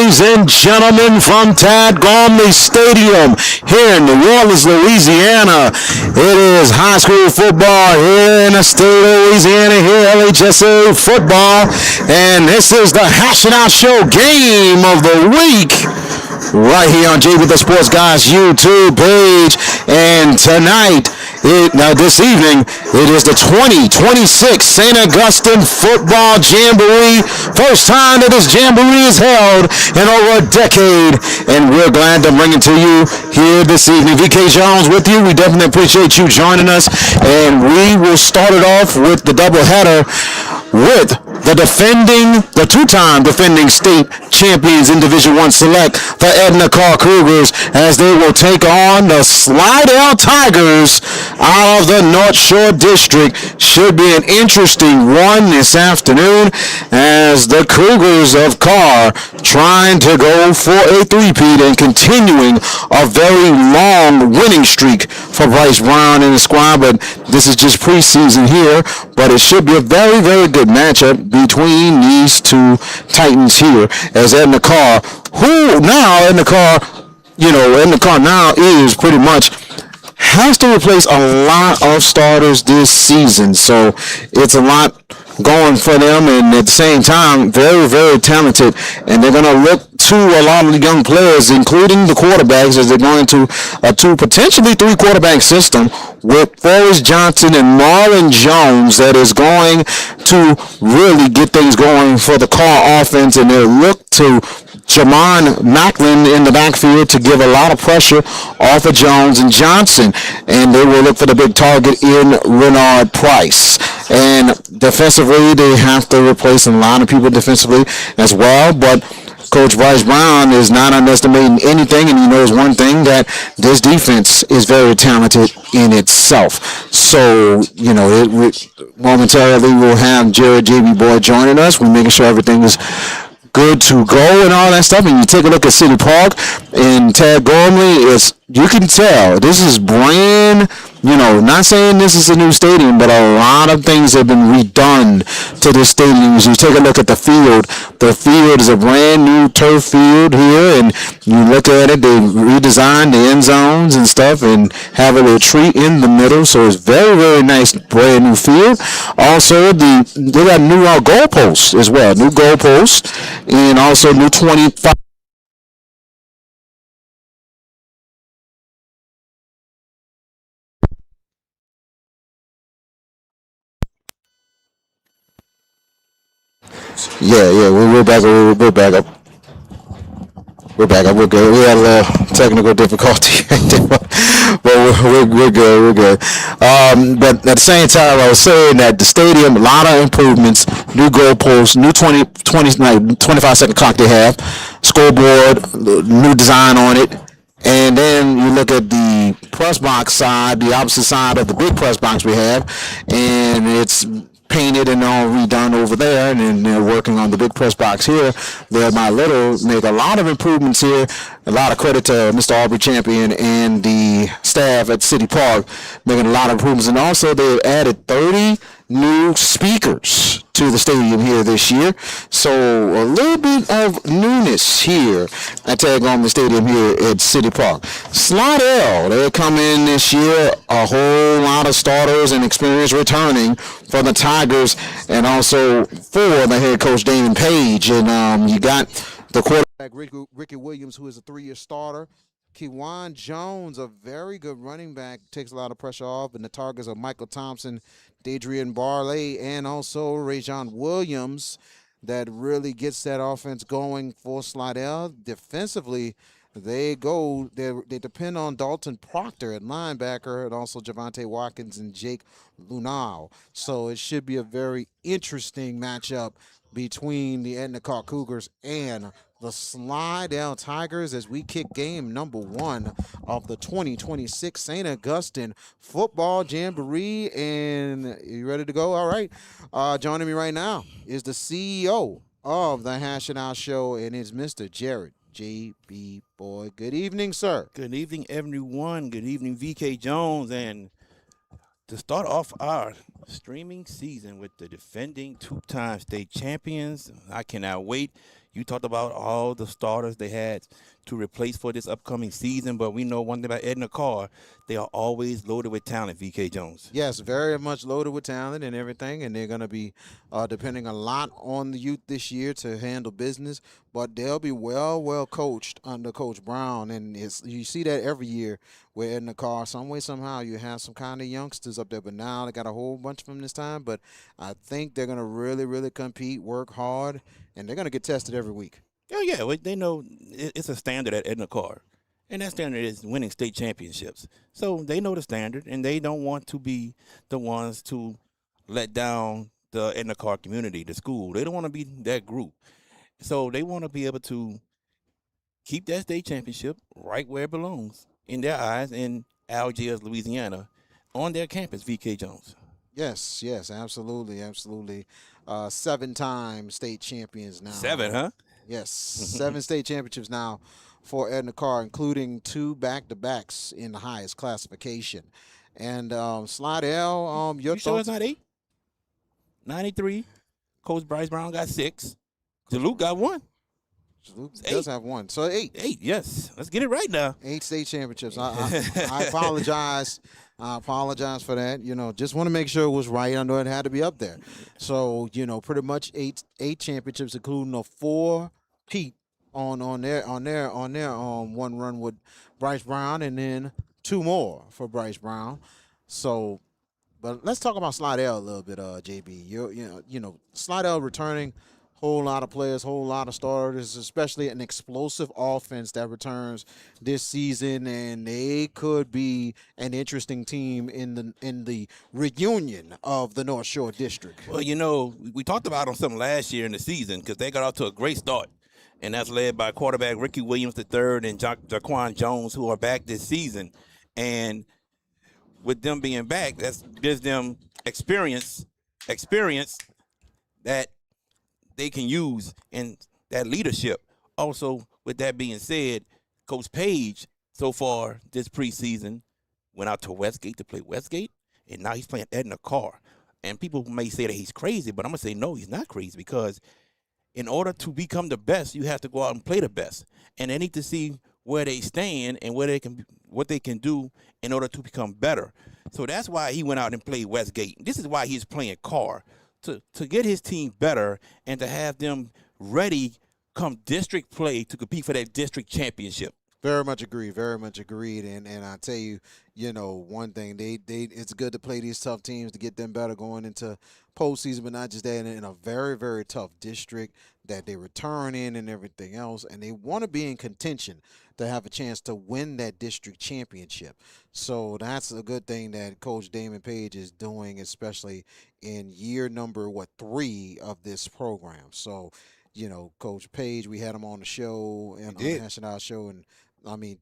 Ladies and gentlemen, from Tad Gormley Stadium here in New Orleans, Louisiana. It is high school football here in the state of Louisiana, here LHSA football. And this is the Hash It Out Show game of the week, right here on JB the Sports Guys YouTube page. And tonight, this evening, it is the 2026 St. Augustine Football Jamboree. First time that this jamboree is held in over a decade, and we're glad to bring it to you here this evening. VK Jones with you. We definitely appreciate you joining us, and we will start it off with the doubleheader with the two-time defending state champions in Division I Select, the Edna Karr Cougars, as they will take on the Slidell Tigers out of the North Shore District. Should be an interesting one this afternoon, as the Cougars of Karr trying to go for a three-peat and continuing a very long winning streak for Bryce Brown and the squad. But this is just preseason here, but it should be a very, very good matchup between these two Titans here, as Edna Karr, Edna Karr now is pretty much has to replace a lot of starters this season. So it's a lot going for them, and at the same time, very, very talented. And they're going to look to a lot of the young players, including the quarterbacks, as they're going to a potentially three quarterback system with Forrest Johnson and Marlon Jones that is going to really get things going for the Karr offense. And they'll look to Jamon Macklin in the backfield to give a lot of pressure off of Jones and Johnson, and they will look for the big target in Renard Price. And defensively, they have to replace a lot of people defensively as well, but Coach Bryce Brown is not underestimating anything, and he knows one thing, that this defense is very talented in itself. So, momentarily we'll have Jared JB Boyd joining us. We're making sure everything is good to go and all that stuff. And you take a look at City Park and Tad Gormley, you can tell this is brand, not saying this is a new stadium, but a lot of things have been redone to this stadium. As you take a look at the field is a brand new turf field here, and you look at it, they redesigned the end zones and stuff and have a little tree in the middle, so it's very, very nice brand new field. Also, they got new goalposts as well, new goalposts, and also new 25. Yeah, we're back up. We're back up. We're good. We had a little technical difficulty, but we're good. But at the same time, I was saying that the stadium, a lot of improvements, new goalposts, new 25-second clock they have, scoreboard, new design on it. And then you look at the press box side, the opposite side of the big press box we have, and it's painted and all redone over there, and then they're working on the big press box here. They're make a lot of improvements here. A lot of credit to Mr. Aubrey Champion and the staff at City Park, making a lot of improvements. And also they've added 30 new speakers to the stadium here this year. So a little bit of newness here at Tad Gormley Stadium here at City Park. Slidell, they're coming in this year, a whole lot of starters and experience returning for the Tigers, and also for the head coach Damon Page. And you got the quarterback Ricky Williams, who is a 3-year starter. Kewan Jones, a very good running back, takes a lot of pressure off. And the targets are Michael Thompson, Dadrian Barley, and also Rajon Williams, that really gets that offense going for Slidell. Defensively, they depend on Dalton Proctor at linebacker, and also Javante Watkins and Jake Lunau. So it should be a very interesting matchup between the Edna Karr Cougars and the Slidell Tigers as we kick game number 1 of the 2026 St. Augustine Football Jamboree. And you ready to go? All right. Joining me right now is the CEO of the Hash It Out Show, and it's Mr. Jared J.B. Boyd. Good evening, sir. Good evening, everyone. Good evening, VK Jones. And to start off our streaming season with the defending two-time state champions, I cannot wait. You talked about all the starters they had to replace for this upcoming season, but we know one thing about Edna Karr, they are always loaded with talent, VK Jones. Yes, very much loaded with talent and everything, and they're going to be depending a lot on the youth this year to handle business. But they'll be well coached under Coach Brown, and you see that every year with Edna Karr. Some way, somehow, you have some kind of youngsters up there, but now they got a whole bunch of them this time. But I think they're going to really compete, work hard, and they're going to get tested every week. Oh, yeah, well, they know it's a standard at Edna Karr. And that standard is winning state championships. So they know the standard, and they don't want to be the ones to let down the Edna Karr community, the school. They don't want to be that group. So they want to be able to keep that state championship right where it belongs in their eyes in Algiers, Louisiana, on their campus, VK Jones. Yes, absolutely. 7-time state champions now. 7, huh? Yes, 7 state championships now for Edna Karr, including 2 back-to-backs in the highest classification. And Slidell, your You sure it's thoughts? not 8? 93. Coach Bryce Brown got 6. Duluth got 1. Luke Eight. does have 1, so 8. 8, yes. Let's get it right now. 8 state championships. I apologize. I apologize for that. Just want to make sure it was right. I know it had to be up there. So, pretty much eight championships, including a 4-peat on their one run with Bryce Brown, and then 2 more for Bryce Brown. So, but let's talk about Slidell a little bit, JB. Slidell returning. Whole lot of players, whole lot of starters, especially an explosive offense that returns this season, and they could be an interesting team in the reunion of the North Shore District. Well, we talked about them some last year in the season because they got off to a great start, and that's led by quarterback Ricky Williams III and Jaquan Jones, who are back this season. And with them being back, that gives them experience that they can use in that leadership. Also, with that being said, Coach Page, so far this preseason, went out to Westgate to play Westgate, and now he's playing Edna Karr. And people may say that he's crazy, but I'm going to say no, he's not crazy, because in order to become the best, you have to go out and play the best. And they need to see where they stand and what they can do in order to become better. So that's why he went out and played Westgate. This is why he's playing Karr. To get his team better and to have them ready come district play to compete for that district championship. Very much agreed. And I tell you, one thing, they it's good to play these tough teams to get them better going into postseason, but not just that, in a very, very tough district that they return in and everything else, and they want to be in contention to have a chance to win that district championship. So that's a good thing that Coach Damon Page is doing, especially in year number 3 of this program. So, Coach Page, we had him on the show and on the National Show, and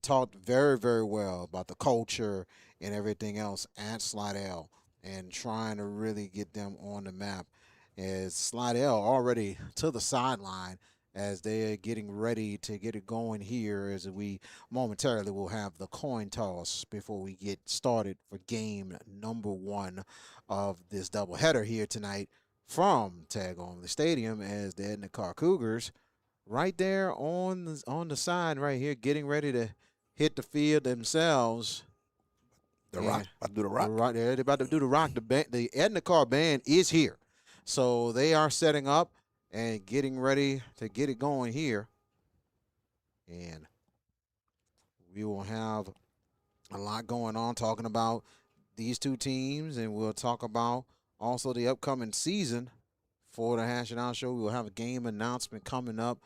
talked very, very well about the culture and everything else at Slidell and trying to really get them on the map. As Slidell already to the sideline as they're getting ready to get it going here, as we momentarily will have the coin toss before we get started for game number 1 of this doubleheader here tonight from Tag Only Stadium, as the Edna Karr Cougars right there on the side right here, getting ready to hit the field themselves. The Rock, about to do the Rock. Right there, they're about to do the Rock. The Edna Karr band is here, so they are setting up and getting ready to get it going here. And we will have a lot going on talking about these 2 teams, and we'll talk about also the upcoming season for the Hash It Out Show. We will have a game announcement coming up,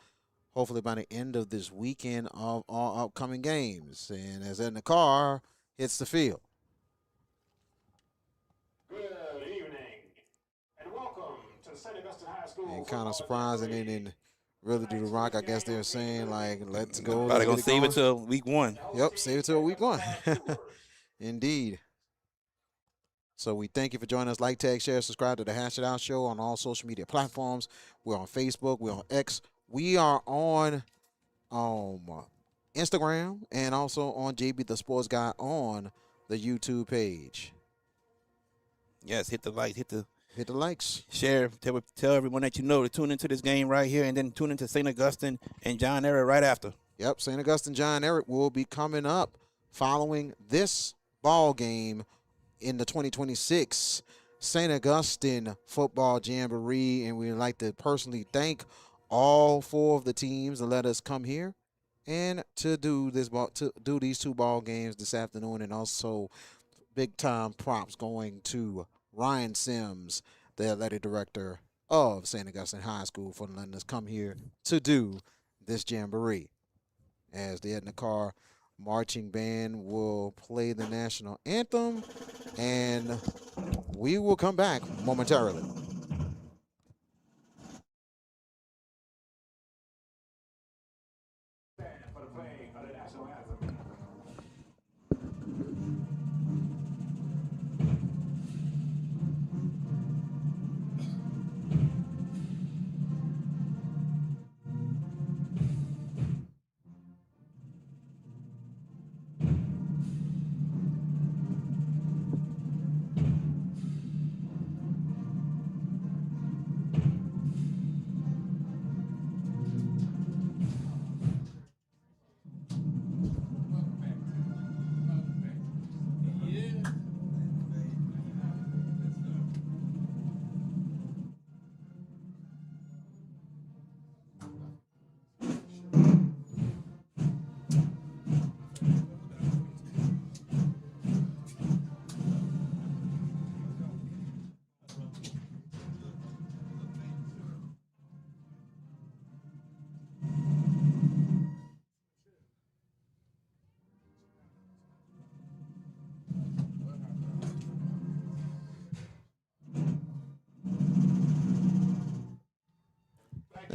hopefully by the end of this weekend, of all upcoming games. And as Edna Karr hits the field. Good evening, and welcome to St. Augustine High School. And kind of surprising they didn't really do the Rock. I guess they're saying, like, let's go. They're going to save it till week 1. Yep, save it till week 1. Indeed. So we thank you for joining us. Like, tag, share, subscribe to the Hash It Out Show on all social media platforms. We're on Facebook. We're on X. We are on Instagram and also on JB the Sports Guy on the YouTube page. Yes, hit the like, hit the hit the likes. Share, tell everyone that you know to tune into this game right here, and then tune into St. Augustine and John Ehret right after. Yep, St. Augustine John Ehret will be coming up following this ball game in the 2026 St. Augustine Football Jamboree, and we'd like to personally thank all 4 of the teams that let us come here and to do these 2 ball games this afternoon, and also big time props going to Ryan Sims, the athletic director of St. Augustine High School, for letting us come here to do this jamboree. As the Edna Karr marching band will play the national anthem, and we will come back momentarily. For the playing of the national anthem.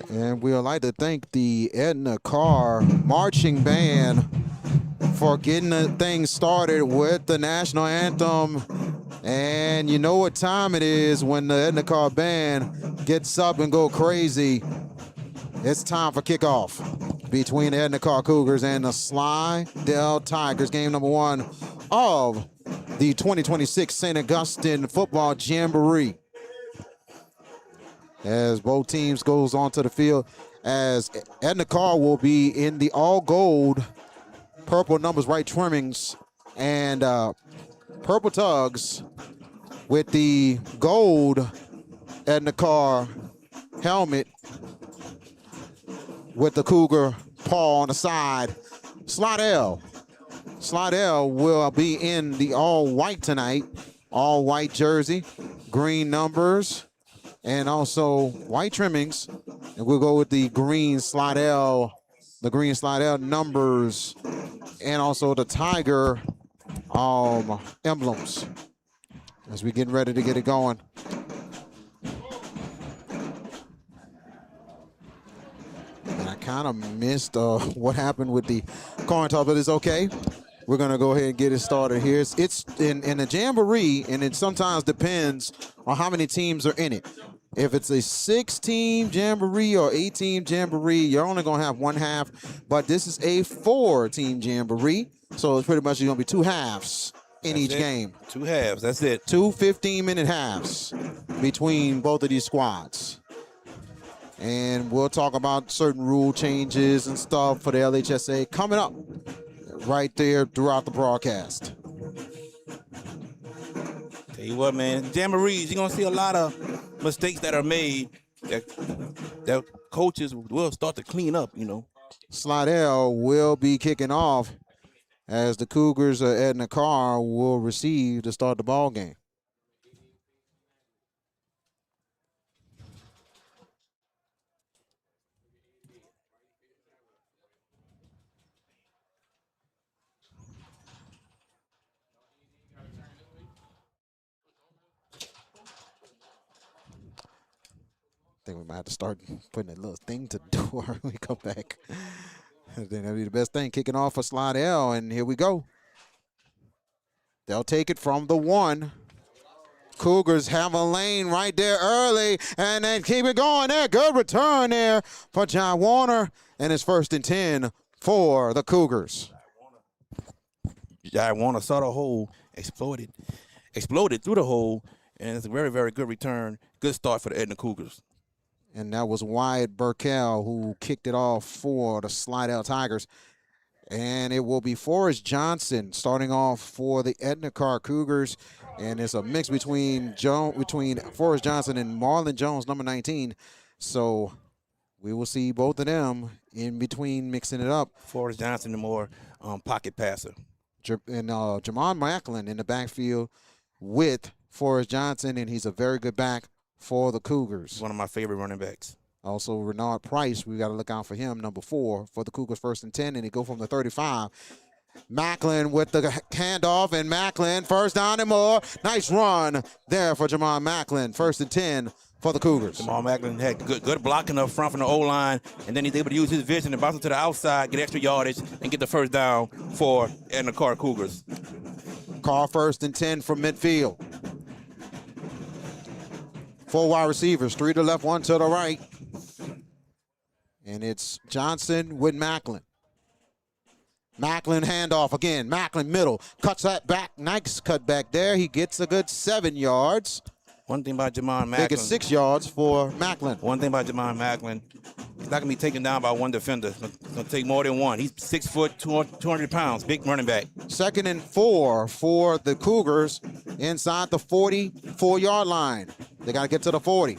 And we would like to thank the Edna Karr marching band for getting the thing started with the national anthem. And you know what time it is when the Edna Karr band gets up and go crazy. It's time for kickoff between the Edna Karr Cougars and the Slidell Tigers, game number 1 of the 2026 St. Augustine Football Jamboree. As both teams goes onto the field, as Edna Karr will be in the all gold purple numbers white trimmings, and purple tugs with the gold Edna Karr helmet with the Cougar paw on the side. Slidell will be in the all white tonight, all white jersey, green numbers, and also white trimmings, and we'll go with the green Slidell numbers, and also the Tiger emblems as we getting ready to get it going. And I kind of missed what happened with the coin toss, but it's okay. We're gonna go ahead and get it started here. It's in a jamboree, and it sometimes depends on how many teams are in it. If it's a 6-team jamboree or 8-team jamboree, you're only gonna have 1 half. But this is a 4-team jamboree, so it's pretty much gonna be 2 halves in each game. 2 halves. That's it. 2 15-minute halves between both of these squads. And we'll talk about certain rule changes and stuff for the LHSA coming up right there throughout the broadcast. Tell you what, man, jamborees, you're going to see a lot of mistakes that are made that coaches will start to clean up, you know. Slidell will be kicking off as the Cougars, Edna Karr, will receive to start the ball game. I think we might have to start putting a little thing to do when we come back. I think that'll be the best thing. Kicking off for Slidell, and here we go. They'll take it from the 1. Cougars have a lane right there early, and then keep it going there. Good return there for John Warner, and it's 1st and 10 for the Cougars. John Warner saw the hole, exploded through the hole, and it's a very, very good return. Good start for the Edna Cougars. And that was Wyatt Burkell who kicked it off for the Slidell Tigers. And it will be Forrest Johnson starting off for the Edna Karr Cougars. And it's a mix between Forrest Johnson and Marlon Jones, number 19. So we will see both of them in between mixing it up. Forrest Johnson, the more pocket passer. And Jamon Macklin in the backfield with Forrest Johnson, and he's a very good back for the Cougars. One of my favorite running backs. Also, Renard Price, we got to look out for him, number 4 for the Cougars, 1st and 10, and they go from the 35. Macklin with the handoff, and Macklin first down and more. Nice run there for Jamon Macklin, 1st and 10 for the Cougars. Jamon Macklin had good blocking up front from the O-line, and then he's able to use his vision and bounce it to the outside, get extra yardage, and get the first down for Edna Karr Cougars. Karr 1st and 10 from midfield. 4 wide receivers, 3 to the left, 1 to the right. And it's Johnson with Macklin. Macklin handoff again. Macklin middle. Cuts that back. Nice cut back there. He gets a good 7 yards. One thing about Jamon Macklin. They get 6 yards for Macklin. One thing about Jamon Macklin, he's not going to be taken down by one defender. It's going to take more than one. He's 6 foot, 200 pounds, big running back. 2nd and 4 for the Cougars inside the 44-yard line. They got to get to the 40.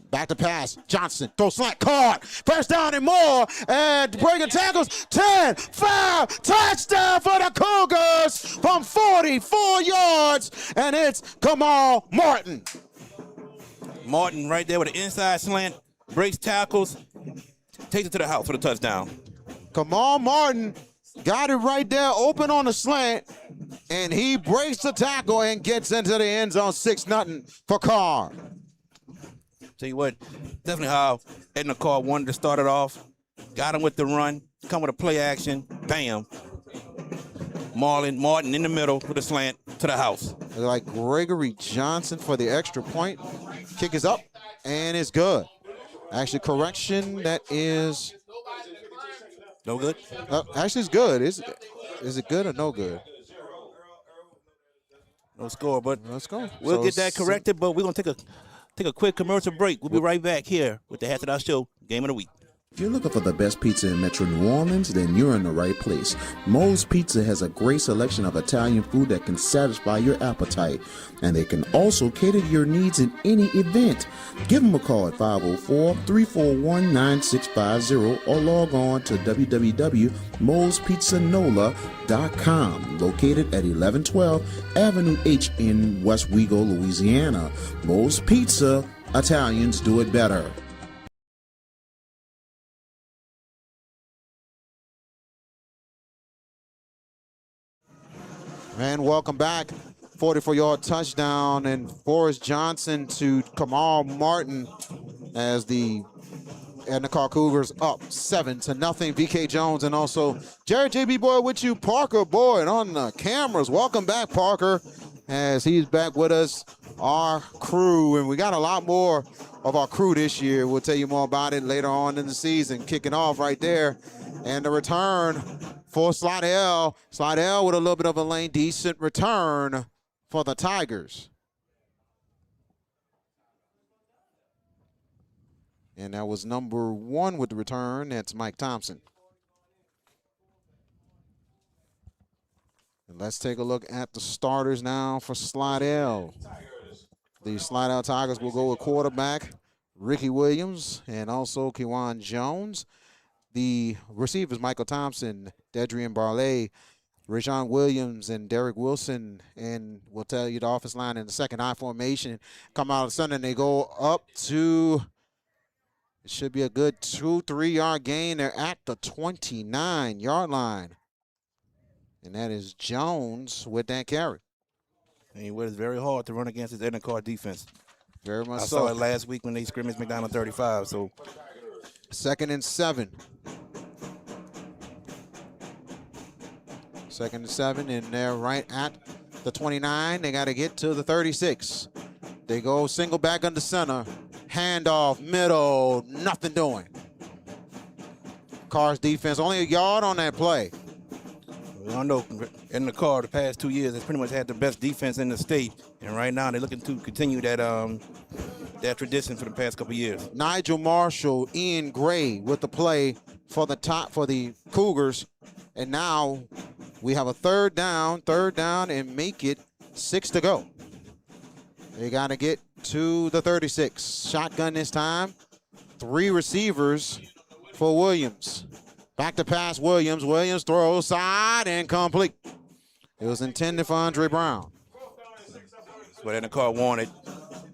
Back to pass. Johnson throws slant. Caught. First down and more. And breaking tackles. 10, 5. Touchdown for the Cougars from 44 yards. And it's Kamal Martin. Martin right there with an inside slant. Breaks tackles. Takes it to the house for the touchdown. Kamal Martin got it right there. Open on the slant. And he breaks the tackle and gets into the end zone. 6-0 for Karr. Tell you what, definitely how Edna Karr wanted to start it off. Got him with the run, come with a play action, bam. Martin in the middle with a slant to the house. Like Gregory Johnson for the extra point. Kick is up, and it's good. Actually, correction, that is... No good? Actually, it's good. Is it good or no good? No score, but let's go. We'll get that corrected, but we're going to take a quick commercial break. We'll be right back here with the Hatchet Out Show Game of the Week. If you're looking for the best pizza in Metro New Orleans, then you're in the right place. Moe's Pizza has a great selection of Italian food that can satisfy your appetite, and they can also cater to your needs in any event. Give them a call at 504-341-9650 or log on to www.moespizzanola.com, located at 1112 Avenue H in West Wego, Louisiana. Moe's Pizza, Italians do it better. And welcome back. 44-yard touchdown, and Forrest Johnson to Kamal Martin as the Edna Karr Cougars up 7-0. VK Jones and also Jared JB Boyd with you. Parker Boyd on the cameras. Welcome back, Parker, as he's back with us, our crew. And we got a lot more of our crew this year. We'll tell you more about it later on in the season. Kicking off right there. And the return for Slidell. Slidell with a little bit of a lane. Decent return for the Tigers. And that was number 1 with the return. That's Mike Thompson. And let's take a look at the starters now for Slidell. The Slidell Tigers will go with quarterback Ricky Williams and also Kewan Jones. The receivers, Michael Thompson, Dedrian Barley, Rajon Williams, and Derek Wilson. And we'll tell you the offensive line in the second I formation. Come out of the center, and they go up to, it should be a good 2-3 yard gain. They're at the 29-yard line. And that is Jones with that carry. And it was very hard to run against this Edna Karr defense. Very much I so. saw it last week when they scrimmaged McDonald 35. So 2nd and 7. 2nd and 7, and they're right at the 29. They got to get to the 36. They go single back under center. Handoff, middle, nothing doing. Karr's defense, only a yard on that play. We all know Edna Karr the past 2 years has pretty much had the best defense in the state, and right now they're looking to continue that that tradition for the past couple years. Nigel Marshall, Ian Gray with the play for the Cougars, and now we have a third down, and make it 6 to go. They got to get to the 36. Shotgun this time. 3 receivers for Williams. Back to pass Williams. Williams throws side and complete. It was intended for Andre Brown. That's what Edna Karr wanted.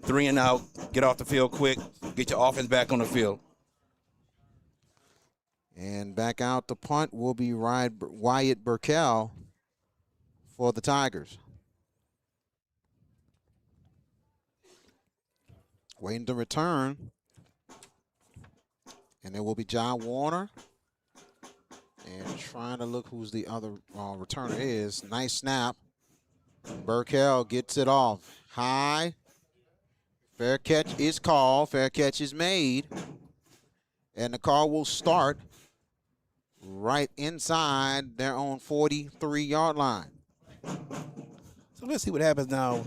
3 and out. Get off the field quick. Get your offense back on the field. And back out the punt will be Wyatt Burkell for the Tigers. Waiting to return. And there will be John Warner. And trying to look who's the other returner is. Nice snap. Burkell gets it off. High. Fair catch is called. Fair catch is made. And the call will start right inside their own 43-yard line. So let's see what happens now.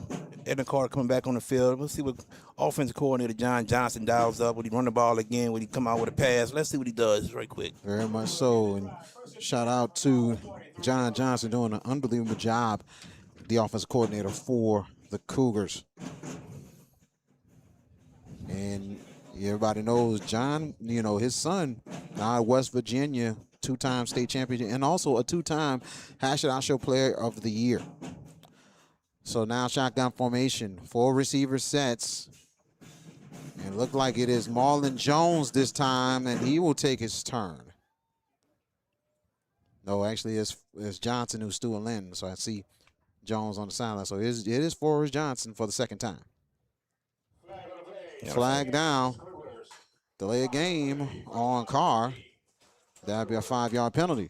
Edna Karr coming back on the field. Let's see what offensive coordinator John Johnson dials up. Would he run the ball again? Would he come out with a pass? Let's see what he does right quick. Very much so. And shout out to John Johnson doing an unbelievable job, the offensive coordinator for the Cougars. And everybody knows John, his son, now at West Virginia, 2-time state champion, and also a 2-time Hash It Out Show Player of the Year. So now shotgun formation, 4 receiver sets. And look like it is Marlon Jones this time, and he will take his turn. No, actually it's Johnson who's still in, so I see Jones on the sideline. So it is Forrest Johnson for the second time. Flag down. Delay a game on Karr. That'd be a 5-yard penalty.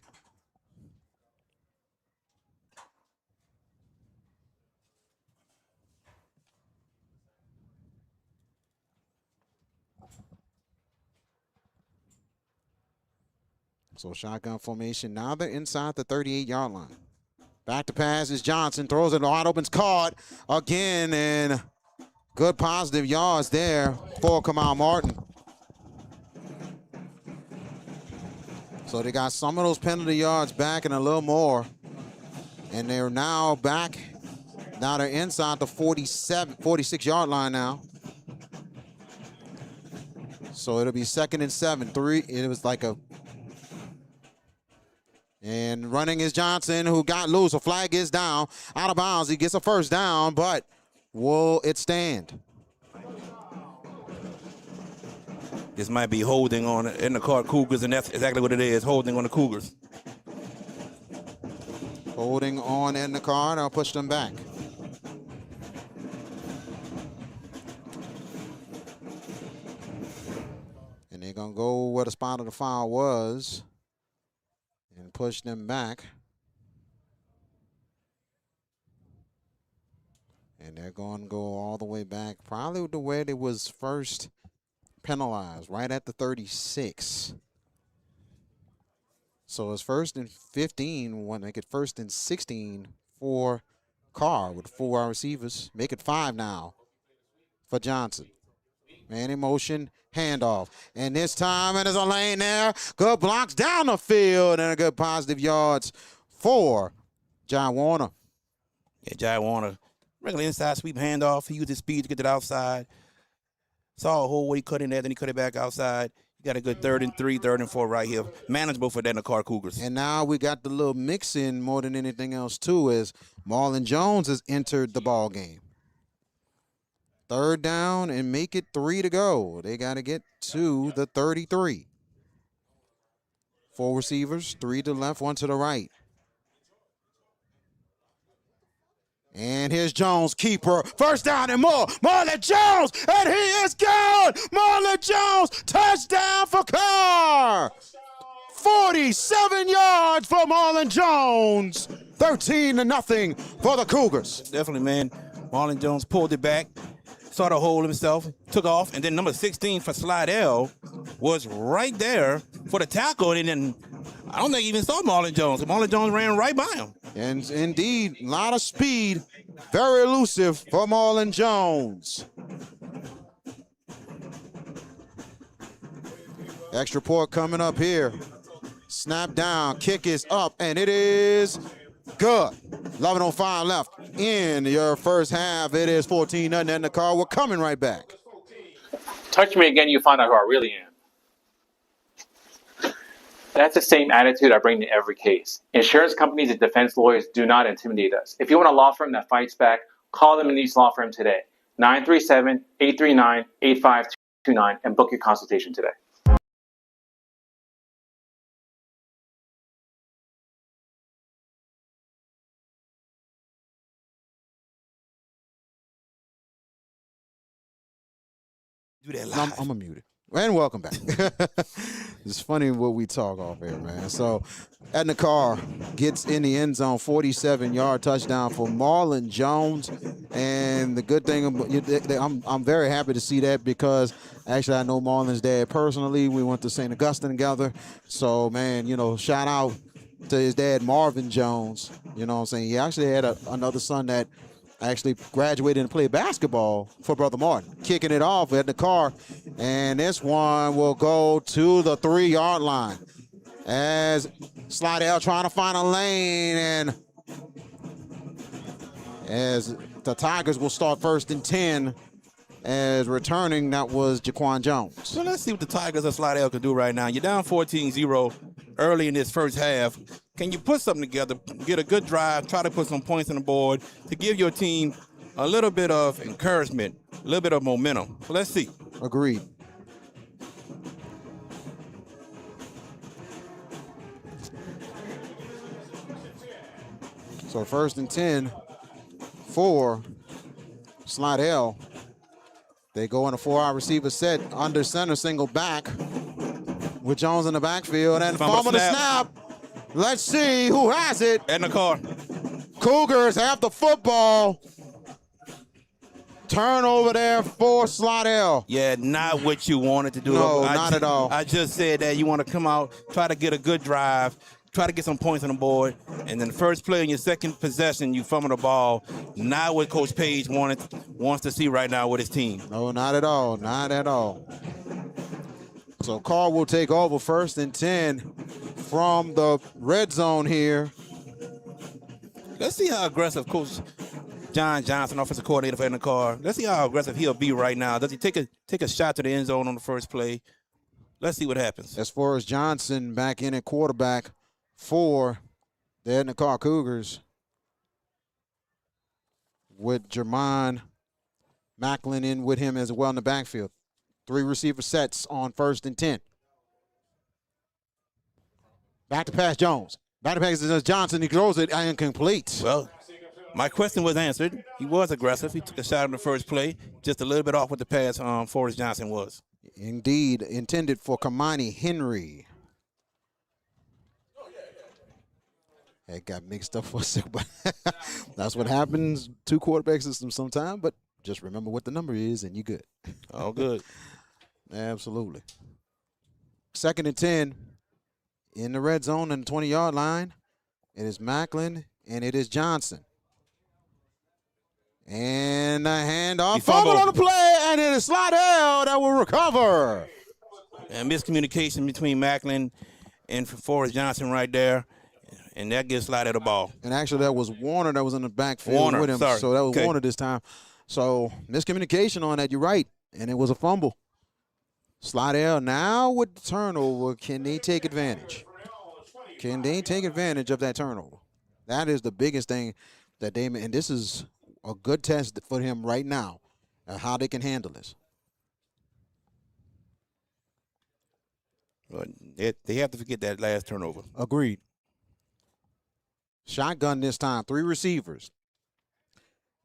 So shotgun formation. Now they're inside the 38-yard line. Back to pass is Johnson. Throws it wide open. It's caught again, and good positive yards there for Kamal Martin. So they got some of those penalty yards back and a little more. And they're now back. Now they're inside the 46-yard line now. So it'll be 2nd and 7. It was like a... And running is Johnson, who got loose. A flag is down. Out of bounds. He gets a first down, but will it stand? This might be holding on Edna Karr Cougars, and that's exactly what it is, holding on the Cougars. Holding on Edna Karr. I'll push them back. And they're going to go where the spot of the foul was and push them back. And they're going to go all the way back, probably to where they was first penalized, right at the 36. So it's 1st and 15 when they get 1st and 16 for Karr with 4 receivers. Make it 5 now for Johnson. Man in motion, handoff. And this time, and there's a lane there. Good blocks down the field and a good positive yards for John Warner. Yeah, John Warner. Regular inside sweep handoff. He used his speed to get to the outside. Saw a hole where he cut in there, then he cut it back outside. You got a good 3rd and 3, 3rd and 4 right here. Manageable for the Edna Karr Cougars. And now we got the little mix in more than anything else, too, as Marlon Jones has entered the ball game. 3rd down and make it 3 to go. They got to get to the 33. 4 receivers, 3 to the left, 1 to the right. And here's Jones, keeper. First down and more. Marlon Jones, and he is gone. Marlon Jones, touchdown for Karr. 47 yards for Marlon Jones. 13-0 for the Cougars. Definitely, man. Marlon Jones pulled it back, saw the hole himself, took off, and then number 16 for Slidell was right there for the tackle. And then I don't think he even saw Marlon Jones. Marlon Jones ran right by him. And indeed, a lot of speed. Very elusive for Marlon Jones. Extra point coming up here. Snap down, kick is up, and it is good. 11:05 left in your first half. It is 14-0 Edna Karr. We're coming right back. Touch me again, you find out who I really am. That's the same attitude I bring to every case. Insurance companies and defense lawyers do not intimidate us. If you want a law firm that fights back, call them in East Law Firm today. 937-839-8529 and book your consultation today. Do that live. I'm going to mute it. And welcome back. It's funny what we talk off here, man. So Edna Karr gets in the end zone, 47-yard touchdown for Marlon Jones. And the good thing, I'm very happy to see that because actually I know Marlon's dad personally. We went to St. Augustine together. So, man, shout out to his dad, Marvin Jones. You know what I'm saying? He actually had another son that actually graduated and played basketball for Brother Martin. Kicking it off at the car, and this one will go to the 3-yard line as Slidell trying to find a lane, and as the Tigers will start 1st and 10, as returning, that was Jaquan Jones. So let's see what the Tigers of Slidell can do right now. You're down 14-0 early in this first half. Can you put something together, get a good drive, try to put some points on the board to give your team a little bit of encouragement, a little bit of momentum? So let's see. Agreed. So 1st and 10 for Slidell. They go in a 4-out receiver set, under center, single back with Jones in the backfield, and fumble the snap. Let's see who has it. Edna Karr. Cougars have the football. Turnover there for Slidell. Yeah, not what you wanted to do. No, not at all. I just said that you want to come out, try to get a good drive, try to get some points on the board, and then the first play in your second possession, you fumble the ball. Not what Coach Page wants to see right now with his team. No, not at all. Not at all. So Karr will take over 1st and 10 from the red zone here. Let's see how aggressive Coach John Johnson, offensive coordinator for Edna Karr, let's see how aggressive he'll be right now. Does he take a shot to the end zone on the first play? Let's see what happens. As far as Johnson back in at quarterback for the Edna Karr Cougars, with Jermon Macklin in with him as well in the backfield. 3 receiver sets on 1st and 10. Back to pass Jones. Back to pass Johnson. He throws it incomplete. Well, my question was answered. He was aggressive. He took a shot on the first play, just a little bit off what the pass Forrest Johnson was. Indeed, intended for Kamani Henry. It got mixed up for a second, but that's what happens. 2 quarterback systems sometimes, but just remember what the number is and you're good. All good. Absolutely. 2nd and 10 in the red zone and the 20-yard line. It is Macklin and it is Johnson. And a handoff. Fumble on the play, and it is Slidell that will recover. And miscommunication between Macklin and Forrest Johnson right there. And that gives Slidell the ball. And actually, that was Warner that was in the backfield with him. Sorry. So that was Okay. Warner this time. So miscommunication on that. You're right. And it was a fumble. Slidell now with the turnover. Can they take advantage? Can they take advantage of that turnover? That is the biggest thing that they – and this is a good test for him right now, how they can handle this. But they have to forget that last turnover. Agreed. Shotgun this time. 3 receivers.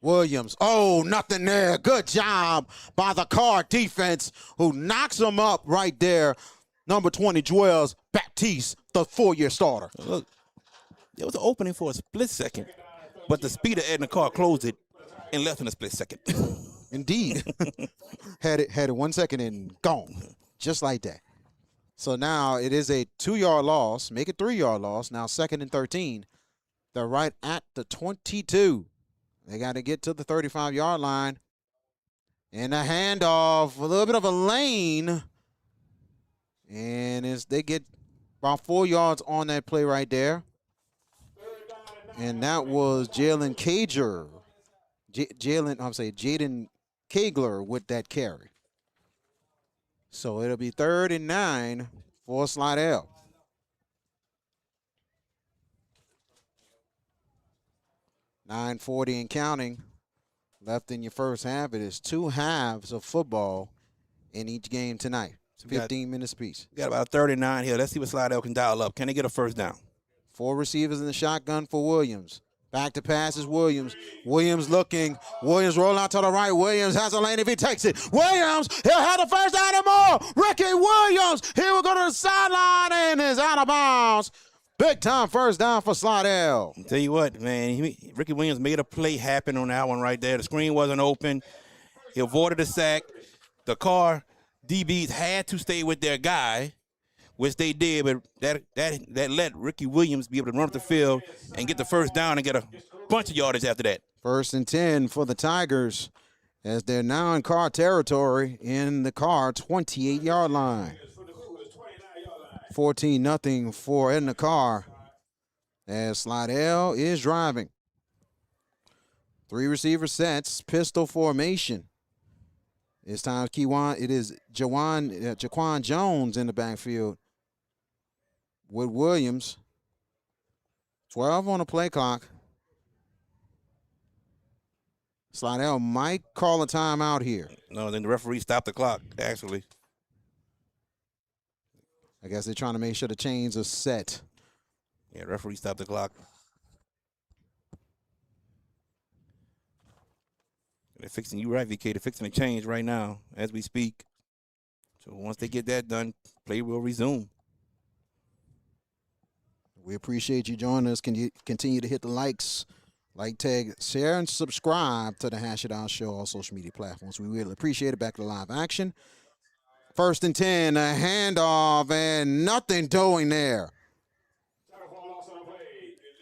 Williams. Oh, nothing there. Good job by the Karr defense who knocks him up right there. Number 20, Joels Baptiste, the 4-year starter. Look, there was an opening for a split second, but the speed of Edna Karr closed it in less than a split second. Indeed. had it 1 second and gone. Just like that. So now it is a 2-yard loss. Make it 3-yard loss. Now 2nd and 13. They're right at the 22. They got to get to the 35-yard line. And a handoff, a little bit of a lane. And they get about 4 yards on that play right there. And that was Jaden Kegler with that carry. So it'll be 3rd and 9 for Slidell. .940 and counting left in your first half. It is 2 halves of football in each game tonight. 15 minutes apiece. We got about 39 here. Let's see what Slidell can dial up. Can they get a first down? 4 receivers in the shotgun for Williams. Back to pass is Williams. Williams looking. Williams rolling out to the right. Williams has a lane if he takes it. Williams, he'll have the first down and more. Ricky Williams, he will go to the sideline and is out of bounds. Big time first down for Slidell. I'll tell you what, man, Ricky Williams made a play happen on that one right there. The screen wasn't open. He avoided the sack. The Karr DBs had to stay with their guy, which they did, but that let Ricky Williams be able to run up the field and get the first down and get a bunch of yardage after that. 1st and 10 for the Tigers as they're now in Karr territory in the Karr 28-yard line. 14-0 for Edna Karr as Slidell is driving. 3 receiver sets, pistol formation. It's time it is Jaquan Jones in the backfield with Williams. 12 on the play clock. Slidell might call a timeout here. No, then the referee stopped the clock, actually. I guess they're trying to make sure the chains are set. Yeah, referee stopped the clock. They're fixing, you right, VK, they're fixing the change right now as we speak. So once they get that done, play will resume. We appreciate you joining us. Can you continue to hit the like tag, share, and subscribe to the Hash It Out Show on social media platforms. We really appreciate it. Back to live action. 1st and 10, a handoff, and nothing doing there.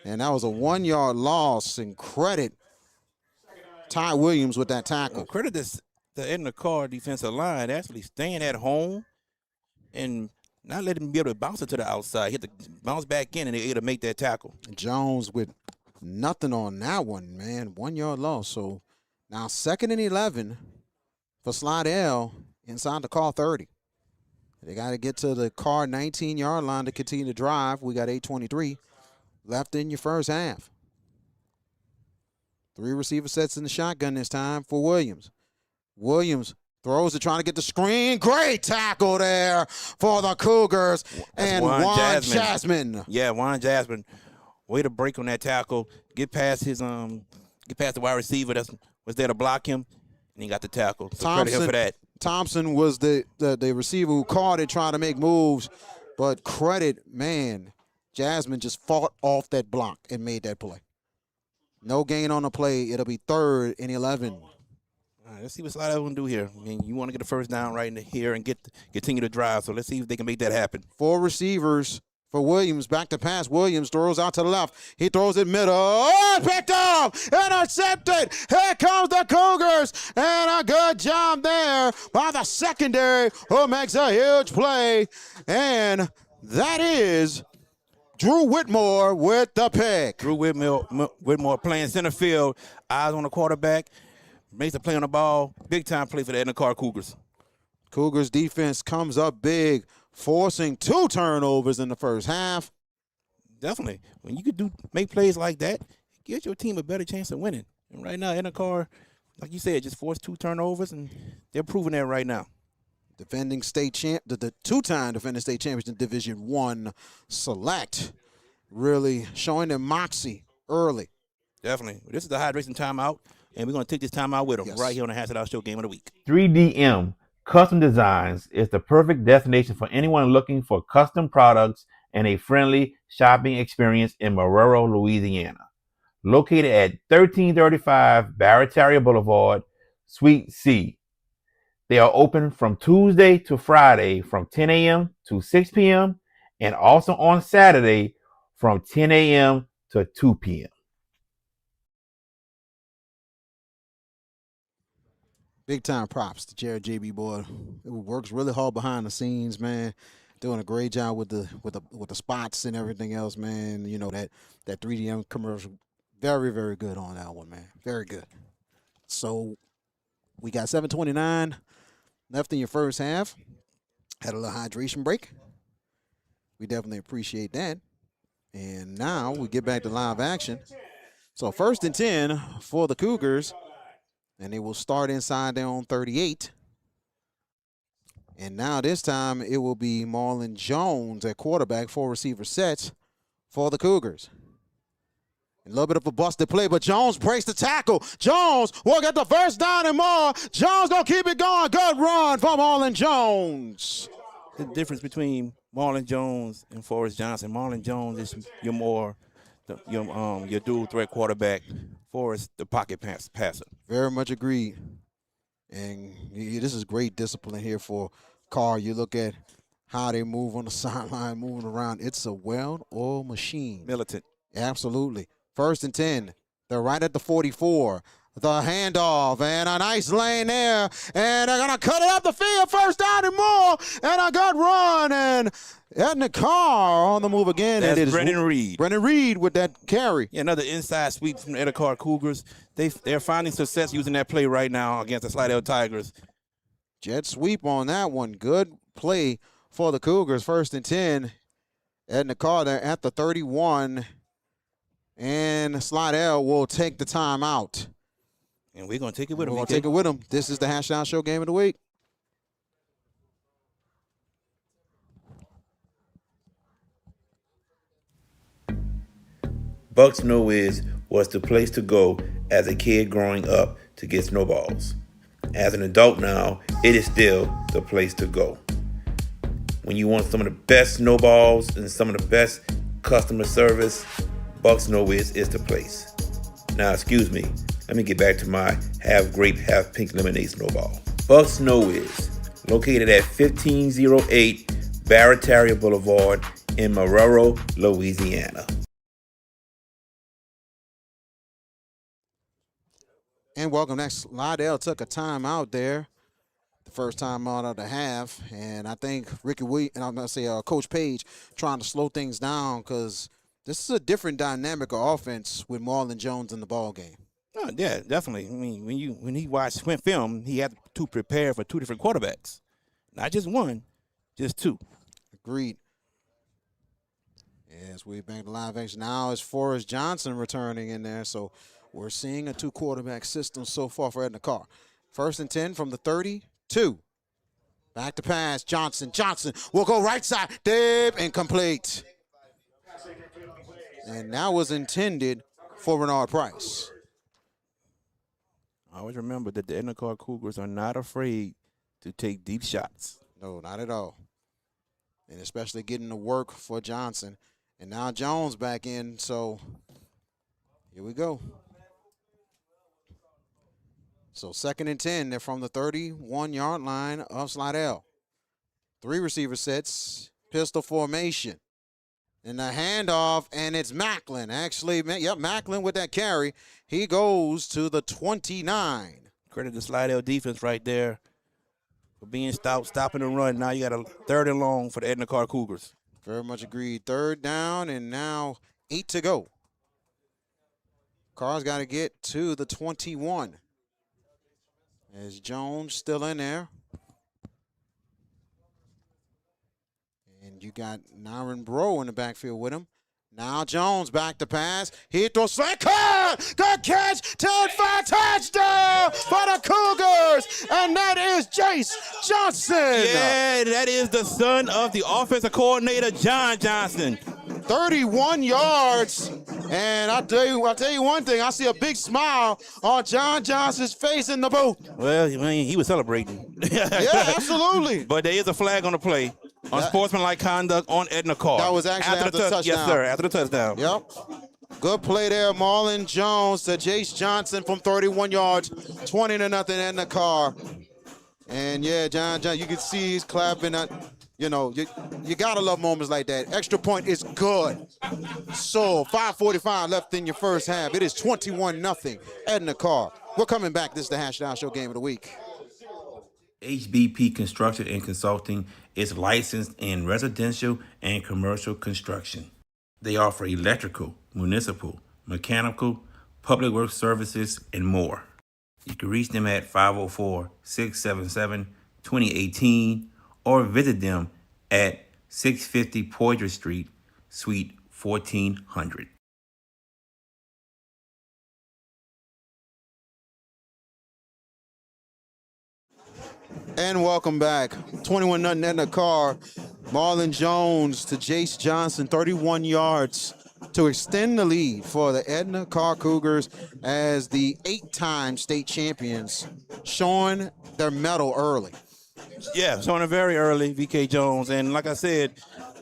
And that was a 1-yard loss, and credit Ty Williams with that tackle. Well, credit the Edna Karr defensive line actually staying at home and not letting him be able to bounce it to the outside. He had to bounce back in, and they able to make that tackle. Jones with nothing on that one, man. 1-yard loss. So now 2nd and 11 for Slidell inside the Karr 30. They got to get to the Karr 19-yard line to continue to drive. We got 8:23 left in your first half. 3 receiver sets in the shotgun this time for Williams. Williams throws it, trying to get the screen. Great tackle there for the Cougars. And Juan Jasmine. Yeah, Juan Jasmine. Way to break on that tackle. Get past the wide receiver that was there to block him, and he got the tackle. So credit him for that. Thompson was the receiver who caught it, trying to make moves. But credit, man, Jasmine just fought off that block and made that play. No gain on the play. It'll be 3rd and 11. All right, let's see what Slidell going to do here. I mean, you want to get the first down right in here and continue to drive. So let's see if they can make that happen. 4 receivers for Williams. Back to pass. Williams throws out to the left. He throws it middle. Oh, picked up. Intercepted. Here comes the Cougars. And a good job there by the secondary, who makes a huge play. And that is Drew Whitmore with the pick. Drew Whitmore playing center field. Eyes on the quarterback. Makes a play on the ball. Big time play for the Edna Karr Cougars. Cougars defense comes up big, forcing 2 turnovers in the first half. Definitely. When you could make plays like that, it gives your team a better chance of winning. And right now, Edna Karr, like you said, just forced 2 turnovers, and they're proving that right now. Defending state champ, the 2-time defending state champions in Division I select, really showing their moxie early. Definitely. This is the hydration timeout, and we're going to take this timeout with them right here on the Hash It Out Show Game of the Week. 3DM Custom Designs is the perfect destination for anyone looking for custom products and a friendly shopping experience in Marrero, Louisiana. Located at 1335 Barretaria Boulevard, Suite C. They are open from Tuesday to Friday from 10 a.m. to 6 p.m. and also on Saturday from 10 a.m. to 2 p.m. Big time props to Jared JB boy. It works really hard behind the scenes, man. Doing a great job with the spots and everything else, man. You know that 3DM commercial, very very good on that one, man. Very good. So we got 7:29 left in your first half. Had a little hydration break. We definitely appreciate that. And now we get back to live action. So 1st and 10 for the Cougars. And they will start inside their own 38. And now this time it will be Marlon Jones at quarterback, 4 receiver sets for the Cougars. A little bit of a busted play, but Jones breaks the tackle. Jones will get the first down and more. Jones gonna keep it going. Good run from Marlon Jones. The difference between Marlon Jones and Forrest Johnson. Marlon Jones is your dual threat quarterback. Forrest, the pocket passer. Very much agreed. And this is great discipline here for Karr. You look at how they move on the sideline, moving around. It's a well-oiled machine. Militant. Absolutely. 1st and 10. They're right at the 44. The handoff and a nice lane there. And they're going to cut it up the field. First down and more. And a good run. And Edna Karr on the move again. That's and Brennan Reed. Brennan Reed with that carry. Yeah, another inside sweep from the Edna Karr Cougars. They're finding success using that play right now against the Slidell Tigers. Jet sweep on that one. Good play for the Cougars. 1st and 10. Edna Karr there at the 31. And Slidell will take the timeout. And we're going to take it with them. We're going to take it with them. This is the Hash Down Show game of the week. Bucks No Whiz was the place to go as a kid growing up to get snowballs. As an adult now, it is still the place to go. When you want some of the best snowballs and some of the best customer service, Bucks No Whiz is the place. Now, excuse me, let me get back to my half grape, half pink lemonade snowball. Bucks No Whiz, located at 1508 Barataria Boulevard in Marrero, Louisiana. And welcome next. Slidell took a timeout there. The first time out of the half. And I think Coach Page trying to slow things down because this is a different dynamic of offense with Marlon Jones in the ball game. Oh, yeah, definitely. I mean, when he watched film, he had to prepare for 2 different quarterbacks. Not just one, just 2. Agreed. Yes, we're back to live action. Now it's Forrest Johnson returning in there. So we're seeing a 2-quarterback system so far for Edna Karr. 1st and 10 from the 32. Back to pass. Johnson will go right side. Deep, incomplete. And that was intended for Renard Price. I always remember that the Edna Karr Cougars are not afraid to take deep shots. No, not at all. And especially getting to work for Johnson. And now Jones back in, so here we go. So 2nd and 10, they're from the 31-yard line of Slidell. 3 receiver sets, pistol formation. And the handoff, and it's Macklin. Actually, Macklin with that carry. He goes to the 29. Credit the Slidell defense right there for being stopping the run. Now you got a 3rd and long for the Edna Karr Cougars. Very much agreed. 3rd down, and now 8 to go. Carr's got to get to the 21. As Jones still in there. And you got Nyron Bro in the backfield with him. Now Jones back to pass. He throws slant. Good catch. 10-5 touchdown for the Cougars. And that is Jace Johnson. Yeah, that is the son of the offensive coordinator, John Johnson. 31 yards. And I'll tell you one thing. I see a big smile on John Johnson's face in the booth. Well, I mean, he was celebrating. Yeah, absolutely. But there is a flag on the play. Unsportsmanlike conduct on Edna Karr. That was actually after the touchdown. Yes, sir, after the touchdown. Yep. Good play there. Marlon Jones to Jace Johnson from 31 yards. 20-0 Edna Karr. And yeah, John, you can see he's clapping. You know, you gotta love moments like that. Extra point is good. So 5:45 left in your first half. It is 21-0. Edna Karr. We're coming back. This is the Hashtag Show Game of the Week. HBP Construction and Consulting is licensed in residential and commercial construction. They offer electrical, municipal, mechanical, public works services, and more. You can reach them at 504-677-2018 or visit them at 650 Poydras Street, Suite 1400. And welcome back. 21-0 Edna Karr. Marlon Jones to Jace Johnson, 31 yards to extend the lead for the Edna Karr Cougars as the 8-time state champions, showing their medal early. Yeah, showing it very early, VK Jones. And like I said,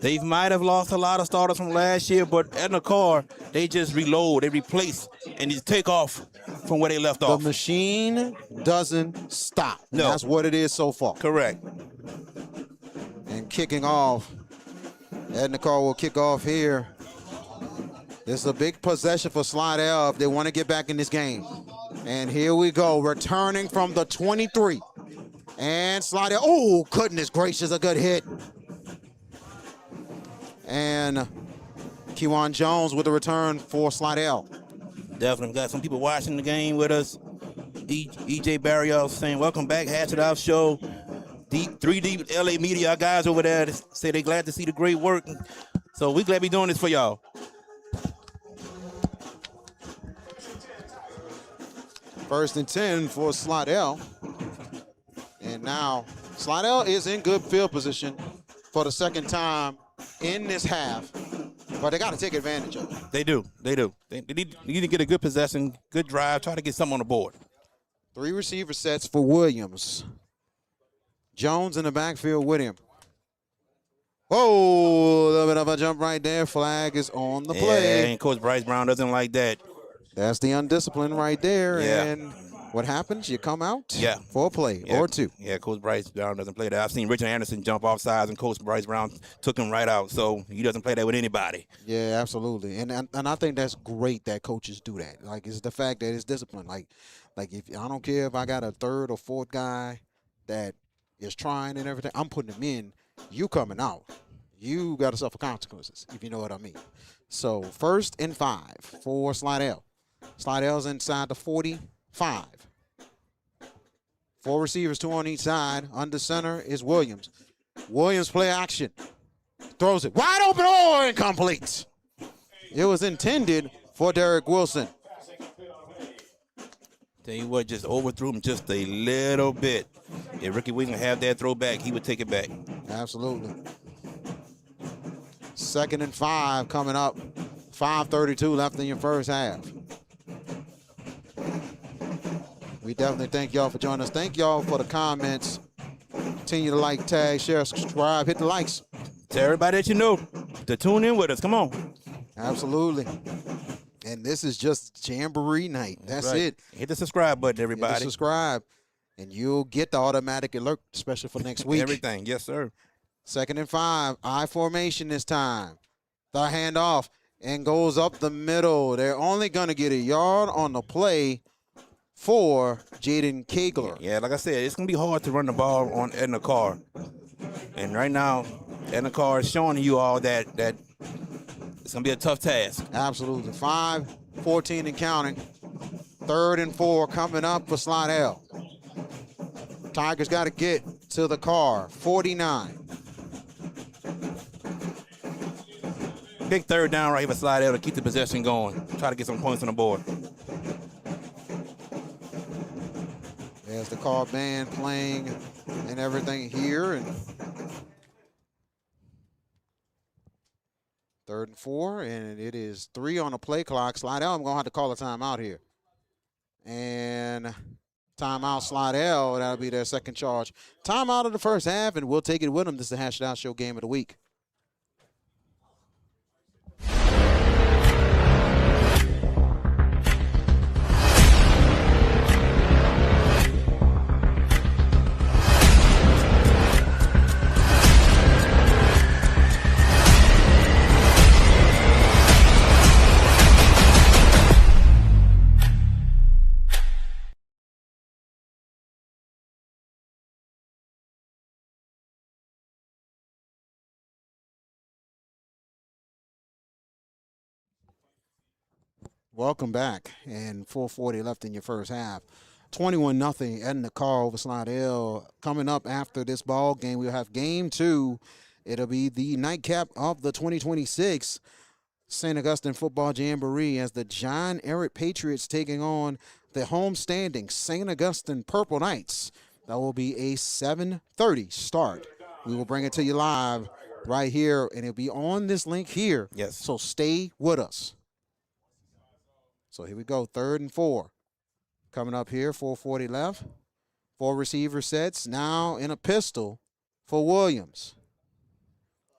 they might have lost a lot of starters from last year, but Edna Karr, they just reload, they replace, and just take off from where they left off. The machine doesn't stop. No. That's what it is so far. Correct. And kicking off, Edna Karr will kick off here. This is a big possession for Slidell if they want to get back in this game. And here we go, returning from the 23. And Slidell, oh, goodness gracious, a good hit. And Kewan Jones with the return for Slidell. Definitely got some people watching the game with us. EJ Barrios saying, welcome back, Hashtag Show. Three deep LA media, our guys over there say they're glad to see the great work. So we glad to be doing this for y'all. First and 10 for Slidell. And now Slidell is in good field position for the second time in this half. But they got to take advantage of it. They do. They need to get a good possession, good drive, try to get something on the board. 3 receiver sets for Williams. Jones in the backfield with him. Whoa, a little bit of a jump right there. Flag is on the play. Yeah, and Coach Bryce Brown doesn't like that. That's the undisciplined right there. Yeah. And what happens? You come out Yeah. for a play Yeah. or two. Yeah, Coach Bryce Brown doesn't play that. I've seen Richard Anderson jump off sides, and Coach Bryce Brown took him right out. So he doesn't play that with anybody. Yeah, absolutely. And I think that's great that coaches do that. Like, it's the fact that it's discipline. Like if I don't care if I got a third or fourth guy that is trying and everything, I'm putting them in. You coming out. You got to suffer consequences, if you know what I mean. So 1st and 5 for Slidell. Slidell's inside the 45. 4 receivers, 2 on each side. Under center is Williams. Williams play action. Throws it wide open. Oh, incomplete. It was intended for Derek Wilson. Tell you what, just overthrew him just a little bit. If Ricky Williams have that throw back, he would take it back. Absolutely. 2nd and 5 coming up. 5:32 left in your first half. We definitely thank y'all for joining us. Thank y'all for the comments. Continue to like, tag, share, subscribe, hit the likes. Tell everybody that you know to tune in with us. Come on. Absolutely. And this is just Jamboree night. That's right. it. Hit the subscribe button, everybody. Hit the subscribe, and you'll get the automatic alert, especially for next week. Everything. Yes, sir. 2nd and 5. I formation this time. The handoff and goes up the middle. They're only going to get a yard on the play for Jaden Kegler. Yeah, like I said, it's going to be hard to run the ball on Edna Karr. And right now, Edna Karr is showing you all that it's going to be a tough task. Absolutely. 5:14 and counting. 3rd and 4 coming up for Slidell. Tigers got to get to the car. 49. Big 3rd down right here for Slidell to keep the possession going. Try to get some points on the board. There's the Karr band playing and everything here. And 3rd and 4, and it is 3 on the play clock. Slidell, I'm going to have to call a timeout here. And timeout Slidell, that'll be their second charge. Timeout of the first half, and we'll take it with them. This is the Hashtag Show Game of the Week. Welcome back. And 4:40 left in your first half. 21-0 Edna Karr over Slidell. Coming up after this ball game, we'll have game 2. It'll be the nightcap of the 2026 St. Augustine Football Jamboree as the John Ehret Patriots taking on the homestanding St. Augustine Purple Knights. That will be a 7:30 start. We will bring it to you live right here, and it'll be on this link here. Yes. So stay with us. So here we go, 3rd and 4. Coming up here, 4:40 left. 4 receiver sets, now in a pistol for Williams.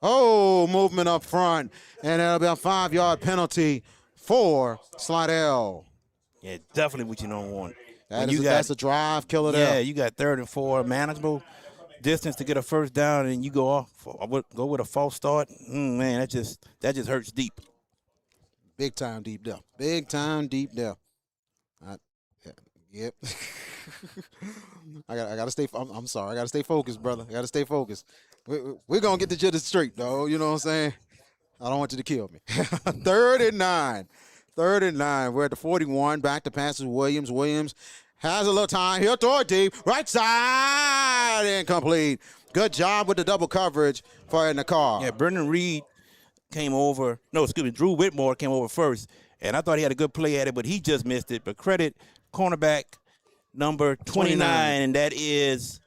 Oh, movement up front, and that'll be a 5-yard penalty for Slidell. Yeah, definitely what you don't want. That's a drive killer there. Yeah, you got 3rd and 4, manageable distance to get a first down, and you go with a false start. Man, that just hurts deep. Big time deep there. Big time deep there. Yep. I gotta stay. I'm sorry. I gotta stay focused, brother. I gotta stay focused. We're gonna get the jitters straight, though. You know what I'm saying? I don't want you to kill me. 3rd and 9. 3rd and 9. We're at the 41. Back to passes Williams. Williams has a little time. He'll throw it deep. Right side. Incomplete. Good job with the double coverage for Edna Karr. Yeah, Brendan Reed came over. No, excuse me. Drew Whitmore came over first, and I thought he had a good play at it, but he just missed it. But credit cornerback number 29, and that is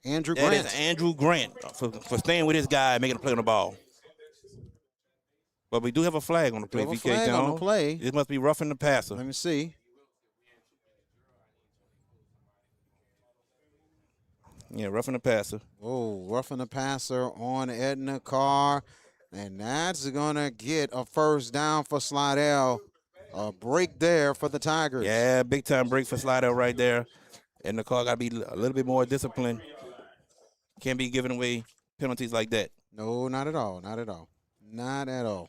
Andrew Grant. That is Andrew Grant for staying with his guy and making a play on the ball. But we do have a flag on the play, VK Jones. On the play. It must be roughing the passer. Let me see. Yeah, roughing the passer. Oh, roughing the passer on Edna Karr. And that's going to get a first down for Slidell. A break there for the Tigers. Yeah, big time break for Slidell right there. And the Karr got to be a little bit more disciplined. Can't be giving away penalties like that. No, not at all. Not at all. Not at all.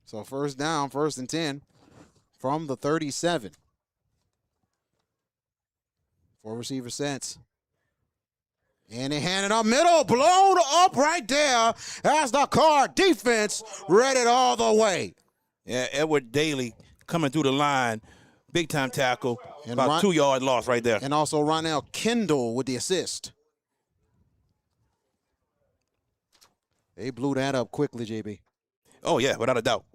So first down, 1st and 10 from the 37. 4 receiver sets. And they hand it up middle, blown up right there as the Karr defense read it all the way. Yeah, Edward Daly coming through the line. Big time tackle. And about 2-yard loss right there. And also Ronell Kendall with the assist. They blew that up quickly, JB. Oh, yeah, without a doubt.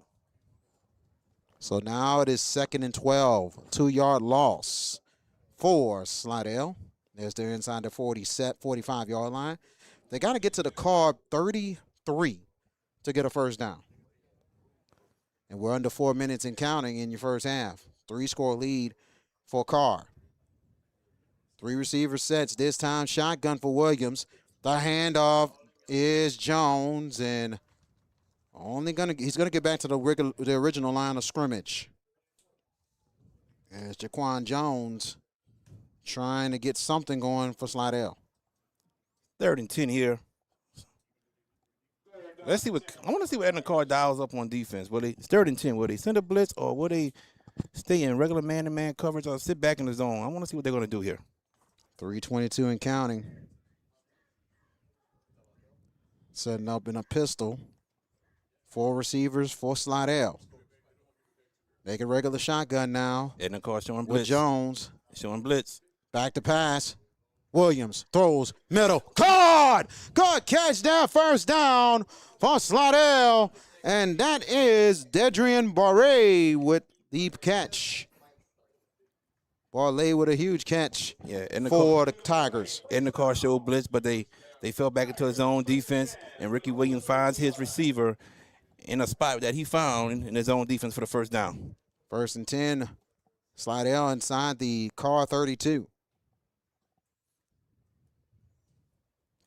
So now it is 2nd and 12. 2-yard loss for Slidell. They're inside the 45-yard line. They got to get to the Karr 33 to get a first down. And we're under 4 minutes and counting in your first half. 3-score lead for Karr. 3 receiver sets. This time shotgun for Williams. The handoff is Jones, and he's gonna get back to the original line of scrimmage. As Jaquan Jones trying to get something going for Slidell. 3rd and 10 here. I want to see what Edna Karr dials up on defense. It's 3rd and 10. Will they send a blitz, or will they stay in regular man-to-man coverage, or sit back in the zone? I want to see what they're going to do here. 3:22 and counting. Setting up in a pistol. 4 receivers for Slidell. Make a regular shotgun now. Edna Karr showing blitz. With Jones. Showing blitz. Back to pass. Williams throws middle. Caught! Good catch there. First down for Slidell. And that is Dedrian Barre with the catch. Barley with a huge catch for the Tigers. Edna Karr showed blitz, but they fell back into his own defense, and Ricky Williams finds his receiver in a spot that he found in his own defense for the first down. 1st and 10. Slidell inside the Karr 32.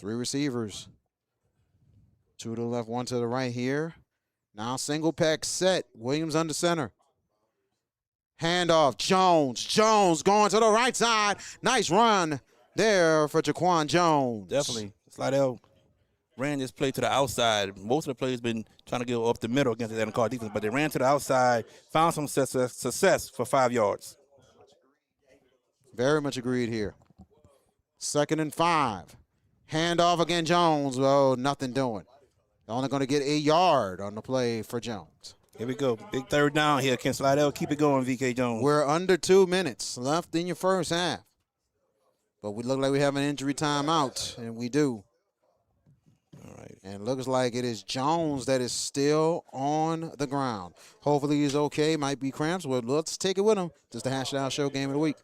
3 receivers. 2 to the left, 1 to the right here. Now single pack set. Williams under center. Handoff. Jones. Jones going to the right side. Nice run there for Jaquan Jones. Definitely. Slidell ran this play to the outside. Most of the players been trying to go up the middle against the Edna Karr defense, but they ran to the outside, found some success for 5 yards. Very much agreed here. 2nd and 5. Handoff again, Jones. Oh, nothing doing. Only going to get a yard on the play for Jones. Here we go. Big third down here. Can Slidell keep it going, VK Jones? We're under 2 minutes left in your first half. But we look like we have an injury timeout, and we do. All right. And it looks like it is Jones that is still on the ground. Hopefully he's okay. Might be cramps. Well, let's take it with him. Just the Hash It Out Show game of the week.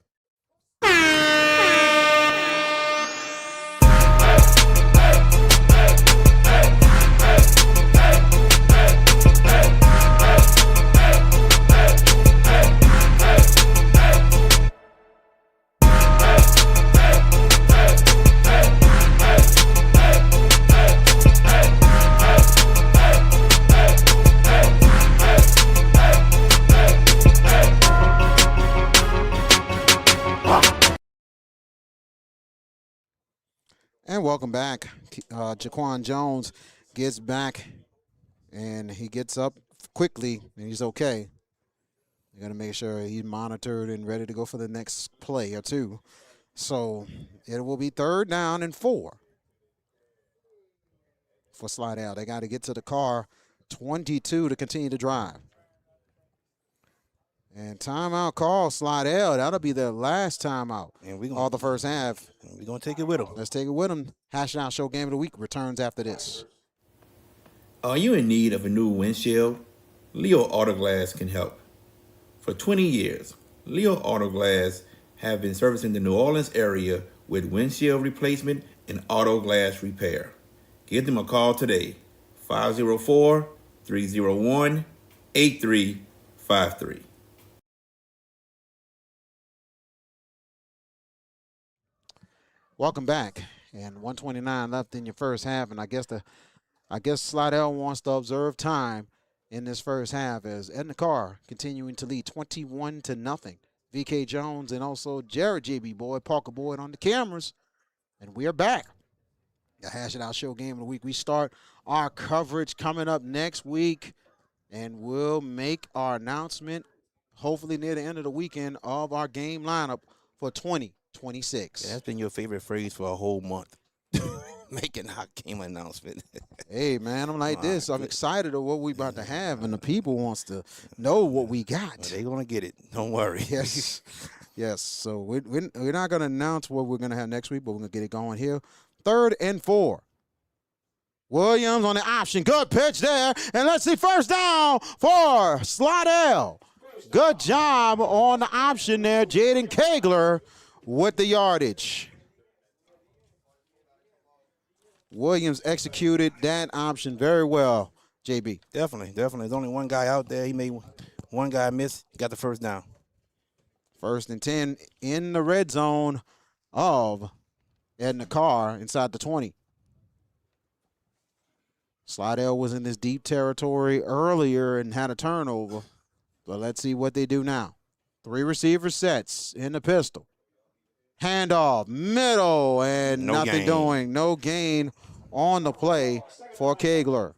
And welcome back. Jaquan Jones gets back, and he gets up quickly, and he's okay. You're going to make sure he's monitored and ready to go for the next play or two. So it will be 3rd down and 4 for Slidell. They got to get to the car 22 to continue to drive. And timeout call, Slidell. That'll be their last timeout all the first half. We're going to take it with them. Let's take it with them. Hash It Out Show Game of the Week returns after this. Are you in need of a new windshield? Leo Auto Glass can help. For 20 years, Leo Auto Glass have been servicing the New Orleans area with windshield replacement and auto glass repair. Give them a call today, 504-301-8353. Welcome back, and 129 left in your first half, and I guess Slidell wants to observe time in this first half as Edna Karr continuing to lead 21-0. VK Jones and also Jared JB Boyd, Parker Boyd on the cameras, and we are back. The Hash It Out Show Game of the Week. We start our coverage coming up next week, and we'll make our announcement hopefully near the end of the weekend of our game lineup for 2026. Yeah, that's been your favorite phrase for a whole month. Making our game announcement. Hey, man, I'm like this. I'm excited of what we about to have, and the people wants to know what we got. They're going to get it. Don't worry. Yes. Yes. So we're not going to announce what we're going to have next week, but we're going to get it going here. 3rd and 4. Williams on the option. Good pitch there. And let's see, first down for Slidell. Good job on the option there. Jaden Kegler with the yardage. Williams executed that option very well, JB. Definitely. There's only one guy out there. He made one guy miss. He got the first down. 1st and 10 in the red zone of Edna Karr inside the 20. Slidell was in this deep territory earlier and had a turnover. But let's see what they do now. 3 receiver sets in the pistol. Handoff, middle, and nothing doing. No gain on the play for Kegler.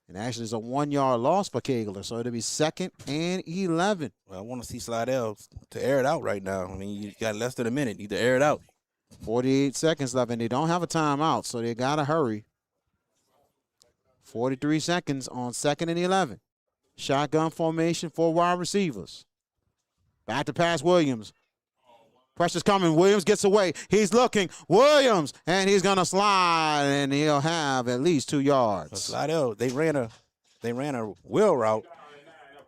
And actually, it's a 1-yard loss for Kegler, so it'll be 2nd and 11. Well, I want to see Slidell to air it out right now. I mean, you got less than a minute. Either air it out. 48 seconds left, and they don't have a timeout, so they got to hurry. 43 seconds on 2nd and 11. Shotgun formation for wide receivers. Back to pass Williams. Pressure's coming. Williams gets away. He's looking. Williams, and he's going to slide, and he'll have at least 2 yards. Slidell, they ran a wheel route,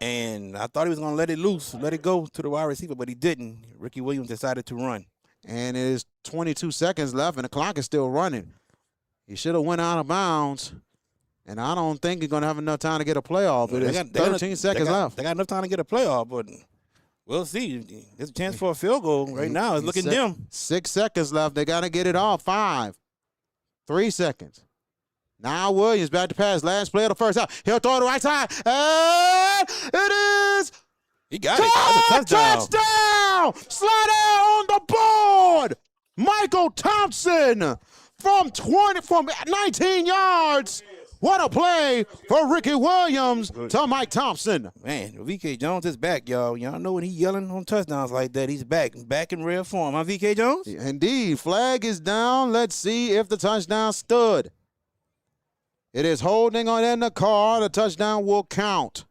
and I thought he was going to let it loose, let it go to the wide receiver, but he didn't. Ricky Williams decided to run. And it is 22 seconds left, and the clock is still running. He should have went out of bounds, and I don't think he's going to have enough time to get a play off. It is 13 seconds left. They got enough time to get a play off, but we'll see. There's a chance for a field goal right now. It's looking dim. 6 seconds left. They got to get it off. 5, 3 seconds. Now Williams back to pass. Last play of the first half. He'll throw it to the right side. And it is. He got it. That's a touchdown. Slidell on the board. Michael Thompson from 19 yards. What a play for Ricky Williams to Mike Thompson. Man, VK Jones is back, y'all. Y'all know when he's yelling on touchdowns like that, he's back in rare form. Huh, VK Jones? Indeed. Flag is down. Let's see if the touchdown stood. It is holding on Edna Karr. The touchdown will count.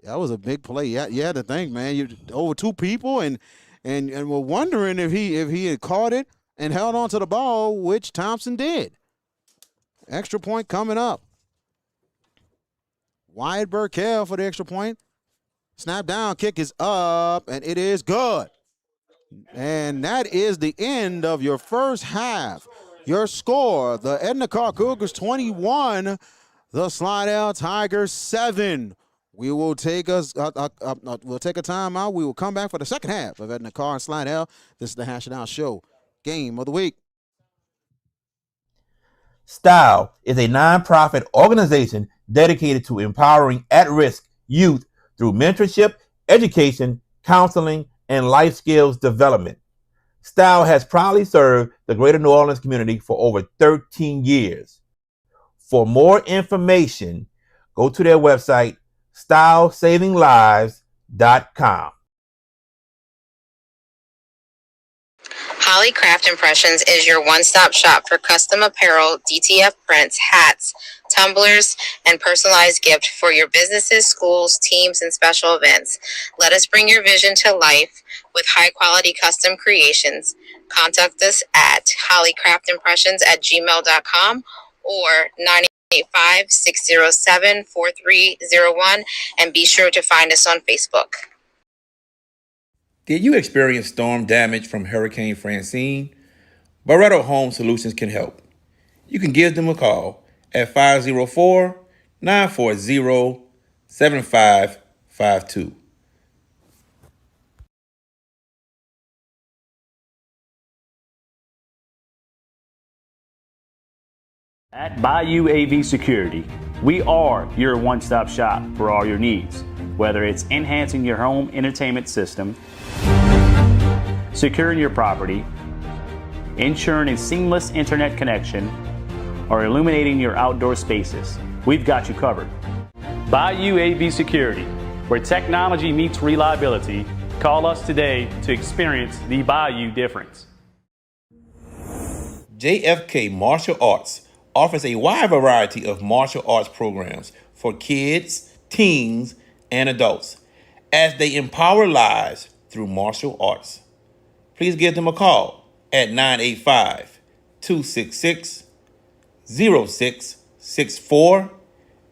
That was a big play. You had to think, man. You over 2 people, and we're wondering if he had caught it and held on to the ball, which Thompson did. Extra point coming up. Wyatt Burkell for the extra point. Snap down, kick is up, and it is good. And that is the end of your first half. Your score, the Edna Karr Cougars 21, the Slidell Tigers 7. We will take we'll take a timeout. We will come back for the second half of Edna Karr and Slidell. This is the Hash It Out Show. Game of the week. Style is a nonprofit organization dedicated to empowering at-risk youth through mentorship, education, counseling, and life skills development. Style has proudly served the greater New Orleans community for over 13 years. For more information, go to their website, stylesavinglives.com. Holly Craft Impressions is your one-stop shop for custom apparel, DTF prints, hats, tumblers, and personalized gift for your businesses, schools, teams, and special events. Let us bring your vision to life with high-quality custom creations. Contact us at hollycraftimpressions@gmail.com or 985-607-4301, and be sure to find us on Facebook. Did you experience storm damage from Hurricane Francine? Barretto Home Solutions can help. You can give them a call at 504-940-7552. At Bayou AV Security, we are your one-stop shop for all your needs, whether it's enhancing your home entertainment system, securing your property, ensuring a seamless internet connection, or illuminating your outdoor spaces. We've got you covered. Bayou AV Security, where technology meets reliability. Call us today to experience the Bayou difference. JFK Martial Arts offers a wide variety of martial arts programs for kids, teens, and adults as they empower lives through martial arts. Please give them a call at 985-266-0664,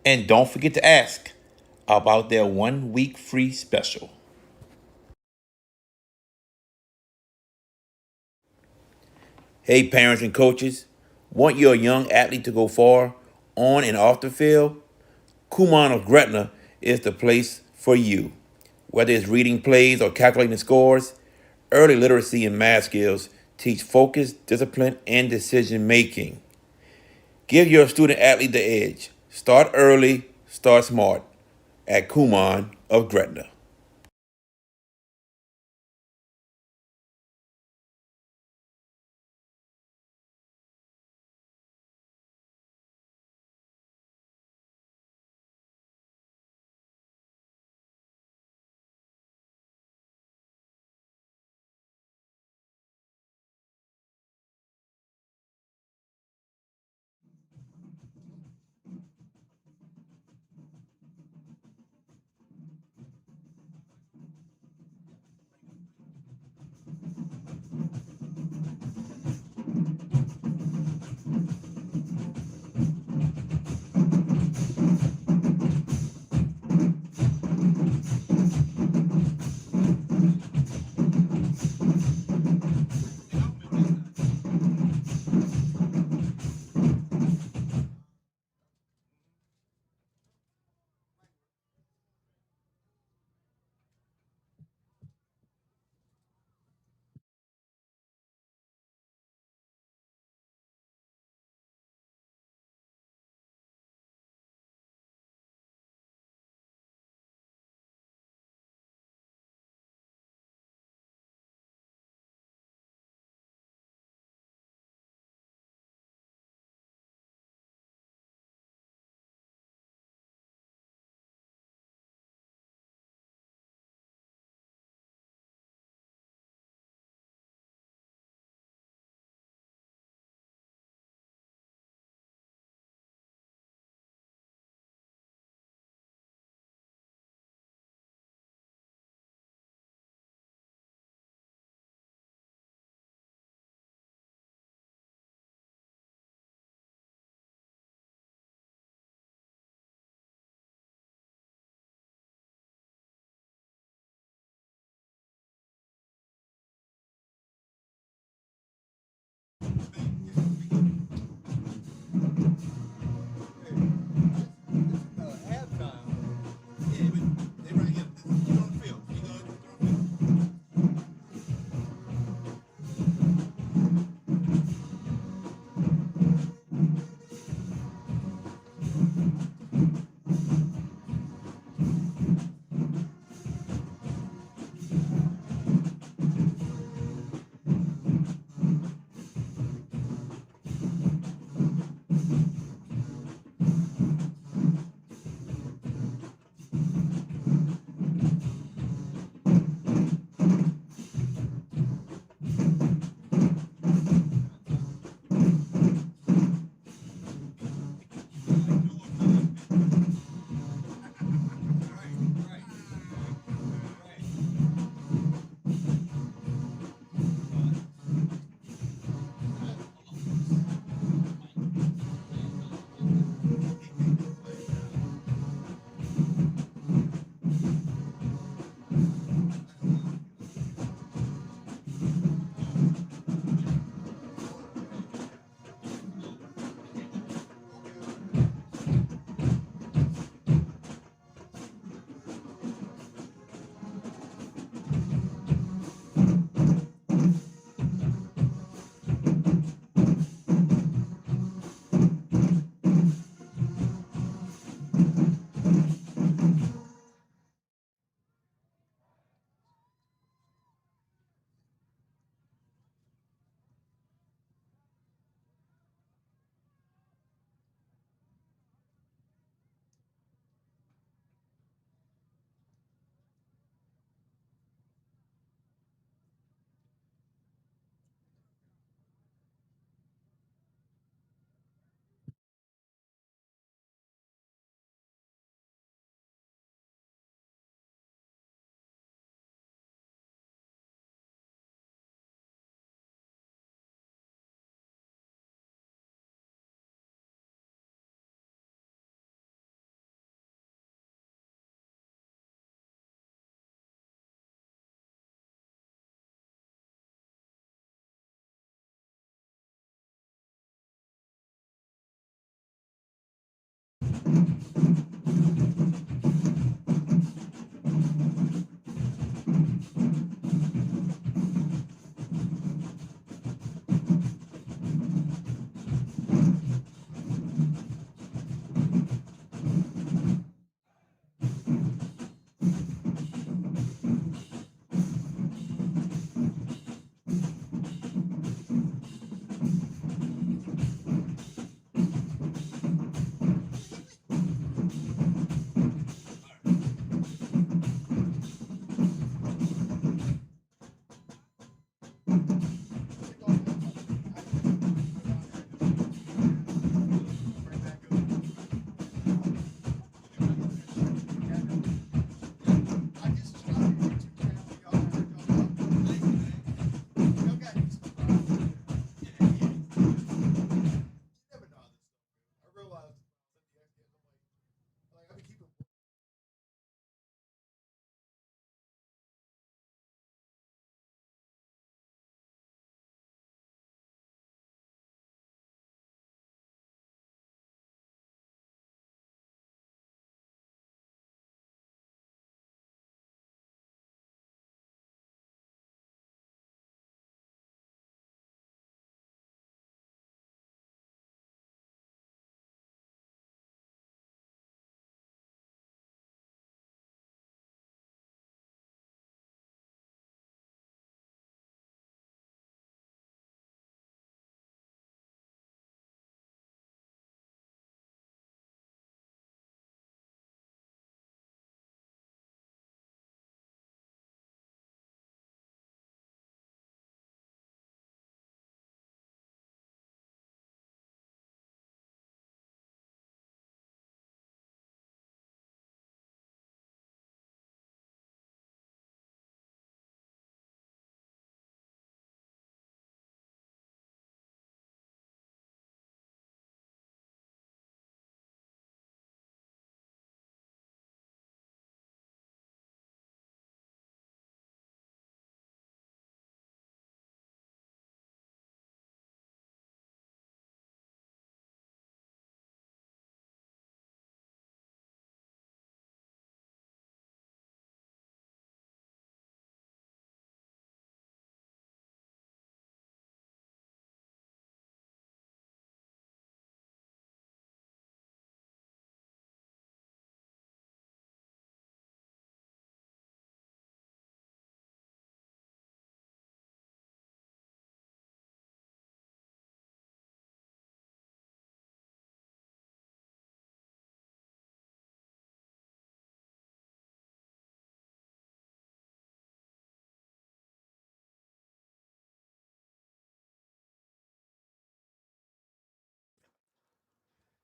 and don't forget to ask about their 1-week free special. Hey parents and coaches, want your young athlete to go far on and off the field? Kumon of Gretna is the place for you. Whether it's reading plays or calculating scores, early literacy and math skills teach focus, discipline, and decision making. Give your student athlete the edge. Start early, start smart at Kumon of Gretna.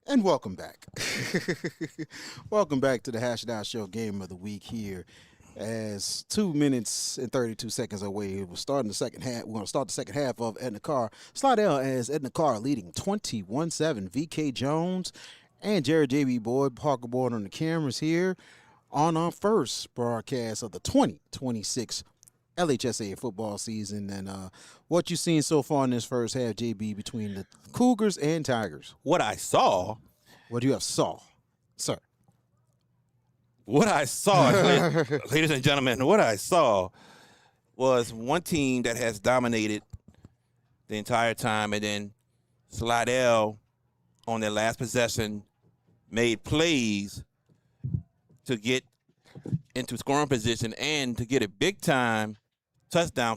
And welcome back. Welcome back to the Hash It Out Show Game of the Week here. As 2 minutes and 32 seconds away, we're starting the second half. We're going to start the second half of Edna Karr. Slidell as Edna Karr leading 21-7. VK Jones and Jared JB Boyd, Parker Board on the cameras here on our first broadcast of the 2026 LHSA football season. And what you seen so far in this first half, JB, between the Cougars and Tigers? What I saw. What do you have saw, sir? What I saw, ladies and gentlemen, what I saw was one team that has dominated the entire time, and then Slidell on their last possession made plays to get into scoring position and to get a big-time touchdown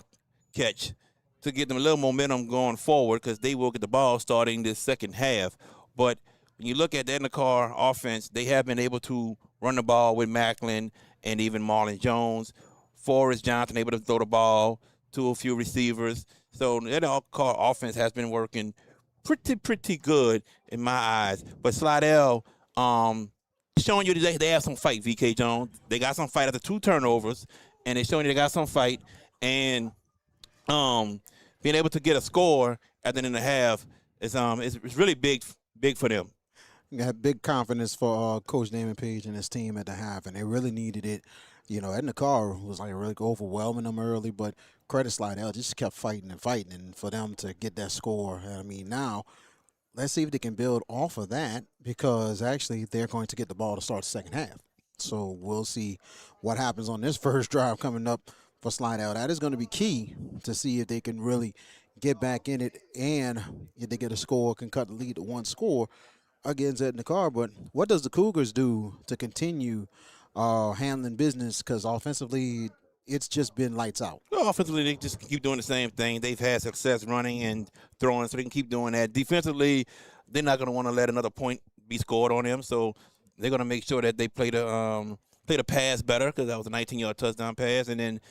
catch to get them a little momentum going forward, because they will get the ball starting this second half. But when you look at the Edna Karr offense, they have been able to run the ball with Macklin and even Marlon Jones. Forrest Johnson able to throw the ball to a few receivers. So the Edna Karr offense has been working pretty good in my eyes. But Slidell showing you today they have some fight, VK Jones. They got some fight after 2 turnovers, and they're showing you they got some fight. And being able to get a score at the end of the half is it's really big for them. You have big confidence for Coach Damon Page and his team at the half, and they really needed it. You know, Edna Karr was like really overwhelming them early, but credit Slidell just kept fighting, and for them to get that score. I mean, now let's see if they can build off of that, because actually they're going to get the ball to start the second half. So we'll see what happens on this first drive coming up for Slidell. That is going to be key to see if they can really get back in it, and if they get a score, can cut the lead to 1 score against Edna Karr. But what does the Cougars do to continue handling business? Because offensively, it's just been lights out. Well, offensively, they just keep doing the same thing. They've had success running and throwing, so they can keep doing that. Defensively, they're not going to want to let another point be scored on them, so they're going to make sure that they play the pass better, because that was a 19-yard touchdown pass. And then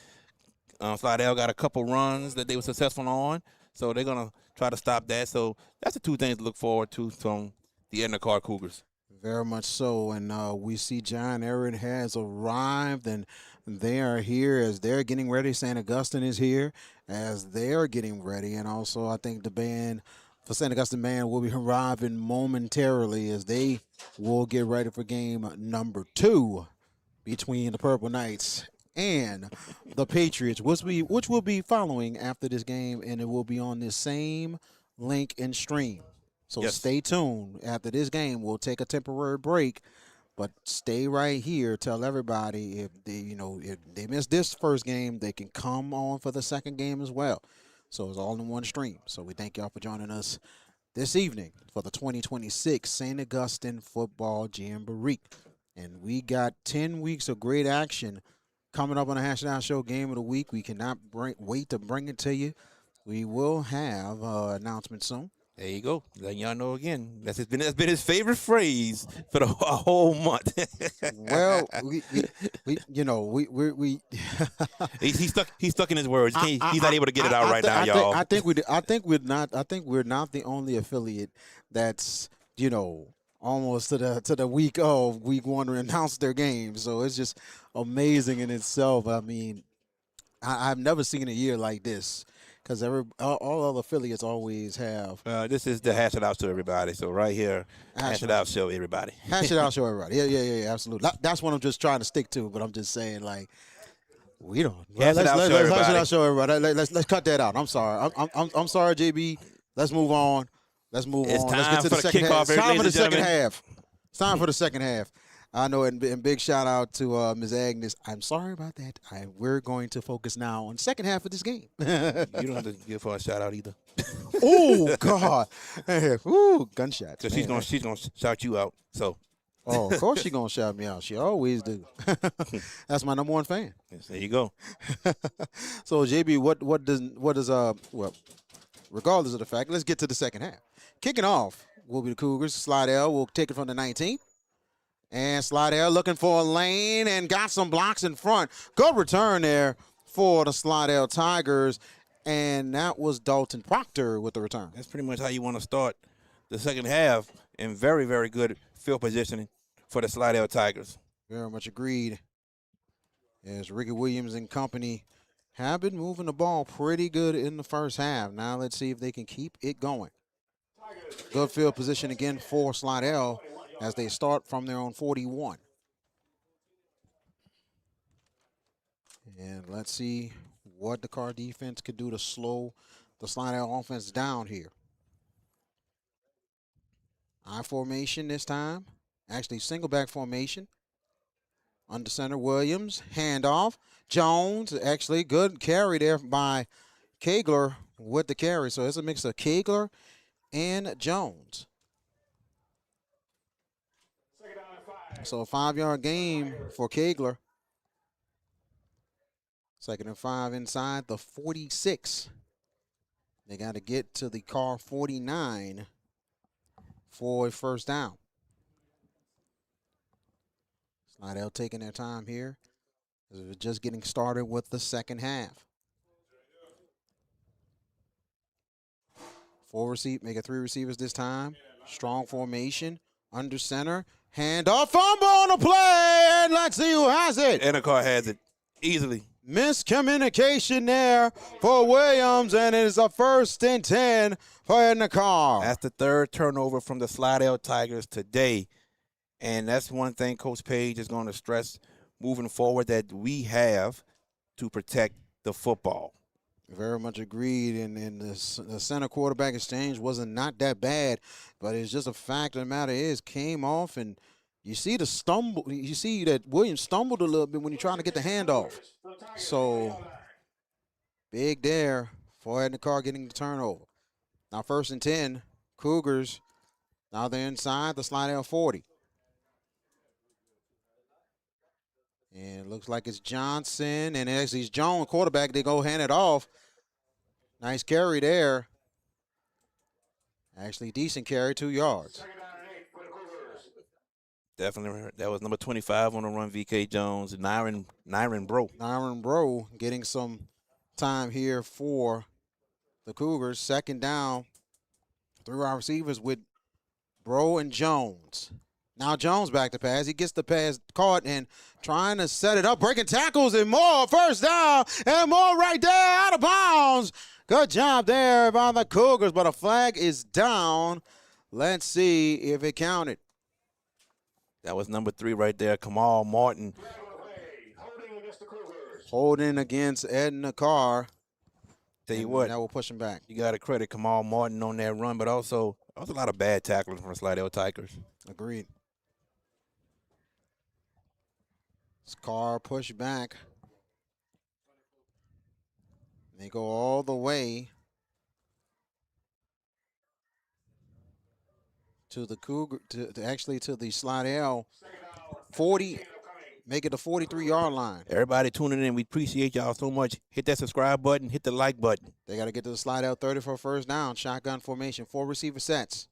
Slidell got a couple runs that they were successful on, so they're going to try to stop that. So that's the 2 things to look forward to from the Edna Karr Cougars. Very much so, and we see John Ehret has arrived, and they are here as they're getting ready. St. Augustine is here as they're getting ready, and also I think the band for St. Augustine band will be arriving momentarily as they will get ready for game number 2 between the Purple Knights and the Patriots, which will be following after this game, and it will be on this same link and stream. So yes. Stay tuned. After this game, we'll take a temporary break, but stay right here. Tell everybody if they miss this first game, they can come on for the second game as well. So it's all in one stream. So we thank y'all for joining us this evening for the 2026 St. Augustine Football Jamboree. And we got 10 weeks of great action coming up on the Hash It Out Show Game of the Week. We cannot wait to bring it to you. We will have an announcement soon. There you go. Letting y'all know again. That's been his favorite phrase for the whole month. Well, we he's stuck in his words. He's not able to get it out right now, y'all. I think we're not the only affiliate that's almost to the week of week 1 to announce their game. So it's just amazing in itself. I mean, I've never seen a year like this. Because all other affiliates always have. This is the Hash It Out Show, everybody. So right here, Hash It Out Show, everybody. Hash It Out Show, everybody. Yeah, absolutely. That's what I'm just trying to stick to. But I'm just saying, like, we don't. Hash It Out Show, everybody. Hash It Out Show, everybody. Let's cut that out. I'm sorry. I'm sorry, JB. Let's move on. Let's get to the second half. It's time for the second half. It's time for the second half. I know, and big shout out to Ms. Agnes. I'm sorry about that. We're going to focus now on the second half of this game. You don't have to give her a shout out either. Oh God! Ooh, gunshot. So she's gonna shout you out. So. Oh, of course she's gonna shout me out. She always do. That's my number 1 fan. Yes, there you go. So JB, what does regardless of the fact, let's get to the second half. Kicking off will be the Cougars. Slidell will take it from the 19th. And Slidell looking for a lane and got some blocks in front. Good return there for the Slidell Tigers. And that was Dalton Proctor with the return. That's pretty much how you want to start the second half. and very, very good field positioning for the Slidell Tigers. Very much agreed. As Ricky Williams and company have been moving the ball pretty good in the first half. Now let's see if they can keep it going. Good field position again for Slidell as they start from their own 41. And let's see what the Karr defense could do to slow the Slidell offense down here. I formation this time. Actually, single back formation. Under center, Williams. Handoff. Jones, actually good carry there by Kegler with the carry. So it's a mix of Kegler and Jones. So a 5-yard gain for Kegler. 2nd and 5 inside the 46. They got to get to the Karr 49 for a first down. Slidell taking their time here. We're just getting started with the second half. 4 receive, make it 3 receivers this time. Strong formation, under center. Handoff, fumble on the play, and let's see who has it. Edna Karr has it easily. Miscommunication there for Williams, and it is a 1st and 10 for Edna Karr. That's the 3rd turnover from the Slidell Tigers today. And that's one thing Coach Page is going to stress moving forward, that we have to protect the football. Very much agreed, and the center quarterback exchange wasn't not that bad, but it's just a fact of the matter is came off, and you see the stumble. You see that Williams stumbled a little bit when you're trying to get the handoff. So big there for Edna Karr getting the turnover. Now 1st and 10, Cougars. Now they're inside the Slidell 40. And it looks like it's Johnson, and actually it's Jones, quarterback. They go hand it off. Nice carry there. Actually, decent carry, 2 yards. Definitely, that was number 25 on the run, V.K. Jones, Nyron Bro. Nyron Bro getting some time here for the Cougars. 2nd down, 3 wide receivers with Bro and Jones. Now Jones back to pass. He gets the pass caught and trying to set it up, breaking tackles and more. 1st down and more right there, out of bounds. Good job there by the Cougars, but a flag is down. Let's see if it counted. That was number 3 right there, Kamal Martin. Holding against Edna Karr. Tell you what, that will push him back. You got to credit Kamal Martin on that run, but also there was a lot of bad tackling from the Slidell Tigers. Agreed. Karr push back. They go all the way to the Cougar, to the Slidell 40, make it the 43-yard line. Everybody tuning in, we appreciate y'all so much. Hit that subscribe button, hit the like button. They got to get to the Slidell 30 for a first down. Shotgun formation, 4 receiver sets.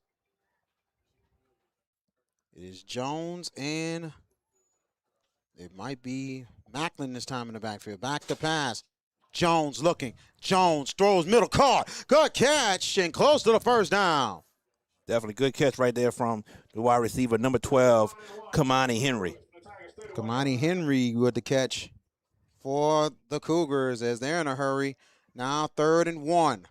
It is Jones and it might be Macklin this time in the backfield. Back to pass. Jones looking. Jones throws middle, caught. Good catch and close to the first down. Definitely good catch right there from the wide receiver, number 12, Kamani Henry. Kamani Henry with the catch for the Cougars as they're in a hurry. Now 3rd and 1.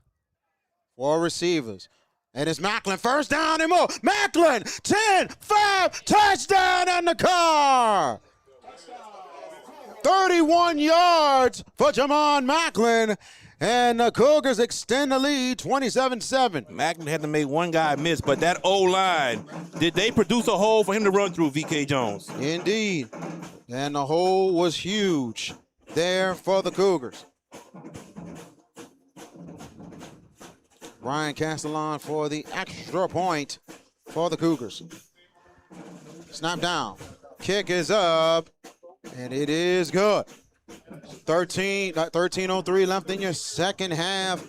4 receivers. And it's Macklin, 1st down and more. Macklin, 10, 5, touchdown in the Karr. 31 yards for Jamon Macklin. And the Cougars extend the lead 27-7. Macklin had to make one guy miss, but that O-line, did they produce a hole for him to run through, V.K. Jones? Indeed. And the hole was huge there for the Cougars. Ryan Castellon for the extra point for the Cougars. Snap down. Kick is up, and it is good. 13:03 left in your second half.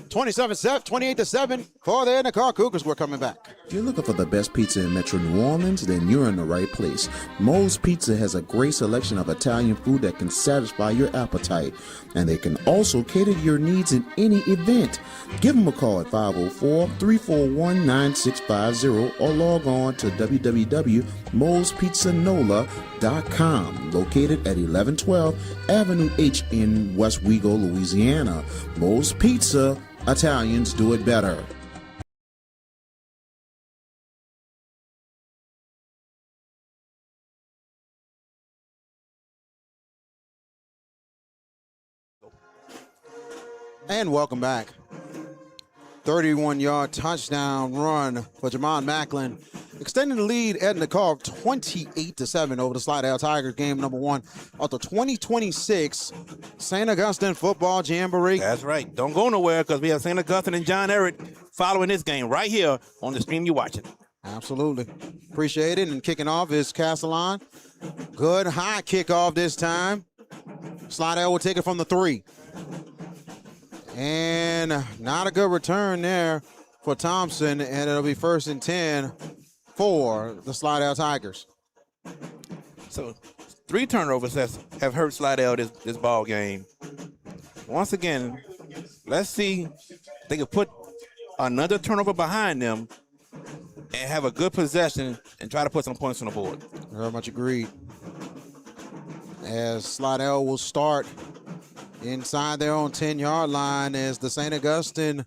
28-7 for the Edna Karr Cougars. We're coming back. If you're looking for the best pizza in Metro New Orleans, then you're in the right place. Moe's Pizza has a great selection of Italian food that can satisfy your appetite, and they can also cater to your needs in any event. Give them a call at 504-341-9650 or log on to www.moespizzanola.com, located at 1112 Avenue H in West Wego, Louisiana. Moe's Pizza, Italians do it better. And welcome back. 31-yard touchdown run for Jamon Macklin, extending the lead Edna Karr 28-7 over the Slidell Tigers, game number 1 of the 2026 St. Augustine Football Jamboree. That's right. Don't go nowhere because we have St. Augustine and John Ehret following this game right here on the stream you're watching. Absolutely. Appreciate it. And kicking off is Castellan. Good high kickoff this time. Slidell will take it from the 3. And not a good return there for Thompson, and it'll be 1st and 10 for the Slidell Tigers. So 3 turnovers have hurt Slidell this ball game. Once again, let's see if they can put another turnover behind them and have a good possession and try to put some points on the board. Very much agreed. As Slidell will start inside their own 10-yard line as the St. Augustine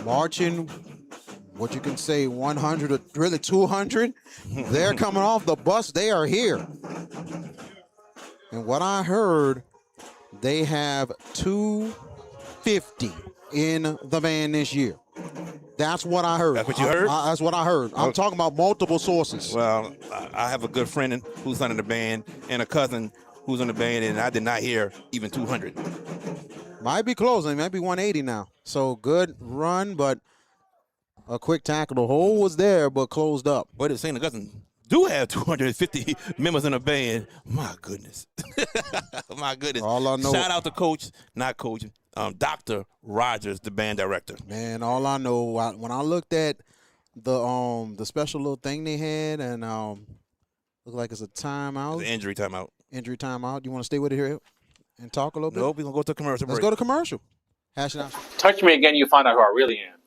marching, what you can say, 100 or really 200. They're coming off the bus. They are here. And what I heard, they have 250 in the band this year. That's what I heard. That's what you heard? That's what I heard. I'm talking about multiple sources. Well, I have a good friend who's under the band and a cousin who's on the band, and I did not hear even 200. Might be closing. Might be 180 now. So good run, but a quick tackle. The hole was there, but closed up. But the St. Augustine do have 250 members in the band. My goodness. My goodness. All I know. Shout out to Coach, not Coach, Dr. Rogers, the band director. Man, all I know, when I looked at the special little thing they had, and looked like it's a timeout. It's an injury timeout. Injury timeout. You want to stay with it here and talk a little bit? Nope, we're going to go to commercial break. Let's go to commercial. Hash it out. Touch me again, you find out who I really am.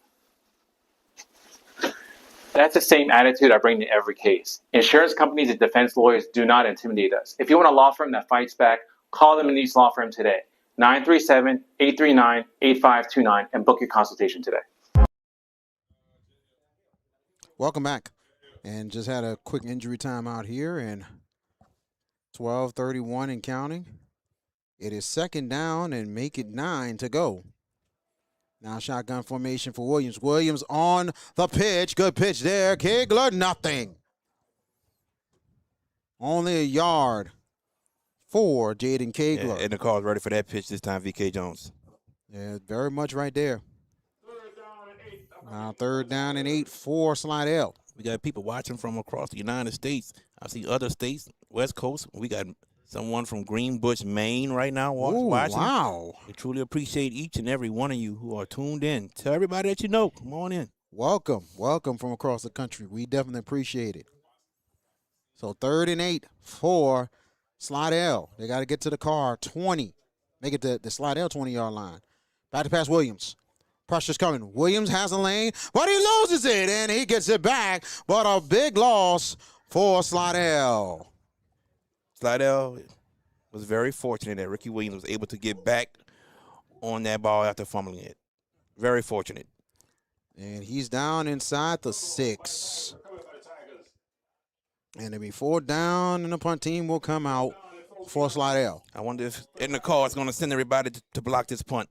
That's the same attitude I bring to every case. Insurance companies and defense lawyers do not intimidate us. If you want a law firm that fights back, call them in East Law Firm today. 937-839-8529 and book your consultation today. Welcome back. And just had a quick injury timeout here, and 12:31 and counting. It is 2nd down and make it 9 to go. Now shotgun formation for Williams. Williams on the pitch. Good pitch there. Kegler, nothing. Only a yard for Jaden Kegler. And the call is ready for that pitch this time, V.K. Jones. Yeah, very much right there. Now 3rd down and 8 for Slidell. We got people watching from across the United States. I see other states, West Coast. We got someone from Greenbush, Maine right now watching. Wow. We truly appreciate each and every one of you who are tuned in. Tell everybody that you know. Come on in. Welcome. Welcome from across the country. We definitely appreciate it. So 3rd and 8 for Slidell. They got to get to the car. 20. Make it to the Slidell 20-yard line. Back to pass Williams. Pressure's coming. Williams has a lane, but he loses it, and he gets it back. But a big loss for Slidell. Slidell was very fortunate that Ricky Williams was able to get back on that ball after fumbling it. Very fortunate. And he's down inside the 6. And it'll be 4th down, and the punt team will come out for Slidell. I wonder if Edna Karr is going to send everybody to block this punt.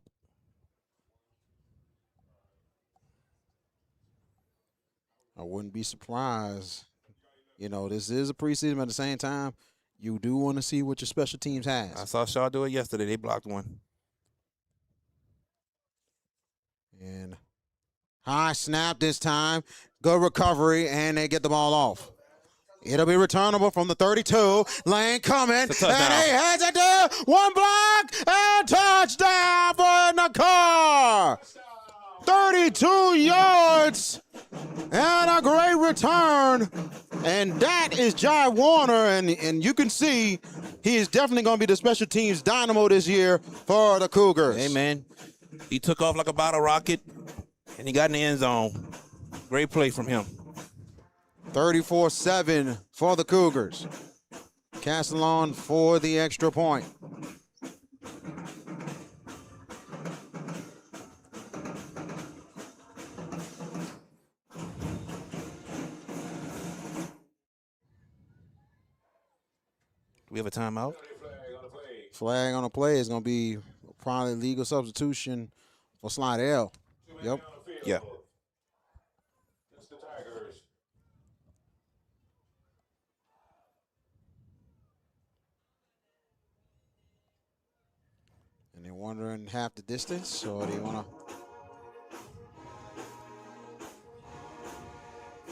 I wouldn't be surprised. You know, this is a preseason, but at the same time, you do want to see what your special teams has. I saw Shaw do it yesterday. They blocked one. And high snap this time. Good recovery, and they get the ball off. It'll be returnable from the 32. Lane coming. And he touchdown. has it there. One block and touchdown for Edna Karr. 32 yards and a great return. And that is Jai Warner. And you can see he is definitely going to be the special teams dynamo this year for the Cougars. Hey, man. He took off like a bottle rocket, and he got in the end zone. Great play from him. 34-7 for the Cougars. Castellon for the extra point. We have a timeout. Flag on the play is going to be probably legal substitution for Slidell. Yep. Yeah. It's the Tigers. And they're wondering half the distance, or do you want to?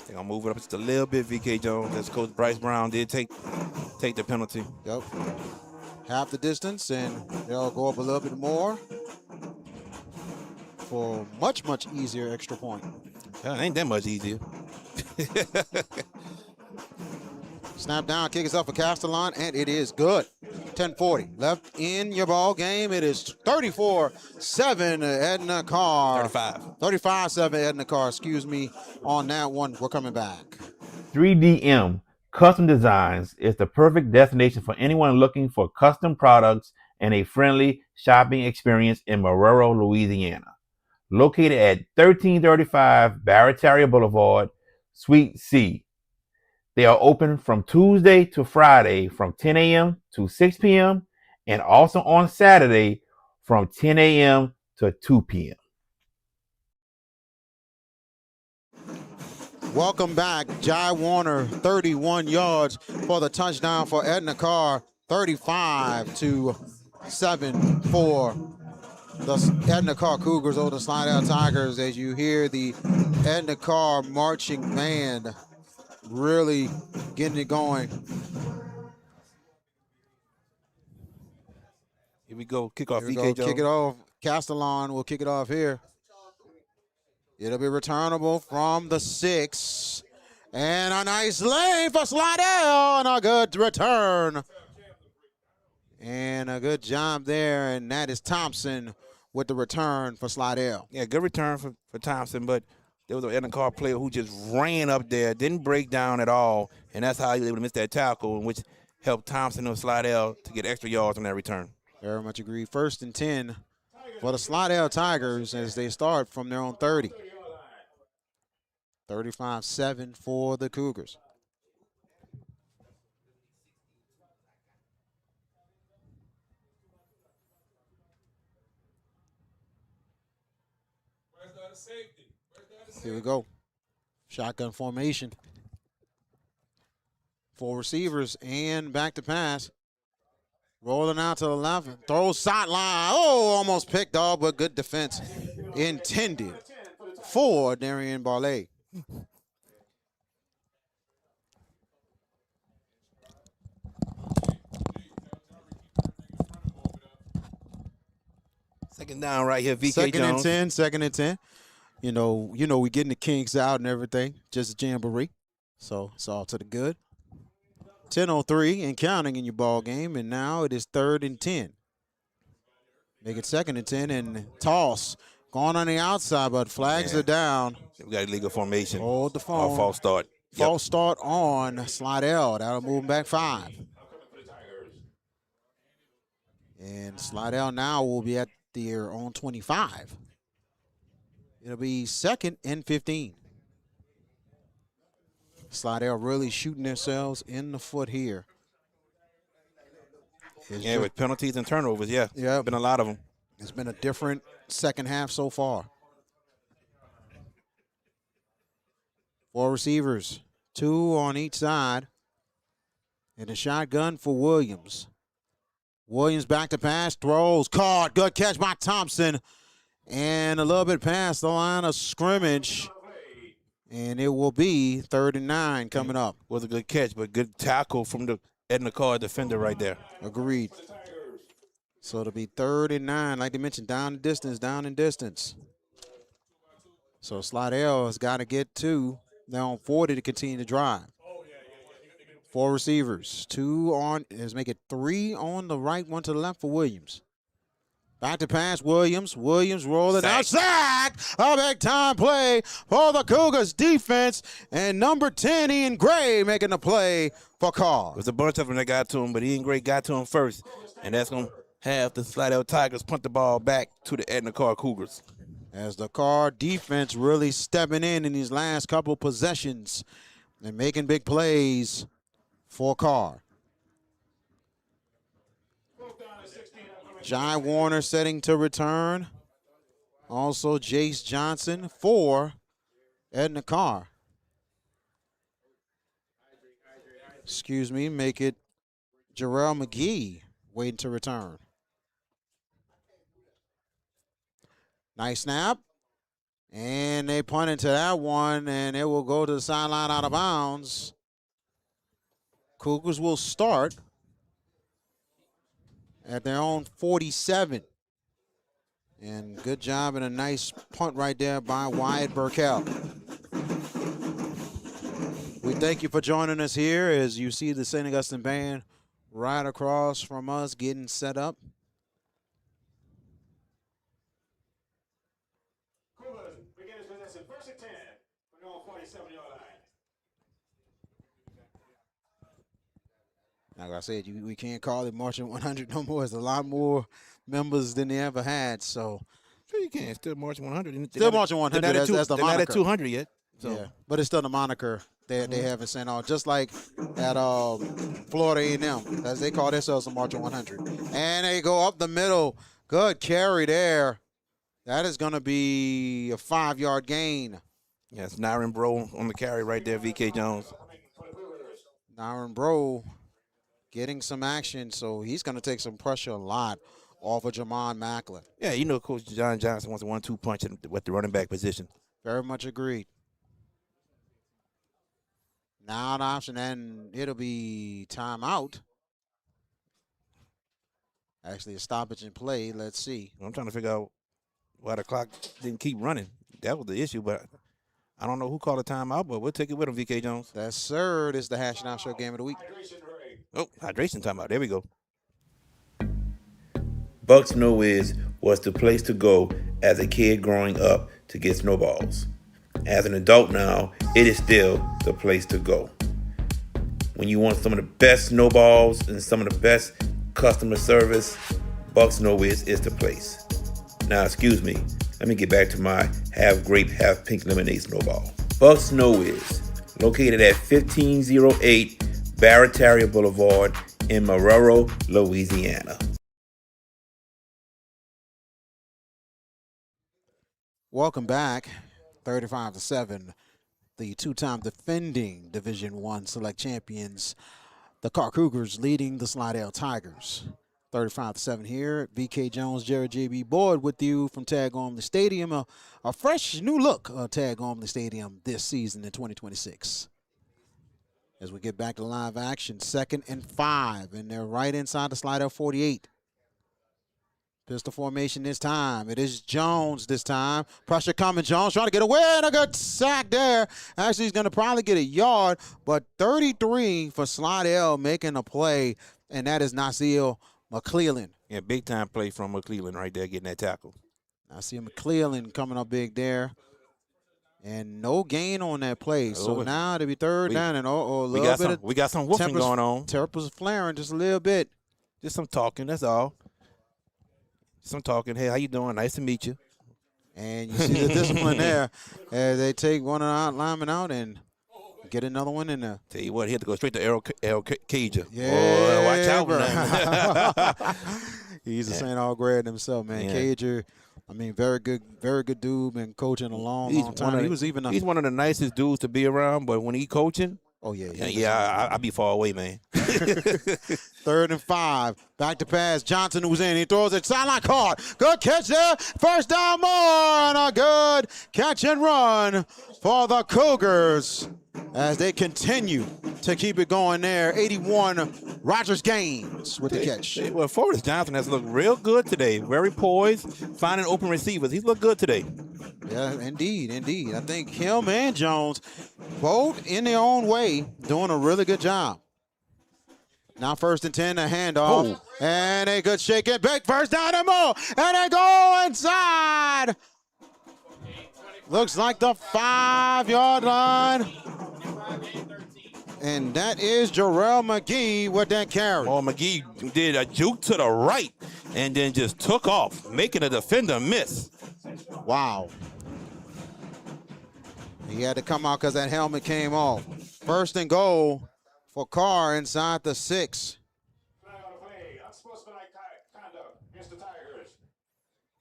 They're going to move it up just a little bit, VK Jones, as Coach Bryce Brown did take the penalty. Yep. Half the distance, and they'll go up a little bit more for much, much easier extra point. It ain't that much easier. Snap down, kick is up for Castellon, and it is good. 10:40 left in your ball game. It is 34-7 Edna Karr. 35-7 Edna Karr, excuse me, on that one. We're coming back. 3DM Custom Designs is the perfect destination for anyone looking for custom products and a friendly shopping experience in Marrero, Louisiana. Located at 1335 Barataria Boulevard, Suite C. They are open from Tuesday to Friday from 10 a.m. to 6 p.m. and also on Saturday from 10 a.m. to 2 p.m. Welcome back. Jai Warner, 31 yards for the touchdown for Edna Karr. 35-7 for the Edna Karr Cougars over the Slidell Tigers, as you hear the Edna Karr marching band really getting it going. Here we go. Kick off, Here we VK go. Jones. Kick it off. Castellon will kick it off here. It'll be returnable from the 6. And a nice lane for Slidell, and a good return. And a good job there, and that is Thompson with the return for Slidell. Yeah, good return for Thompson, but there was an Edna Karr player who just ran up there, didn't break down at all, and that's how he was able to miss that tackle, which helped Thompson and Slidell to get extra yards on that return. Very much agree. 1st and 10 for the Slidell Tigers as they start from their own 30. 35-7 for the Cougars. Here we go. Shotgun formation. 4 receivers and back to pass. Rolling out to the left. Throws sideline. Oh, almost picked off, but good defense intended for Darian Barley. Second down right here, VK Second Jones. and 10, second and 10. You know, we getting the kinks out and everything. Just a jamboree. So it's all to the good. 10:03 and counting in your ball game, and now it is 3rd and 10. Make it 2nd and 10, and toss going on the outside, but flags are down. We got illegal formation. Hold the phone. False start. False start on Slidell. That'll move them back 5. And Slidell now will be at their own 25. It'll be 2nd and 15. Slidell really shooting themselves in the foot here. Yeah, with penalties and turnovers, yeah. Yeah. Been a lot of them. It's been a different second half so far. 4 receivers, 2 on each side. And a shotgun for Williams. Williams back to pass, throws, caught. Good catch by Thompson. And a little bit past the line of scrimmage. And it will be 3rd and 9 coming up. Was a good catch, but good tackle from the Edna Karr defender right there. Agreed. So it'll be 3rd and 9. Like they mentioned, down in distance. So Slidell has got to get 2. Now on 40 to continue to drive. 4 receivers. 2 on, let's make it 3 on the right, 1 to the left for Williams. Back to pass, Williams. Williams rolling out. Sack! A big-time play for the Cougars defense. And number 10, Ian Gray, making the play for Carr. There's a bunch of them that got to him, but Ian Gray got to him first. And that's going to have the Slidell Tigers punt the ball back to the Edna Karr Cougars. As the Carr defense really stepping in these last couple possessions and making big plays for Carr. Jai Warner setting to return. Also Jace Johnson for Edna Karr. Excuse me, make it Jarrell McGee waiting to return. Nice snap. And they punt into that one, and it will go to the sideline out of bounds. Cougars will start at their own 47. And good job and a nice punt right there by Wyatt Burkell. We thank you for joining us here as you see the St. Augustine Band right across from us getting set up. Cougars begin his possession. 1st and 10. We're on 47-yard line. Like I said, we can't call it Marching 100 no more. There's a lot more members than they ever had. So Sure you can. Still Marching 100. Still Marching 100. That's the they're moniker. not at 200 yet. So. Yeah, but it's still the moniker they haven't sent out. Just like at Florida A&M, as they call themselves a Marching 100. And they go up the middle. Good carry there. That is going to be a 5-yard gain. Yes, Nyron Bro on the carry right there, VK Jones. Nyron Bro getting some action, so he's going to take some pressure a lot off of Jamon Macklin. Yeah, you know, Coach John Johnson wants a 1-2 punch with the running back position. Very much agreed. Now an option, and it'll be timeout. Actually, a stoppage in play. Let's see. I'm trying to figure out why the clock didn't keep running. That was the issue, but I don't know who called a timeout, but we'll take it with him, VK Jones. That's sir. This is the Hash Now Show Game of the Week. Oh, hydration timeout. There we go. Bucks Know Wiz was the place to go as a kid growing up to get snowballs. As an adult now, it is still the place to go. When you want some of the best snowballs and some of the best customer service, Bucks Know Wiz is the place. Now, excuse me, let me get back to my half grape, half pink lemonade snowball. Bucks Know Wiz, located at 1508 Barataria Boulevard in Marrero, Louisiana. Welcome back. 35-7. The two-time defending Division I select champions, the Karr Cougars, leading the Slidell Tigers. 35-7 here. VK Jones, Jared JB Boyd with you from Tag Gormley Stadium. A fresh new look of Tag Gormley Stadium this season in 2026. As we get back to live action, 2nd and 5, and they're right inside the Slidell 48. Pistol formation this time. It is Jones this time. Pressure coming. Jones trying to get away, and a good sack there. Actually, he's going to probably get a yard, but 33 for Slidell making a play, and that is Nasir McClellan. Yeah, big-time play from McClellan right there, getting that tackle. Nasir McClellan coming up big there. And no gain on that play. So now it'll be 3rd down, and we got some woofing going on. Tempers flaring just a little bit. Just some talking, that's all. Some talking. Hey, how you doing? Nice to meet you. And you see the discipline there as they take one of the linemen out and get another one in there. Tell you what, he had to go straight to El Cager. Yeah, boy, watch out now. He's a St. Aug grad himself, man. Yeah. Cager, I mean, very good dude. Been coaching a long time. He's one of the nicest dudes to be around. But when he coaching, Oh, yeah. Yeah, I'd be far away, man. 3rd and 5. Back to pass. Johnson who's in. He throws it. Sideline caught. Good catch there. First down more. And a good catch and run for the Cougars as they continue to keep it going there. 81, Rogers Gaines with the catch. Well, Forrest Johnson has looked real good today. Very poised, finding open receivers. He's looked good today. Yeah, indeed. I think him and Jones, both in their own way, doing a really good job. Now 1st and 10, a handoff. Oh. And a good shake and bake. First down and more. And they go inside. Looks like the 5-yard line. And that is Jarrell McGee with that carry. Oh, McGee did a juke to the right and then just took off, making a defender miss. Wow. He had to come out because that helmet came off. 1st and goal for Karr inside the 6.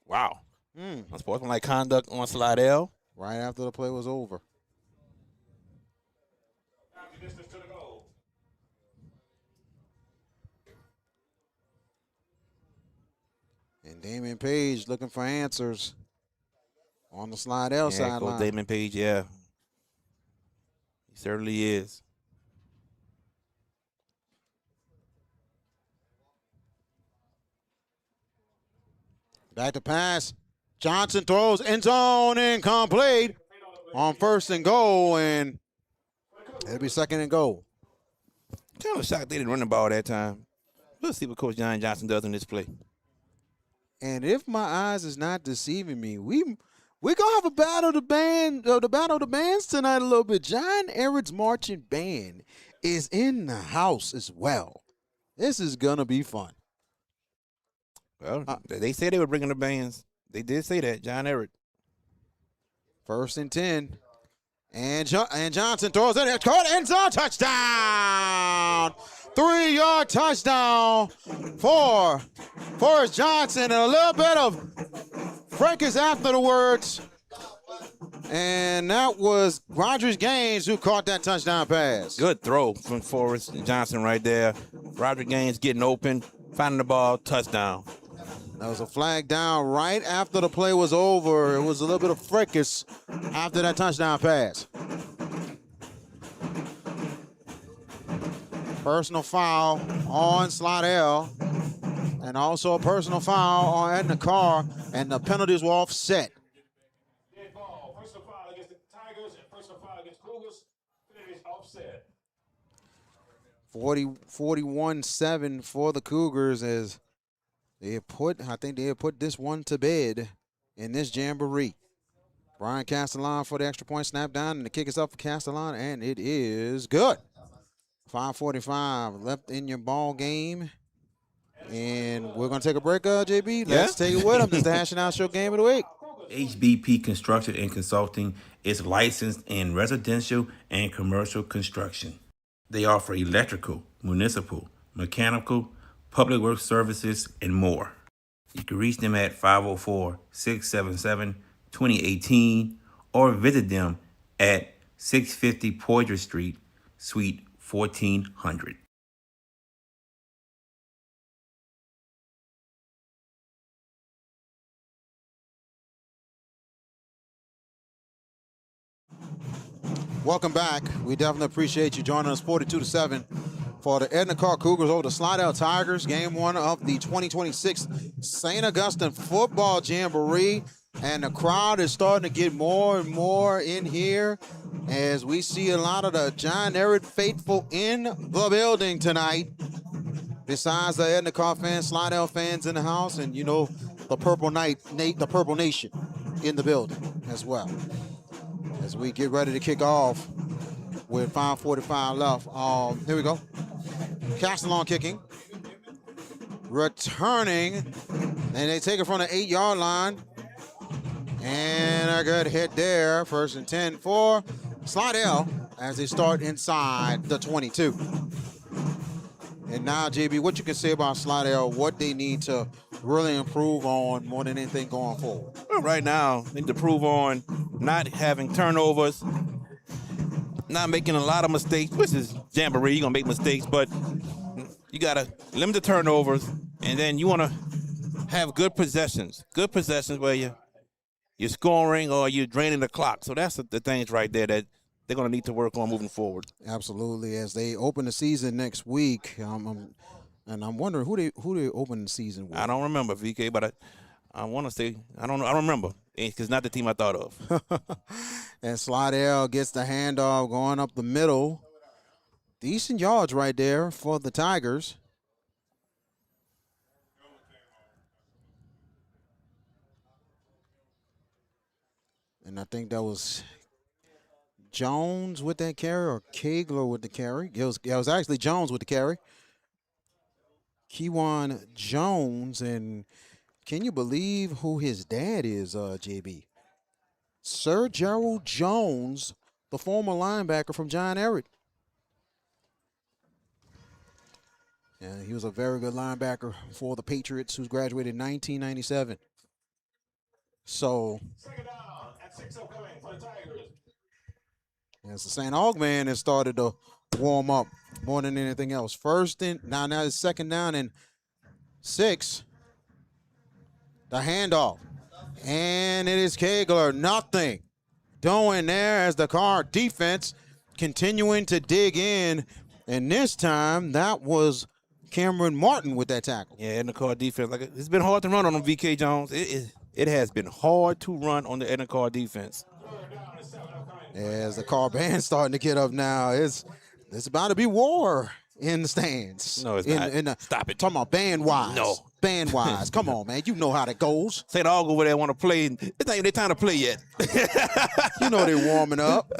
Wow. Unsportsmanlike conduct on Slidell. Right after the play was over. And Damian Page looking for answers on the Slidell sideline. Damian Page, yeah. He certainly is. Back to pass. Johnson throws end zone incomplete on 1st and goal, and it'll be 2nd and goal. Kind of shocked they didn't run the ball that time. We'll see what Coach John Johnson does in this play. And if my eyes is not deceiving me, we're gonna have a battle of the bands tonight a little bit. John Ehret's marching band is in the house as well. This is gonna be fun. Well, they said they were bringing the bands. They did say that, John Ehret. 1st and 10. And Johnson throws it. Caught end zone. Touchdown. 3-yard touchdown for Forrest Johnson. And a little bit of fracas after the words. And that was Rogers Gaines who caught that touchdown pass. Good throw from Forrest Johnson right there. Roger Gaines getting open, finding the ball, touchdown. That was a flag down right after the play was over. It was a little bit of fracas after that touchdown pass. Personal foul on Slidell, and also a personal foul on Edna Karr, and the penalties were offset. Dead ball. Personal foul against the Tigers and personal foul against Cougars. Penalties offset. 41-7 for the Cougars as I think they have put this one to bed in this jamboree. Brian Castellan for the extra point, snap down, and the kick is up for Castellan, and it is good. 5:45 left in your ball game. And we're going to take a break, JB. Let's take it with them. This is the Hashing Out Show Game of the Week. HBP Construction and Consulting is licensed in residential and commercial construction. They offer electrical, municipal, mechanical, public works services, and more. You can reach them at 504-677-2018 or visit them at 650 Poydras Street, Suite 1400. Welcome back. We definitely appreciate you joining us 42-7 for the Edna Karr Cougars over the Slidell Tigers, game 1 of the 2026 St. Augustine Football Jamboree. And the crowd is starting to get more and more in here as we see a lot of the John Ehret faithful in the building tonight. Besides the Edna Karr fans, Slidell fans in the house, and you know the Purple Nation in the building as well. As we get ready to kick off with 5:45 left. Here we go. Castellan kicking. Returning. And they take it from the 8-yard line. And a good hit there. 1st and 10 for Slidell as they start inside the 22. And now, JB, what you can say about Slidell, what they need to really improve on more than anything going forward? Well, right now, they need to improve on not having turnovers not making a lot of mistakes, which is Jamboree. You're going to make mistakes, but you got to limit the turnovers, and then you want to have good possessions where you're scoring or you're draining the clock. So that's the things right there that they're going to need to work on moving forward. Absolutely. As they open the season next week, and I'm wondering who they open the season with. I don't remember, VK, but I want to say I don't remember because not the team I thought of. And Slidell gets the handoff going up the middle. Decent yards right there for the Tigers. And I think that was Jones with that carry or Kegler with the carry. It was actually Jones with the carry. Kewan Jones, and can you believe who his dad is, JB? Sir Gerald Jones, the former linebacker from John Ehret. And he was a very good linebacker for the Patriots, who's graduated in 1997. So, as the St. Augman has started to warm up more than anything else. Now it's second down and 6. The handoff. And it is Kegler. Nothing doing there as the Karr defense continuing to dig in. And this time, that was Cameron Martin with that tackle. Yeah, Edna Karr defense. It's been hard to run on them, VK Jones. It has been hard to run on the Edna Karr defense. As the Karr band's starting to get up now, it's about to be war in the stands. No, it's not. Stop it. Talking about band-wise. No. Band-wise. Come on, man. You know how that goes. St. Aug over there want to play. It's not even their time to play yet. You know they're warming up.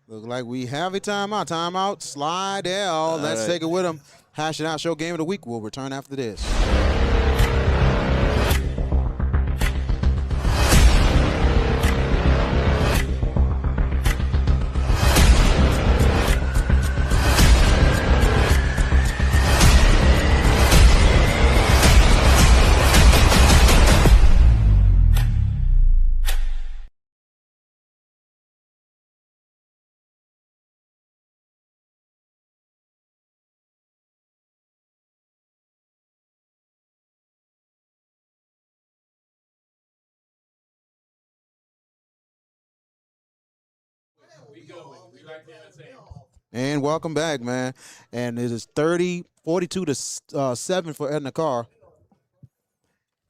Look like we have a timeout. Timeout. Slidell. Let's take it with them. Hash It Out Show Game of the Week. We'll return after this. And welcome back, man. And it is 42-7 for Edna Karr.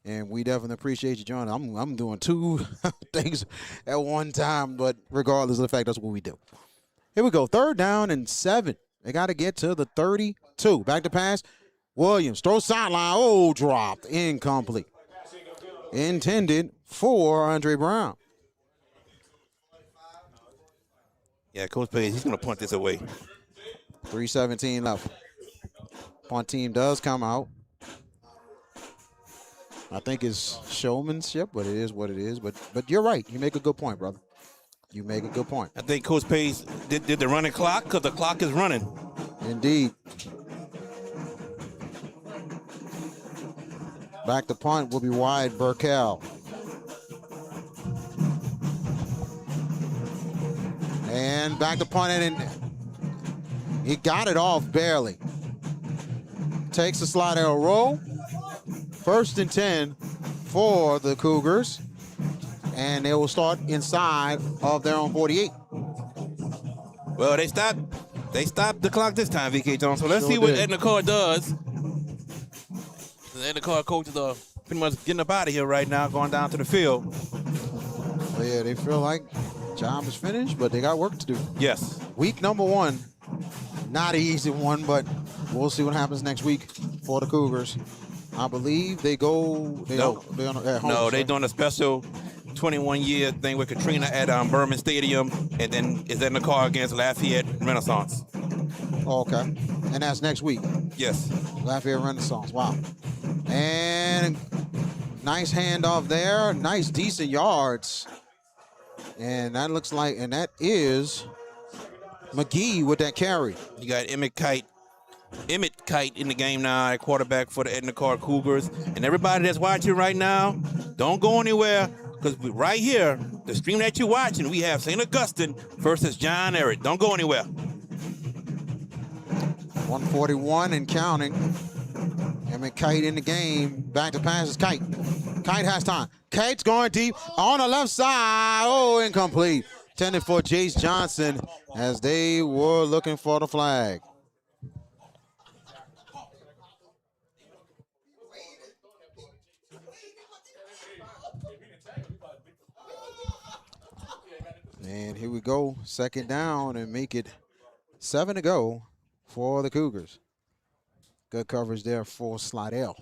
And we definitely appreciate you joining. I'm doing two things at one time, but regardless of the fact, that's what we do. Here we go. 3rd down and 7. They got to get to the 32. Back to pass. Williams throws sideline. Oh, dropped. Incomplete. Intended for Andre Brown. Yeah, Coach Page, he's going to punt this away. 3:17 left. Punt team does come out. I think it's showmanship, but it is what it is. But you're right. You make a good point, brother. You make a good point. I think Coach Page did the running clock because the clock is running. Indeed. Back to punt will be wide, Burkell. And back to punt, and he got it off barely. Takes the Slidell roll. 1st and 10 for the Cougars. And they will start inside of their own 48. Well, they stopped the clock this time, VK Jones. So let's see what Edna Karr does. The Edna Karr coaches are pretty much getting up out of here right now, going down to the field. Well, yeah, they feel like job is finished, but they got work to do. Yes. Week number 1, not an easy one, but we'll see what happens next week for the Cougars. I believe they go. They're home. No, they're doing a special 21-year thing with Katrina at Berman Stadium, and then it's Edna Karr against Lafayette Renaissance. Oh, okay. And that's next week. Yes. Lafayette Renaissance. Wow. And nice handoff there. Nice, decent yards. And that looks like, and that is McGee with that carry. You got Emmett Kite in the game now at quarterback for the Edna Karr Cougars. And everybody that's watching right now, don't go anywhere because because right here, the stream that you're watching, we have St. Augustine versus John Ehret. Don't go anywhere. 141 and counting. Emmett Kite in the game. Back to passes. Kite. Kite has time. Kite's going deep on the left side. Oh, incomplete. Intended for Jace Johnson as they were looking for the flag. And here we go. Second down and make it 7 to go for the Cougars. Good coverage there for Slidell.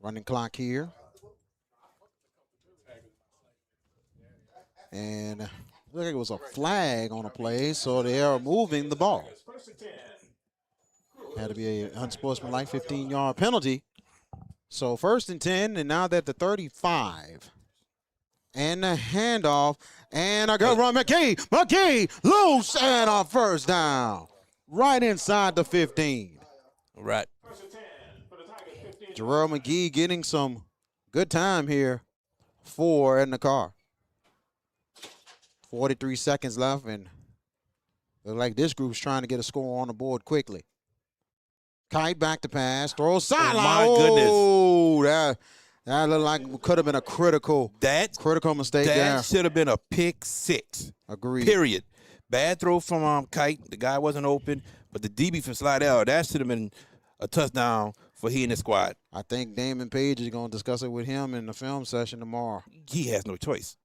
Running clock here. And looked like it was a flag on a play, so they are moving the ball. Had to be an unsportsmanlike 15-yard penalty. So 1st and 10, and now they're at the 35. And the handoff, and a good run. McGee loose, and a first down. Right inside the 15. Right. Jarrell McGee getting some good time here for Edna Karr. 43 seconds left, and look like this group's trying to get a score on the board quickly. Kite back to pass, throws sideline. Oh, my goodness. Oh, that looked like could have been a critical mistake there. That should have been a pick 6. Agreed. Period. Bad throw from Kite. The guy wasn't open, but the DB from Slidell, that should have been a touchdown for he and his squad. I think Damon Page is going to discuss it with him in the film session tomorrow. He has no choice.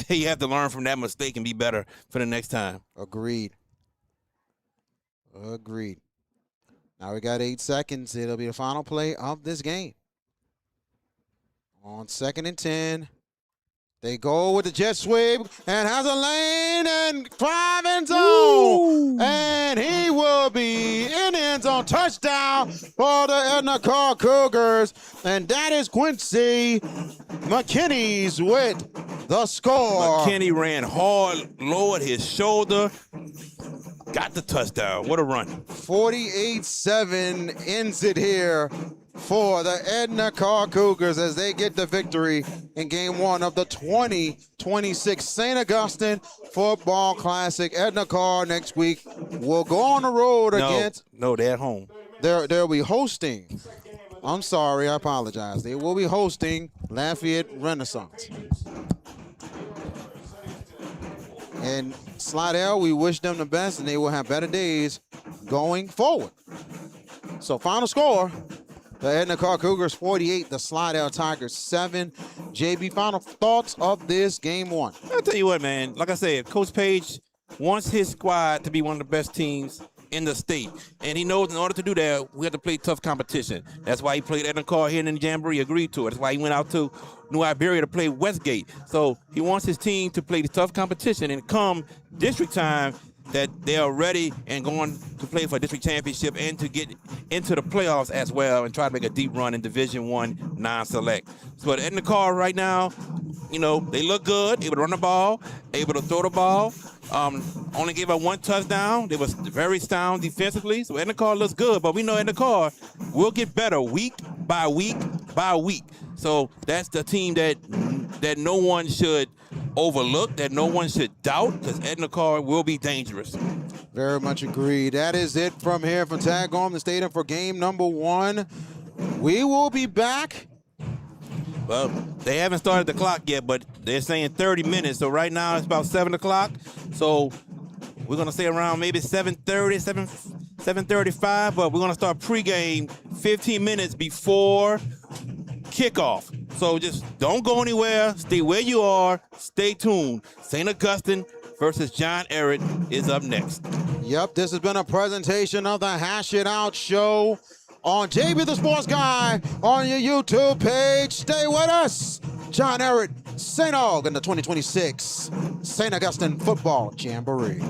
He have to learn from that mistake and be better for the next time. Agreed. Now we got 8 seconds. It'll be the final play of this game. On 2nd and 10, they go with the jet sweep and has a lane and 5 end zone. Ooh. And he will be in the end zone. Touchdown for the Edna Karr Cougars. And that is Quincy McKinney's with the score. McKinney ran hard, lowered his shoulder, got the touchdown. What a run. 48-7 ends it here for the Edna Karr Cougars as they get the victory in game 1 of the 2026 St. Augustine Football Classic. Edna Karr next week will go on the road against. No, they're at home. They'll be hosting. I'm sorry, I apologize. They will be hosting Lafayette Renaissance. And Slidell, we wish them the best, and they will have better days going forward. So final score, the Edna Karr Cougars 48, the Slidell Tigers 7. JB, final thoughts of this game 1? I'll tell you what, man. Like I said, Coach Page wants his squad to be one of the best teams in the state. And he knows in order to do that, we have to play tough competition. That's why he played Edna Karr here in the Jamboree, agreed to it. That's why he went out to New Iberia to play Westgate. So he wants his team to play the tough competition and come district time that they are ready and going to play for a district championship and to get into the playoffs as well and try to make a deep run in Division I non-select. So at Edna Karr right now, you know, they look good, able to run the ball, able to throw the ball. Only gave up 1 touchdown. They was very sound defensively. So Edna Karr looks good, but we know Edna Karr will get better week by week by week. So that's the team that no one should overlook, that no one should doubt, because Edna Karr will be dangerous. Very much agreed. That is it from here from Tad Gorman Stadium for game number 1. We will be back. Well, they haven't started the clock yet, but they're saying 30 minutes. So right now it's about 7 o'clock. So we're going to stay around maybe 7:30, 7:35, but we're going to start pregame 15 minutes before kickoff. So just don't go anywhere. Stay where you are. Stay tuned. St. Augustine versus John Ehret is up next. Yep, this has been a presentation of the Hash It Out Show on JB the Sports Guy on your YouTube page. Stay with us. John Ehret, St. Aug in the 2026 St. Augustine Football Jamboree.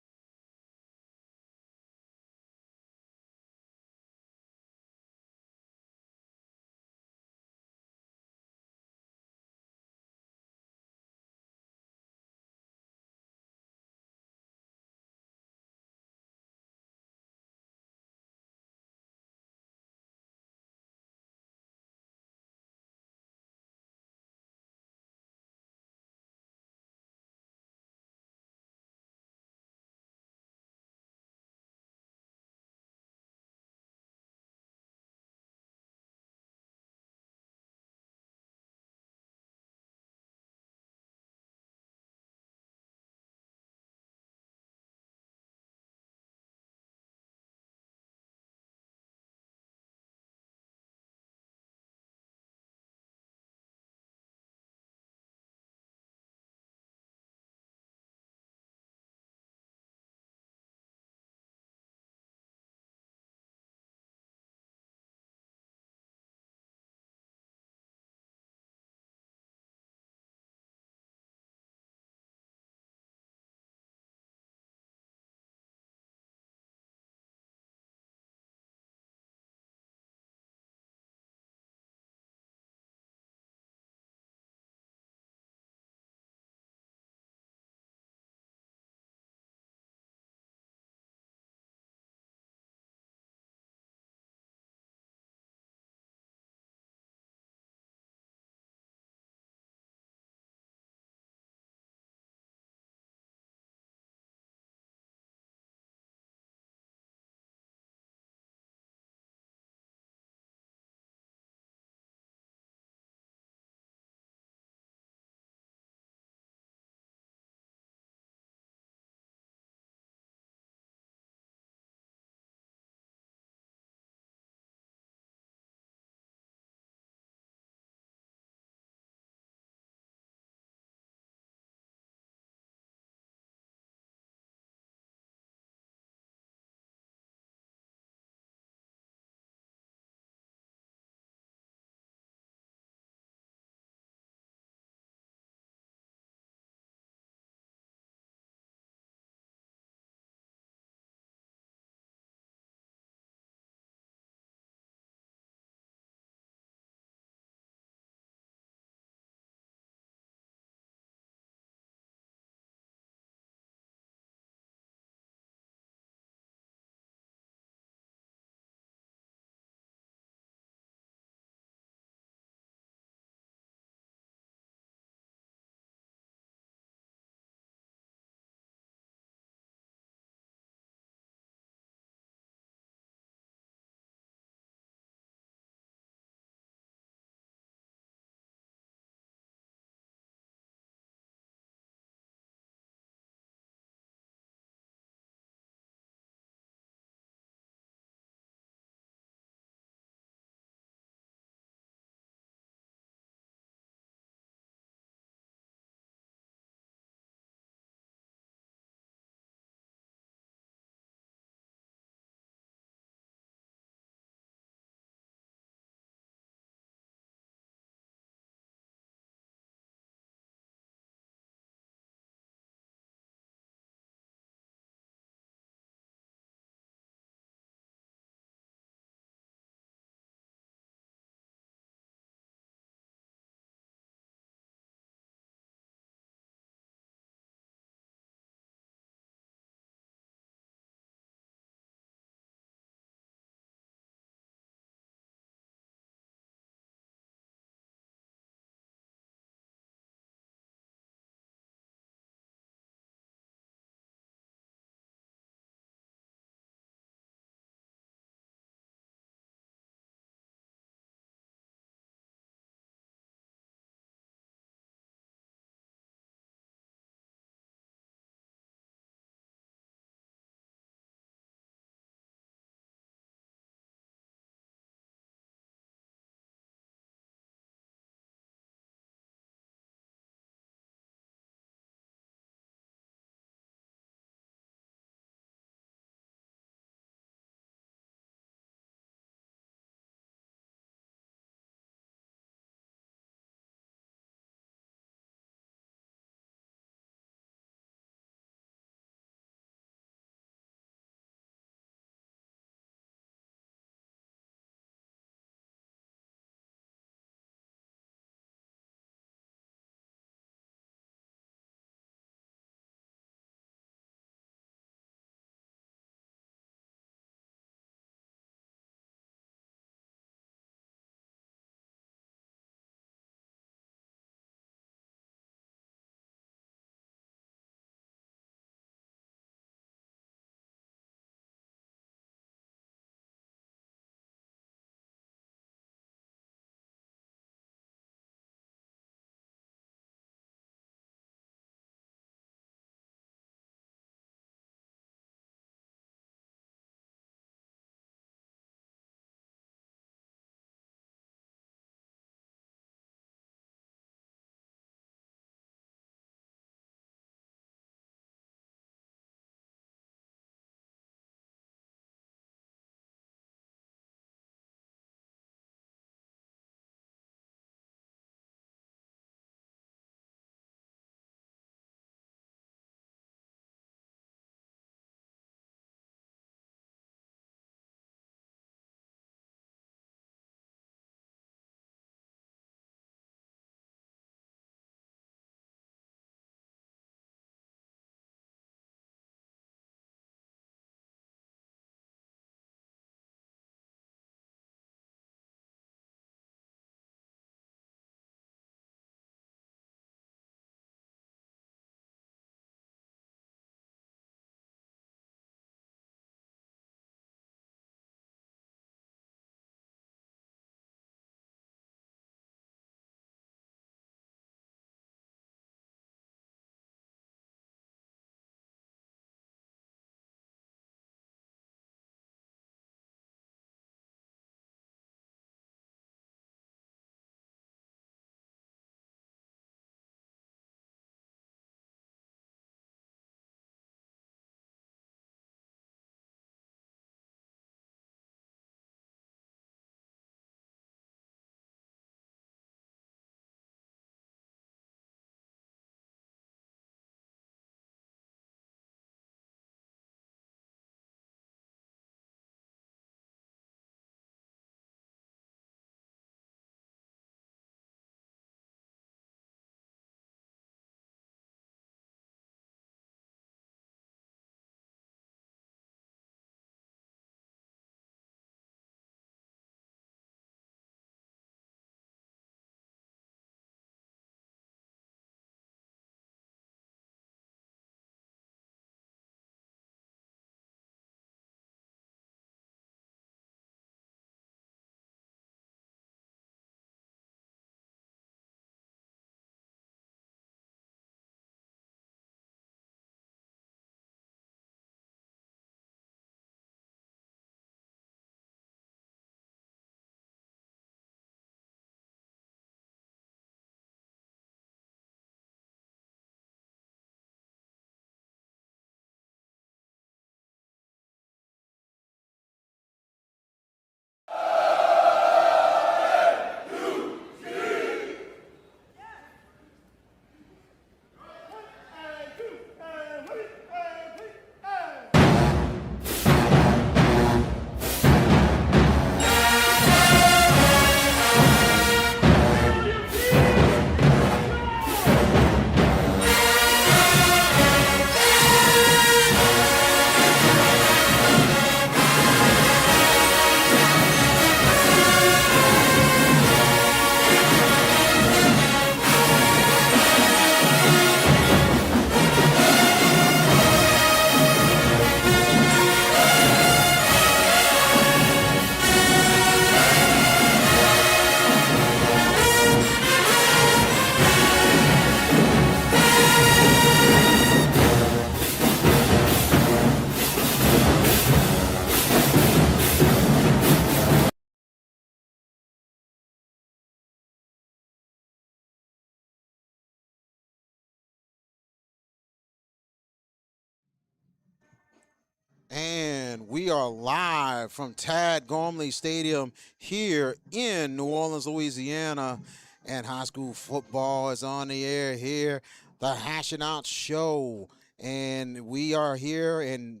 And we are live from Tad Gormley Stadium here in New Orleans, Louisiana. And high school football is on the air here. The Hashing Out Show. And we are here, and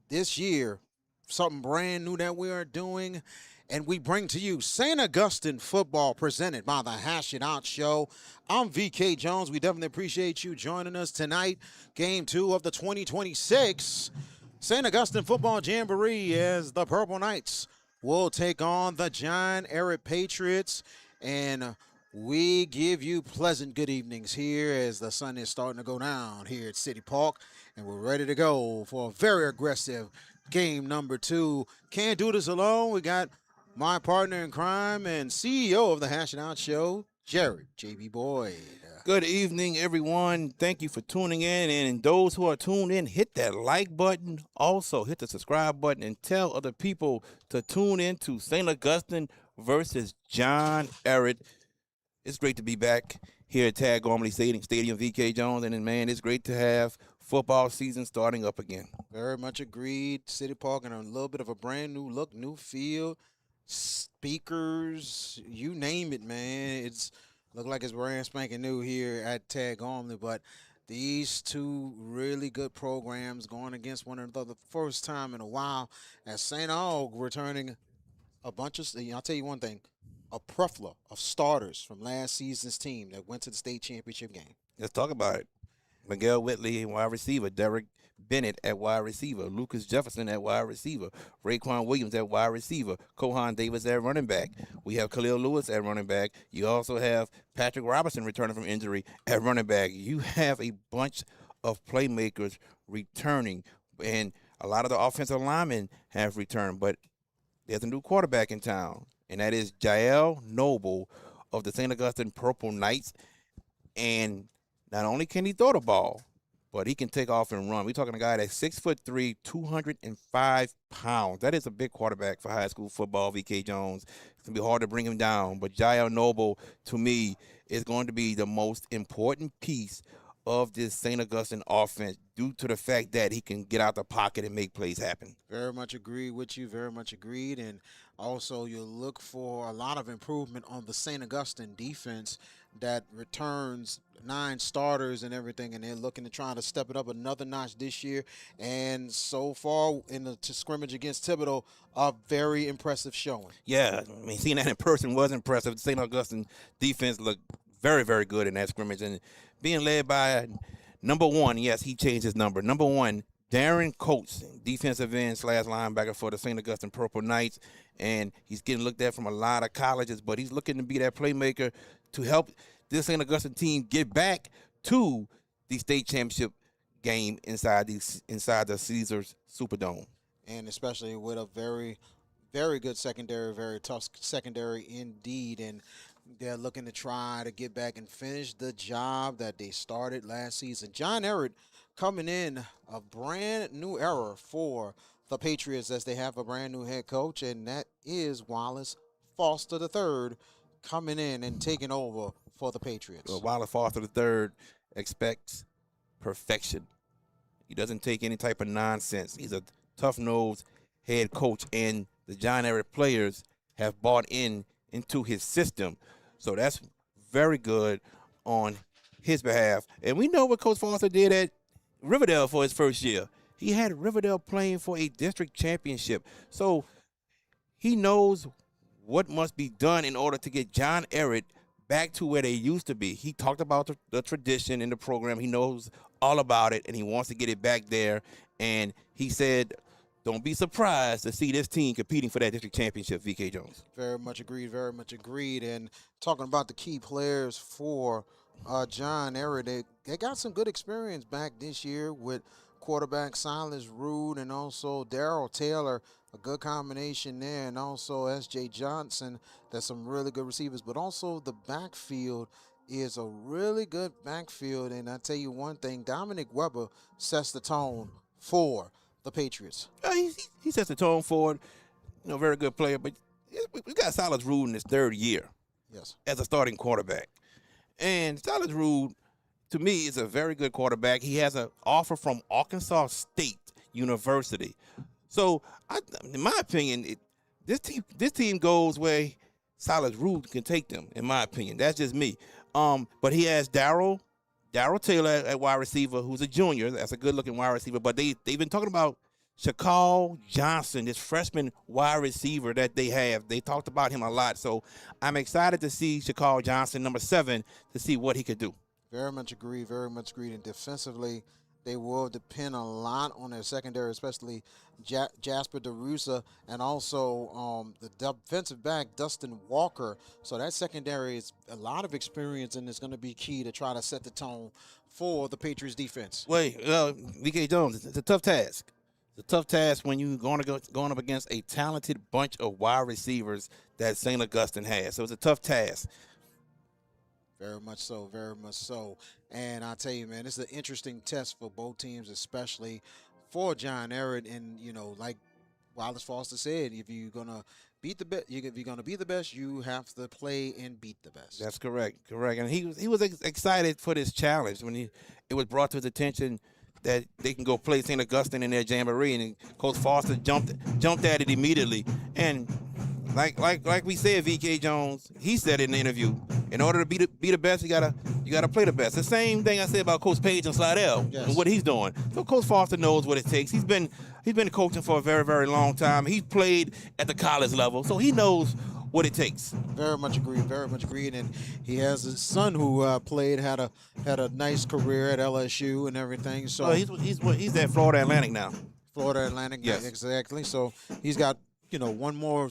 this year, something brand new that we are doing. And we bring to you St. Augustine football presented by the Hashing Out Show. I'm VK Jones. We definitely appreciate you joining us tonight. Game 2 of the 2026 St. Augustine Football Jamboree, as the Purple Knights will take on the John Ehret Patriots. And we give you pleasant good evenings here as the sun is starting to go down here at City Park. And we're ready to go for a very aggressive game number 2. Can't do this alone. We got my partner in crime and CEO of the Hashing Out Show, Jared JB Boyd. Good evening, everyone. Thank you for tuning in. And those who are tuned in, hit that like button. Also, hit the subscribe button and tell other people to tune in to St. Augustine versus John Ehret. It's great to be back here at Tad Gormley Stadium, VK Jones. And, man, it's great to have football season starting up again. Very much agreed. City Park and a little bit of a brand new look, new field, speakers, you name it, man. It's look like it's brand spanking new here at Tad Gormley, but these two really good programs going against one another the first time in a while, as St. Aug returning a bunch of, I'll tell you one thing, a plethora of starters from last season's team that went to the state championship game. Let's talk about it. Miguel Whitley, wide receiver. Derek Bennett at wide receiver. Lucas Jefferson at wide receiver. Raekwon Williams at wide receiver. Kohan Davis at running back. We have Khalil Lewis at running back. You also have Patrick Robinson returning from injury at running back. You have a bunch of playmakers returning, and a lot of the offensive linemen have returned, but there's a new quarterback in town, and that is Jael Noble of the St. Augustine Purple Knights. And not only can he throw the ball, but he can take off and run. We're talking a guy that's 6'3", 205 pounds. That is a big quarterback for high school football, VK Jones. It's going to be hard to bring him down. But Jael Noble, to me, is going to be the most important piece of this St. Augustine offense due to the fact that he can get out the pocket and make plays happen. Very much agree with you, very much agreed. And also you'll look for a lot of improvement on the St. Augustine defense that returns 9 starters and everything, and they're looking to try to step it up another notch this year. And so far in the scrimmage against Thibodeau, a very impressive showing. Yeah, I mean, seeing that in person was impressive. The St. Augustine defense looked very, very good in that scrimmage. And being led by number 1, yes, he changed his number. Number 1, Darren Coates, defensive end / linebacker for the St. Augustine Purple Knights. And he's getting looked at from a lot of colleges, but he's looking to be that playmaker to help this St. Augustine team get back to the state championship game inside the Caesars Superdome. And especially with a very, very good secondary, very tough secondary indeed. And they're looking to try to get back and finish the job that they started last season. John Ehret coming in a brand new era for the Patriots as they have a brand new head coach, and that is Wallace Foster III coming in and taking over for the Patriots. Well, Wallace Foster III expects perfection. He doesn't take any type of nonsense. He's a tough-nosed head coach, and the John Ehret players have bought into his system. So that's very good on his behalf. And we know what Coach Foster did at Riverdale for his first year. He had Riverdale playing for a district championship. So he knows what must be done in order to get John Ehret back to where they used to be. He talked about the tradition in the program. He knows all about it, and he wants to get it back there. And he said, don't be surprised to see this team competing for that district championship, VK Jones. Very much agreed, very much agreed. And talking about the key players for John Ehret, they got some good experience back this year with quarterback Silas Rude and also Darrell Taylor, a good combination there, and also S.J. Johnson. That's some really good receivers, but also the backfield is a really good backfield. And I tell you one thing, Dominic Weber sets the tone for the Patriots. He sets the tone for it. Very good player, but we got Silas Rude in his 3rd year as a starting quarterback. And Silas Rude, to me, is a very good quarterback. He has an offer from Arkansas State University. So, in my opinion, this team goes where Silas Rude can take them. In my opinion, that's just me. But he has Darryl Taylor at wide receiver, who's a junior. That's a good-looking wide receiver. But they've been talking about Shakal Johnson, this freshman wide receiver that they have. They talked about him a lot. So I'm excited to see Shakal Johnson, number 7, to see what he could do. Very much agree. Very much agreed. And defensively, they will depend a lot on their secondary, especially Jasper DeRusa and also the defensive back, Dustin Walker. So that secondary is a lot of experience, and it's going to be key to try to set the tone for the Patriots defense. Wait, VK Jones, it's a tough task. It's a tough task when you're going up against a talented bunch of wide receivers that St. Augustine has. So it's a tough task. Very much so, very much so. And I tell you, man, it's an interesting test for both teams, especially for John Ehret. And, you know, like Wallace Foster said, if you're going to beat the best, if you're going to be the best, you have to play and beat the best. That's correct. And he was excited for this challenge when it was brought to his attention that they can go play St. Augustine in their jamboree, and Coach Foster jumped at it immediately. And like we said, VK Jones, he said in the interview, in order to be the best, you gotta play the best. The same thing I said about Coach Page and Slidell and what he's doing. So Coach Foster knows what it takes. He's been coaching for a very, very long time. He's played at the college level, so he knows what it takes. Very much agreed. And he has a son who had a nice career at LSU and everything. So he's at Florida Atlantic now. Florida Atlantic, yes, exactly. So he's got one more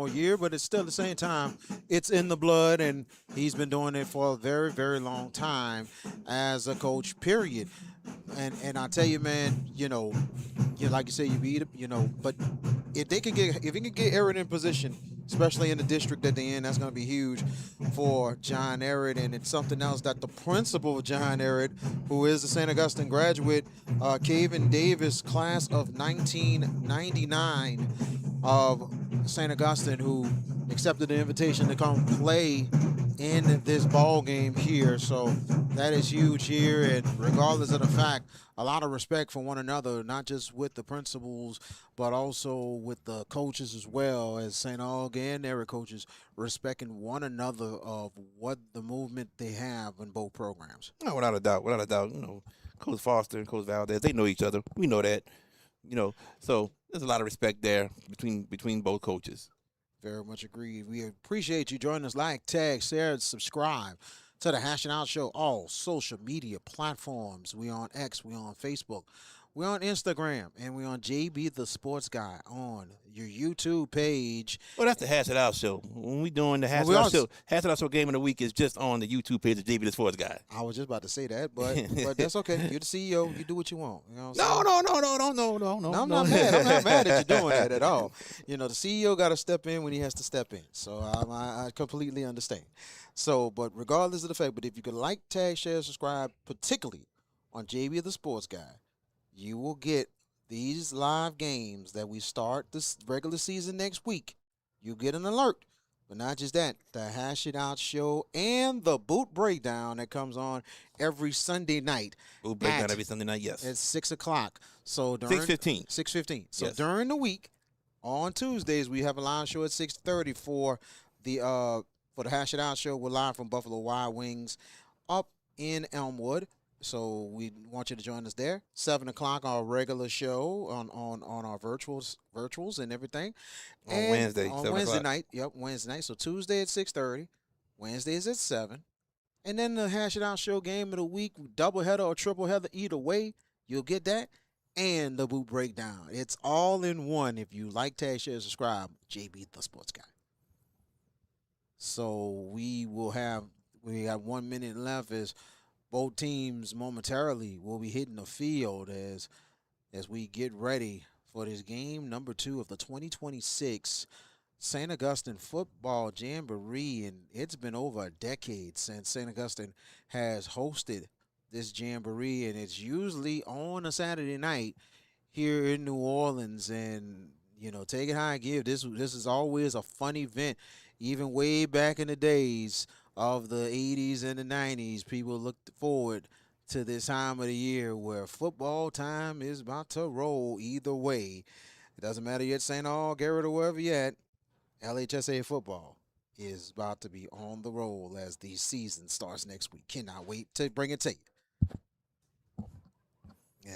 year, but it's still at the same time, it's in the blood, and he's been doing it for a very, very long time as a coach, period. And I tell you, man, like you say, you beat him, but if he can get Ehret in position, especially in the district that they're in, that's going to be huge for John Ehret. And it's something else that the principal, John Ehret, who is a St. Augustine graduate, Caven Davis, class of 1999 of St. Augustine, who accepted the invitation to come play in this ball game here. So that is huge here. And regardless of the fact, a lot of respect for one another, not just with the principals, but also with the coaches as well, as St. Aug and Ehret coaches respecting one another of what the movement they have in both programs. No, without a doubt. Coach Foster and Coach Valdez, they know each other. We know that. So there's a lot of respect there between both coaches. Very much agreed. We appreciate you joining us. Like, tag, share, and subscribe to the Hash It Out Show, all social media platforms. We on X, we on Facebook, we on Instagram, and we on JB the Sports Guy on your YouTube page. Well, that's the Hash It Out Show. When we doing the Hash It Out Show, Hash It Out Show Game of the Week is just on the YouTube page of JB the Sports Guy. I was just about to say that, but that's okay. You're the CEO. You do what you want. You know what No. I'm not mad. I'm not mad that you're doing that at all. The CEO got to step in when he has to step in. So I completely understand. So, but regardless of the fact, but if you could like, tag, share, subscribe, particularly on JB the Sports Guy, you will get these live games that we start this regular season next week. You get an alert. But not just that, the Hash It Out Show and the Boot Breakdown that comes on every Sunday night. Boot Breakdown every Sunday night, yes. At 6 o'clock. So 6:15. 6:15. So yes. During the week, on Tuesdays, we have a live show at 6:30 for the Hash It Out Show. We're live from Buffalo Wild Wings up in Elmwood. So we want you to join us there. 7 o'clock, our regular show on our virtuals and everything. On Wednesday. On Wednesday night. Yep, Wednesday night. So Tuesday at 6:30. Wednesday is at 7. And then the Hash It Out Show game of the week, double header or triple header, either way, you'll get that. And the Boot Breakdown. It's all in one. If you like, tag, share, subscribe, JB the Sports Guy. So we got 1 minute left as both teams momentarily will be hitting the field as we get ready for this game number 2 of the 2026 St. Augustine Football Jamboree. And it's been over a decade since St. Augustine has hosted this jamboree, and it's usually on a Saturday night here in New Orleans. And take it how I give. This is always a fun event. Even way back in the days of the 80s and the 90s, people looked forward to this time of the year where football time is about to roll either way. It doesn't matter yet, St. Aug, Garrett, or wherever you at. LHSA football is about to be on the roll as the season starts next week. Cannot wait to bring it to you.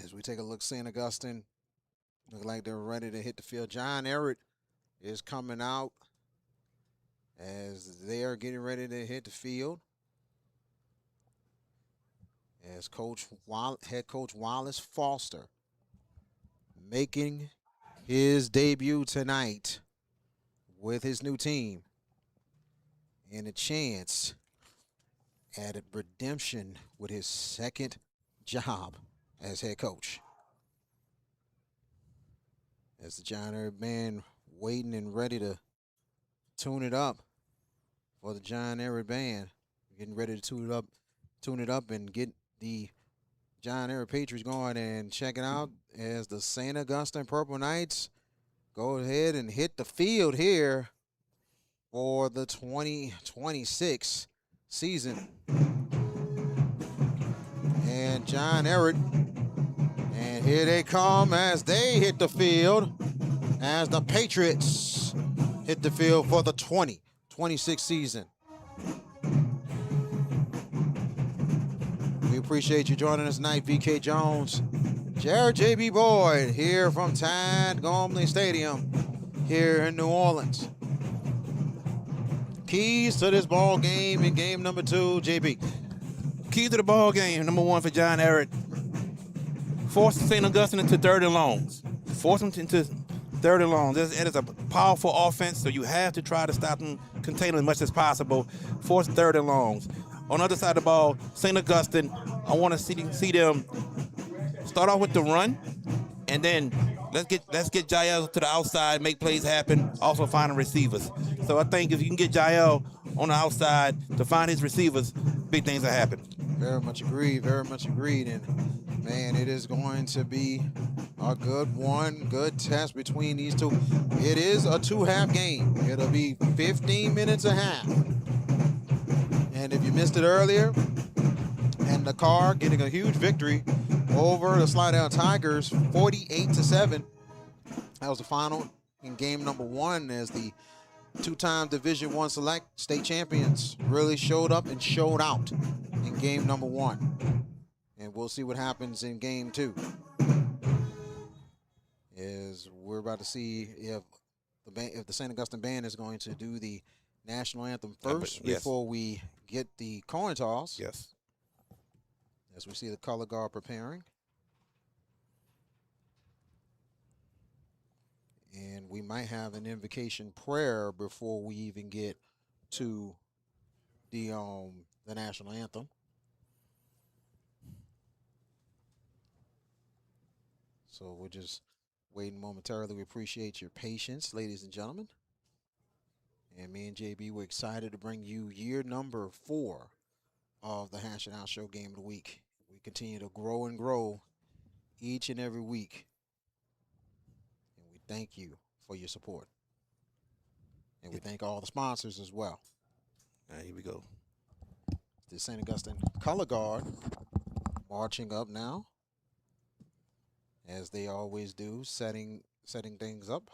As we take a look, St. Augustine look like they're ready to hit the field. John Ehret is coming out as they are getting ready to hit the field. As head coach Wallace Foster making his debut tonight with his new team and a chance at a redemption with his second job as head coach. As the John Ehret Band waiting and ready to tune it up for the John Ehret Band. Getting ready to tune it up and get the John Ehret Patriots going and check it out as the St. Augustine Purple Knights go ahead and hit the field here for the 2026 season. And John Ehret, and here they come as they hit the field as the Patriots hit the field for the 2026 season. We appreciate you joining us tonight, VK Jones, Jared J.B. Boyd here from Tad Gormley Stadium here in New Orleans. Keys to this ball game in game number 2, JB. Key to the ball game, number 1 for John Ehret. Force St. Augustine into 3rd and longs. Force them into 3rd and longs. It is a powerful offense, so you have to try to stop them, contain them as much as possible. Force 3rd and longs. On the other side of the ball, St. Augustine, I want to see them start off with the run, and then let's get Jael to the outside, make plays happen, also finding receivers. So I think if you can get Jael on the outside to find his receivers, big things will happen. Very much agreed, and man, it is going to be a good test between these two. It is a 2-half game. It'll be 15 minutes a half. And if you missed it earlier, Edna Karr getting a huge victory over the Slidell Tigers, 48-7. That was the final in game number 1 as the 2-time Division I select state champions really showed up and showed out in game number 1. And we'll see what happens in game 2. As we're about to see if the St. Augustine Band is going to do the national anthem first before we get the coin toss. Yes. As we see the color guard preparing. And we might have an invocation prayer before we even get to the national anthem. So we're just waiting momentarily. We appreciate your patience, ladies and gentlemen. And me and JB, we're excited to bring you year number 4 of the Hash and House Show Game of the Week. We continue to grow and grow each and every week. And we thank you for your support. And we thank all the sponsors as well. All right, here we go. The St. Augustine Color Guard marching up now, as they always do, setting things up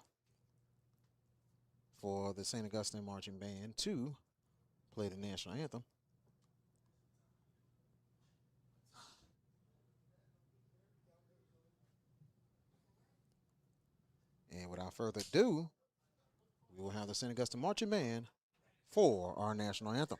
for the St. Augustine Marching Band to play the national anthem. And without further ado, we will have the St. Augustine Marching Band for our national anthem.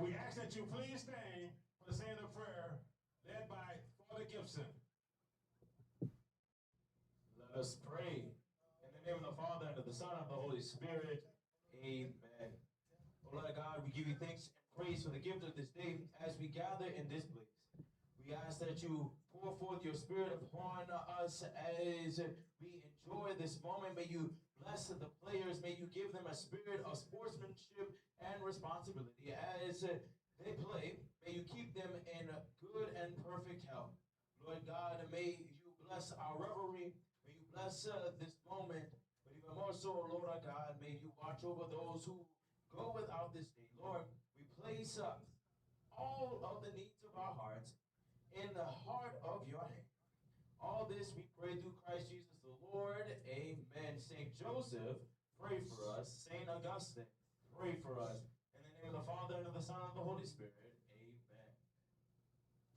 And we ask that you please stand for the saying of prayer led by Father Gibson. Let us pray. In the name of the Father, and of the Son, and of the Holy Spirit. Amen. Oh, Lord God, we give you thanks and praise for the gift of this day as we gather in this place. We ask that you pour forth your spirit upon us as we enjoy this moment. May you bless the players. May you give them a spirit of sportsmanship and responsibility as they play. May you keep them in good and perfect health. Lord God, may you bless our revelry. May you bless this moment. But even more so, Lord our God, may you watch over those who go without this day. Lord, we place all of the needs of our hearts in the heart of your hand. All this we pray through Christ Jesus the Lord. Amen. Saint Joseph, pray for us. Saint Augustine, pray for us. In the name of the Father, and of the Son, and of the Holy Spirit. Amen.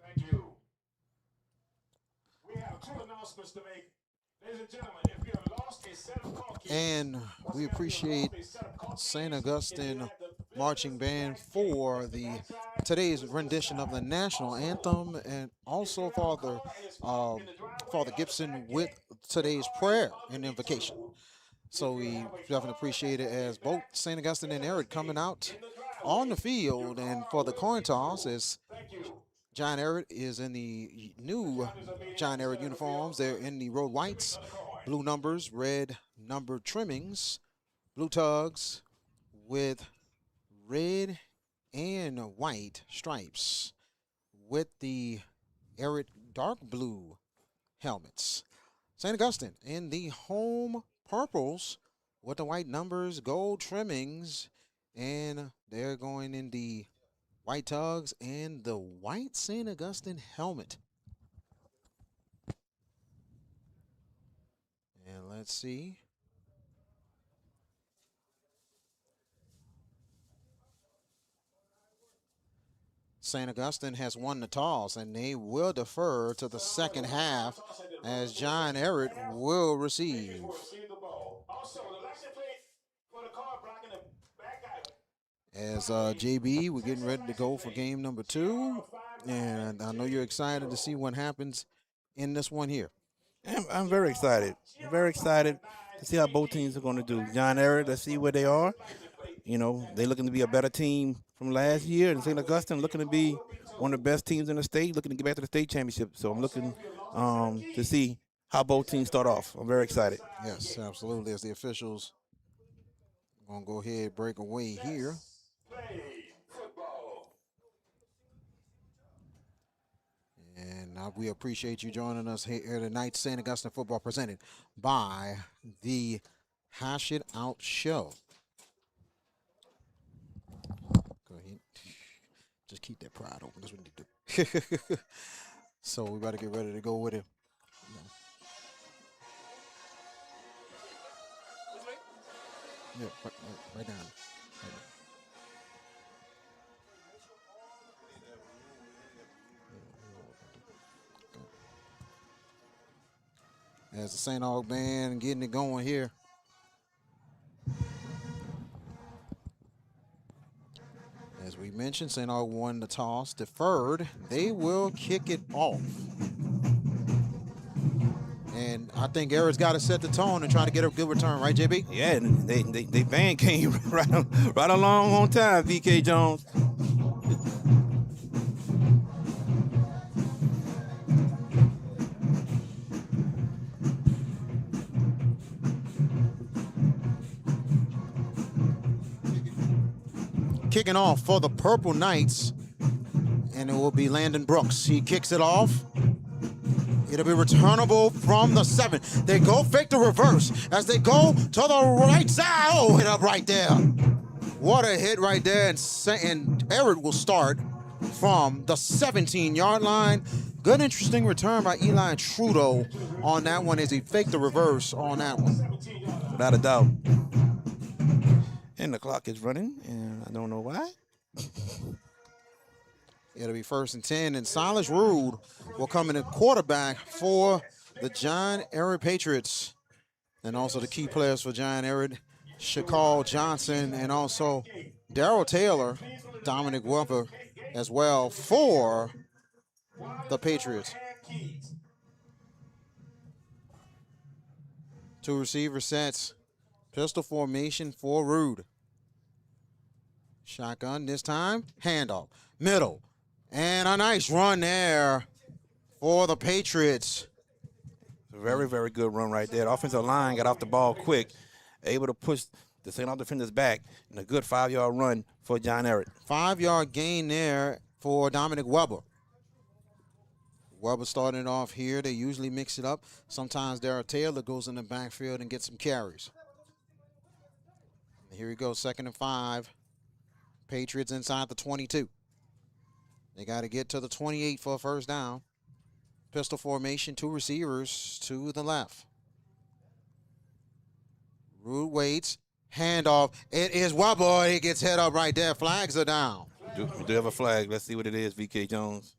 Thank you. We have 2 announcements to make. Ladies and gentlemen, if you have lost a set of car keys, And we appreciate St. Augustine Marching Band for today's rendition of the national anthem, and also Father Gibson with today's prayer and invocation. So we definitely appreciate it as both St. Augustine and Ehret coming out on the field, and for the coin toss as John Ehret is in the new John Ehret uniforms. They're in the road whites, blue numbers, red number trimmings, blue tugs with red and white stripes with the Ehret dark blue helmets. St. Augustine in the home purples with the white numbers, gold trimmings, and they're going in the white tugs and the white St. Augustine helmet. And let's see. St. Augustine has won the toss, and they will defer to the second half as John Ehret will receive. As JB, we're getting ready to go for game number 2, and I know you're excited to see what happens in this one here. I'm very excited. I'm very excited to see how both teams are going to do. John Ehret, let's see where they are. You know, they're looking to be a better team from last year, and St. Augustine looking to be one of the best teams in the state, looking to get back to the state championship. So I'm looking to see how both teams start off. I'm very excited. Yes, absolutely. As the officials are going to go ahead break away here. And we appreciate you joining us here tonight. St. Augustine football presented by the Hash It Out Show. Go ahead. Just keep that pride open. That's what you do. So we better get ready to go with it. Yeah, right down. As the St. Aug band getting it going here. As we mentioned, St. Aug won the toss, deferred. They will kick it off. And I think Ehret's got to set the tone and try to get a good return, right, JB? Yeah, and they band came right along on time, VK Jones. Kicking off for the Purple Knights, and it will be Landon Brooks. He kicks it off. It'll be returnable from the 7. They go fake the reverse as they go to the right side. Oh, hit up right there. What a hit right there. And Ehret will start from the 17-yard line. Good, interesting return by Eli Trudeau on that one as he faked the reverse on that one. Without a doubt. And the clock is running, and I don't know why. It'll be 1st and 10, and Silas Rude will come in at quarterback for the John Ehret Patriots. And also the key players for John Ehret, Shakal Johnson, and also Darrell Taylor Dominic Weber as well for the Patriots. Two receiver sets. Pistol formation for Rude. Shotgun this time. Handoff. Middle. And a nice run there for the Patriots. Very, very good run right there. The offensive line got off the ball quick, able to push the St. Louis defenders back, and a good 5-yard run for John Ehret. 5-yard gain there for Dominic Weber. Weber starting off here. They usually mix it up. Sometimes Darrell Taylor goes in the backfield and gets some carries. Here we go, 2nd and 5. Patriots inside the 22. They got to get to the 28 for a first down. Pistol formation, 2 receivers to the left. Rude waits, handoff. It is Weber. He gets hit up right there. Flags are down. We do have a flag. Let's see what it is, VK Jones.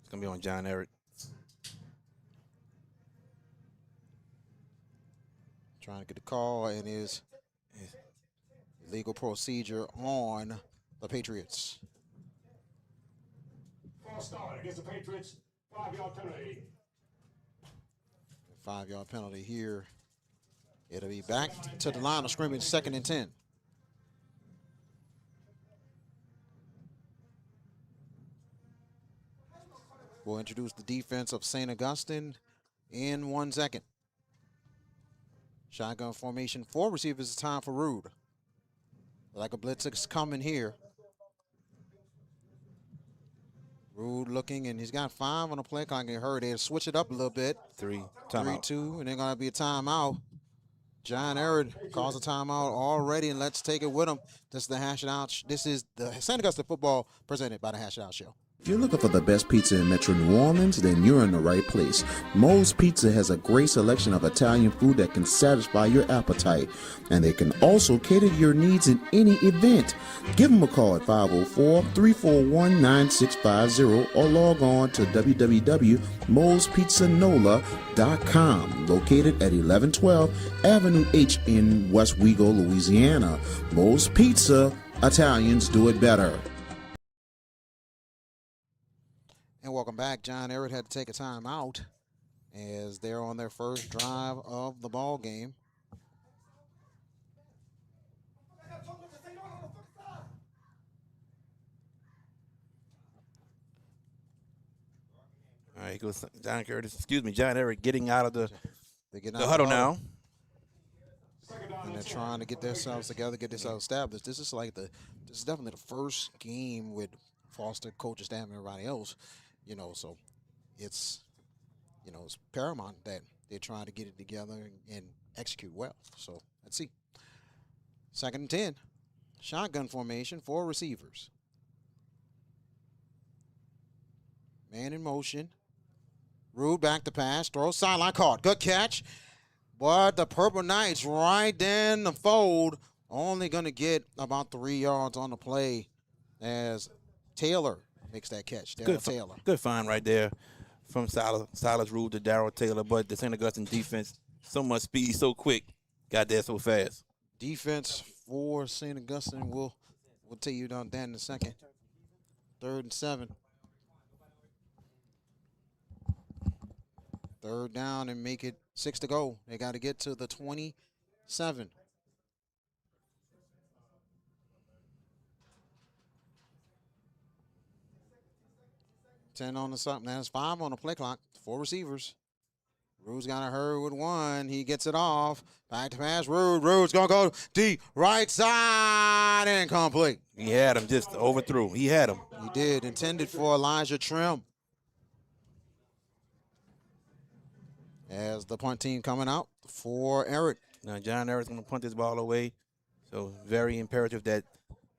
It's going to be on John Ehret. Trying to get the call and his legal procedure on the Patriots. False start against the Patriots. 5-yard penalty. 5-yard penalty here. It'll be back to the line of scrimmage, 2nd and 10. We'll introduce the defense of St. Augustine in 1 second. Shotgun formation, 4 receivers. It's time for Rude. Like a blitz is coming here. Rude looking, and he's got 5 on the play clock. Get hurt. They'll switch it up a little bit. 3, timeout. 3-2, and they're going to be a timeout. John Ehret calls a timeout already, and let's take it with him. This is the Hash It Out. This is the St. Augustine Football presented by the Hash It Out Show. If you're looking for the best pizza in Metro New Orleans, then you're in the right place. Moe's Pizza has a great selection of Italian food that can satisfy your appetite, and they can also cater to your needs in any event. Give them a call at 504-341-9650 or log on to www.moespizzanola.com, located at 1112 Avenue H in West Wego, Louisiana. Moe's Pizza, Italians do it better. And welcome back. John Ehret had to take a timeout as they're on their first drive of the ball game. All right, goes John Ehret getting out of the huddle huddle now. And they're trying to get themselves together, get themselves established. This is definitely the first game with Foster, coach, staff, and everybody else. So it's paramount that they're trying to get it together and execute well. So let's see. 2nd and 10. Shotgun formation, 4 receivers. Man in motion. Rude back to pass. Throw sideline caught. Good catch. But the Purple Knights right in the fold. Only going to get about 3 yards on the play as Taylor makes that catch. Taylor. Good find right there from Silas Rude to Darrell Taylor. But the St. Augustine defense, so much speed, so quick, got there so fast. Defense for St. Augustine, we'll tell you down that in a second. 3rd and 7. 3rd down and make it 6 to go. They got to get to the 27. 10 on the something. That's 5 on the play clock. 4 receivers. Rude's got to hurry with 1. He gets it off. Back to pass. Rude's going to go deep. Right side. Incomplete. He had him, just overthrew. He had him. He did. Intended for Elijah Trim. As the punt team coming out for Ehret. Now, John Ehret's going to punt this ball away. So, very imperative that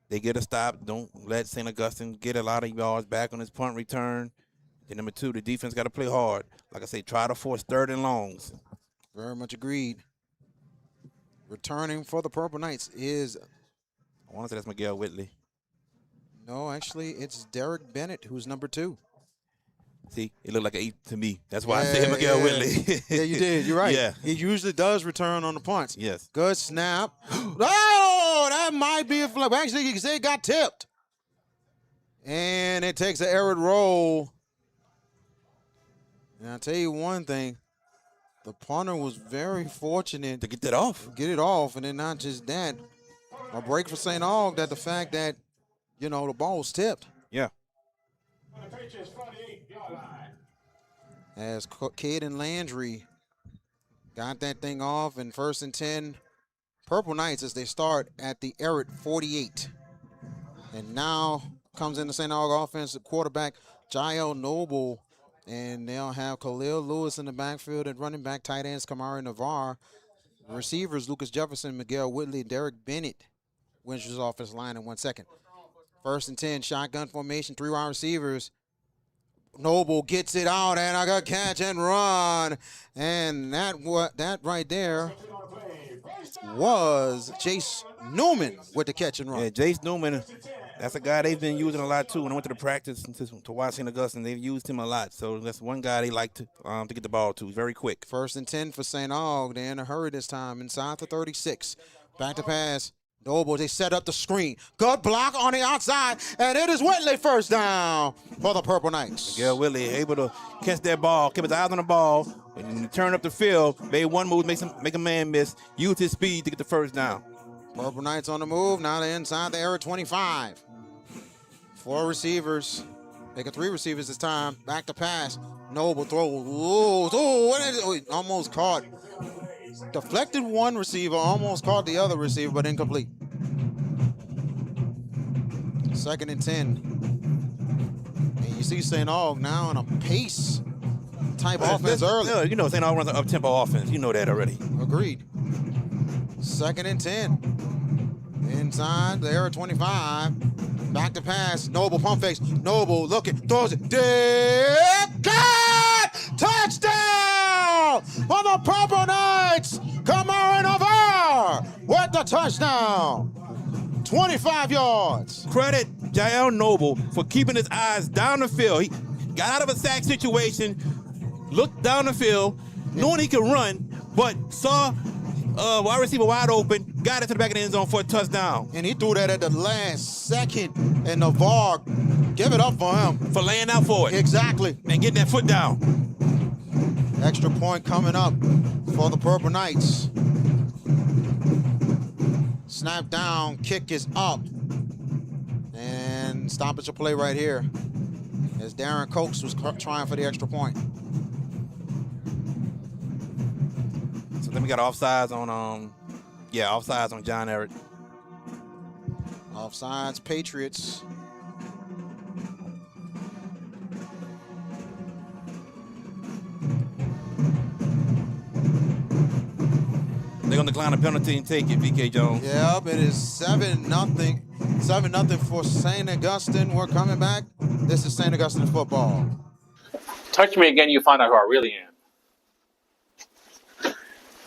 they get a stop. Don't let St. Augustine get a lot of yards back on his punt return. And number 2, the defense got to play hard. Like I say, try to force 3rd and longs. Very much agreed. Returning for the Purple Knights is... I want to say that's Miguel Whitley. No, actually, it's Derek Bennett, who's number 2. See, it looked like an 8 to me. That's why I said Miguel Whitley. Yeah, you did. You're right. Yeah. He usually does return on the punts. Yes. Good snap. Oh, that might be a flip. Actually, you can say it got tipped. And it takes an errant roll. And I'll tell you one thing. The punter was very fortunate To get that off. get it off. And then not just that, a break for St. Aug, that the fact that, the ball was tipped. Yeah. On the Patriots 48-yard line. As Caden Landry got that thing off, and 1st and 10, Purple Knights as they start at the Ehret 48. And now comes in the St. Aug offense, the quarterback, Jael Noble, and they'll have Khalil Lewis in the backfield at running back, tight ends, Kamari Navarre. Receivers, Lucas Jefferson, Miguel Whitley, Derek Bennett, Winchell's offensive line in 1 second. 1st and 10, shotgun formation, 3 wide receivers. Noble gets it out, and I got catch and run. And that right there was Jace Newman with the catch and run. Yeah, Jace Newman, that's a guy they've been using a lot too. When I went to the practice to watch St. Augustine, they've used him a lot. So that's one guy they like to get the ball to. He's very quick. 1st and 10 for St. Aug. They're in a hurry this time, inside the 36. Back to pass. Noble, they set up the screen. Good block on the outside, and it is Whitley first down for the Purple Knights. Miguel Whitley able to catch that ball, keep his eyes on the ball, and turn up the field, made one move, make a man miss, use his speed to get the first down. Purple Knights on the move. Now they're inside the area 25. 4 receivers. Making 3 receivers this time. Back to pass. Noble throws. What is it? Oh, he almost caught. Deflected one receiver, almost caught the other receiver, but incomplete. 2nd and 10. And you see St. Aug now in a pace type offense early. St. Aug runs an up-tempo offense. You know that already. Agreed. 2nd and 10. Inside the area 25. Back to pass. Noble pump fakes. Noble looking. Throws it. Deep cut! Touchdown! For the Purple Knights! Kamari Navarre with the touchdown. 25 yards. Credit Jael Noble for keeping his eyes down the field. He got out of a sack situation, looked down the field, knowing he could run, but saw wide receiver wide open, got it to the back of the end zone for a touchdown. And he threw that at the last second, and Navarre, give it up for him. For laying out for it. Exactly. And getting that foot down. Extra point coming up for the Purple Knights. Snap down, kick is up. And stoppage of play right here as Darren Coates was trying for the extra point. So then we got offsides on offsides on John Ehret. Offsides, Patriots. They're going to decline a penalty and take it, VK Jones. Yep, it is 7-0. 7-0 for St. Augustine. We're coming back. This is St. Augustine football. Touch me again, you find out who I really am.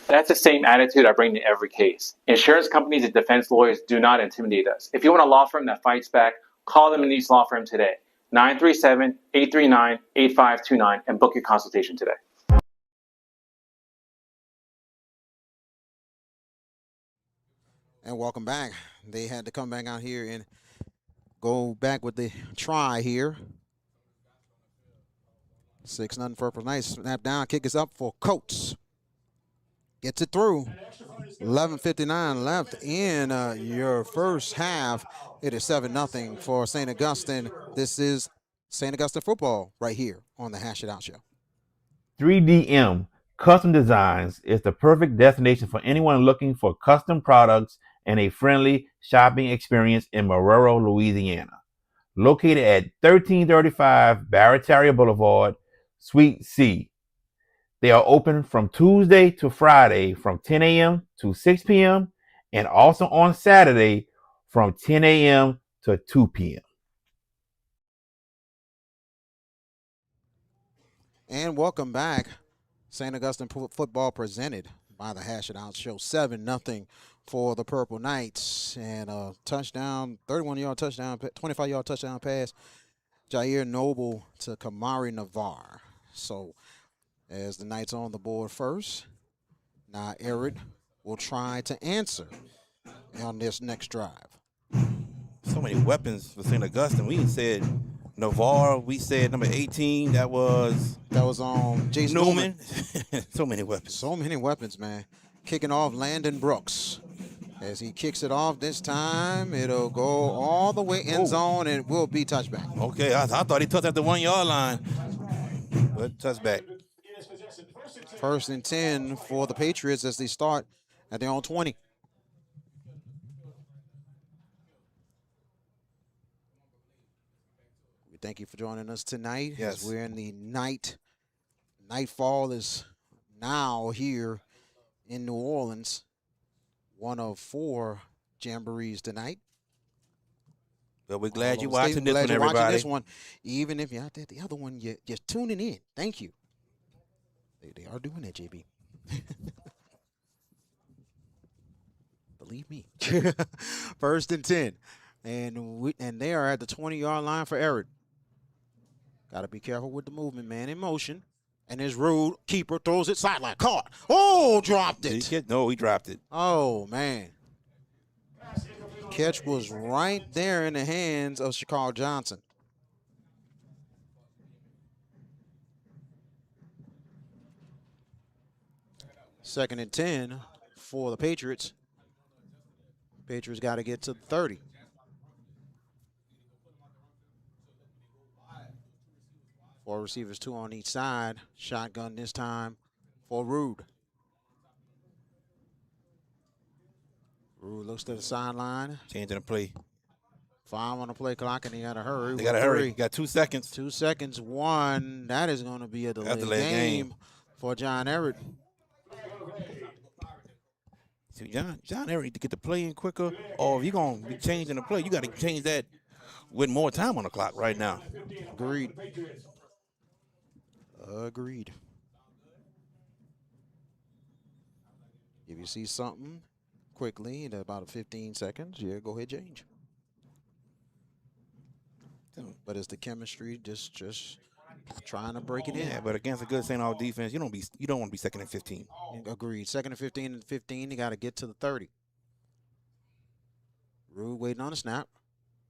That's the same attitude I bring to every case. Insurance companies and defense lawyers do not intimidate us. If you want a law firm that fights back, call them in East Law Firm today. 937-839-8529 and book your consultation today. And welcome back. They had to come back out here and go back with the try here. 6-0 Purple Knights. Snap down, kick is up for Coates. Gets it through. 11:59 left in your first half. It is 7-0 for St. Augustine. This is St. Augustine football right here on the Hash It Out Show. 3DM Custom Designs is the perfect destination for anyone looking for custom products and a friendly shopping experience in Marrero, Louisiana. Located at 1335 Barataria Boulevard, Suite C. They are open from Tuesday to Friday from 10 a.m. to 6 p.m. and also on Saturday from 10 a.m. to 2 p.m. And welcome back. St. Augustine football presented by the Hash It Out Show. 7-0 for the Purple Knights. And a touchdown, 31-yard touchdown, 25-yard touchdown pass Jair Noble to Kamari Navarre. So as the Knights on the board first, now Ehret will try to answer on this next drive. So many weapons for St. Augustine. We said Navarre. We said number 18. That was Jason Newman. So many weapons. So many weapons, man. Kicking off Landon Brooks. As he kicks it off this time, it'll go all the way end zone and it will be touchback. Okay, I thought he touched at the 1 yard line. But touchback. First and 10 for the Patriots as they start at their own 20. We thank you for joining us tonight. Yes. As we're in the night. Nightfall is now here in New Orleans. One of 4 jamborees tonight. But we're glad you're watching this one, everybody. Watching this one. Even if you're out there, the other one, you're just tuning in. Thank you. They are doing that, JB. Believe me. First and 10. And they are at the 20-yard line for Ehret. Got to be careful with the movement, man. In motion. And his rude keeper throws it sideline. Caught. Oh, dropped it. No, he dropped it. Oh, man. Catch was right there in the hands of Shakar Johnson. Second and 10 for the Patriots. Patriots got to get to the 30. 4 receivers, 2 on each side. Shotgun this time for Rude. Rude looks to the sideline. Changing the play. 5 on the play clock, and they got to hurry. They got to hurry. Got 2 seconds. 2 seconds. 1. That is going to be a delayed game for John Ehret. See, John Ehret need to get the play in quicker, or if you're going to be changing the play, you got to change that with more time on the clock right now. Agreed. Agreed. If you see something quickly in about 15 seconds, yeah, go ahead, change. But it's the chemistry, just trying to break it in. Yeah, but against a good St. Aug defense, you don't want to be 2nd and 15. Agreed. 2nd and 15 and 15, you got to get to the 30. Rude waiting on the snap.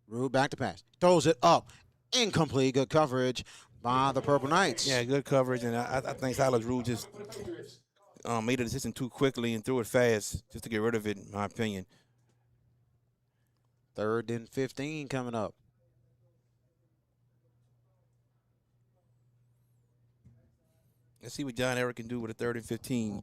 Rude back to pass. Throws it up. Incomplete. Good coverage by the Purple Knights. Yeah, good coverage, and I think Silas Rude just made a decision too quickly and threw it fast just to get rid of it, in my opinion. 3rd and 15 coming up. Let's see what John Ehret can do with a 3rd and 15.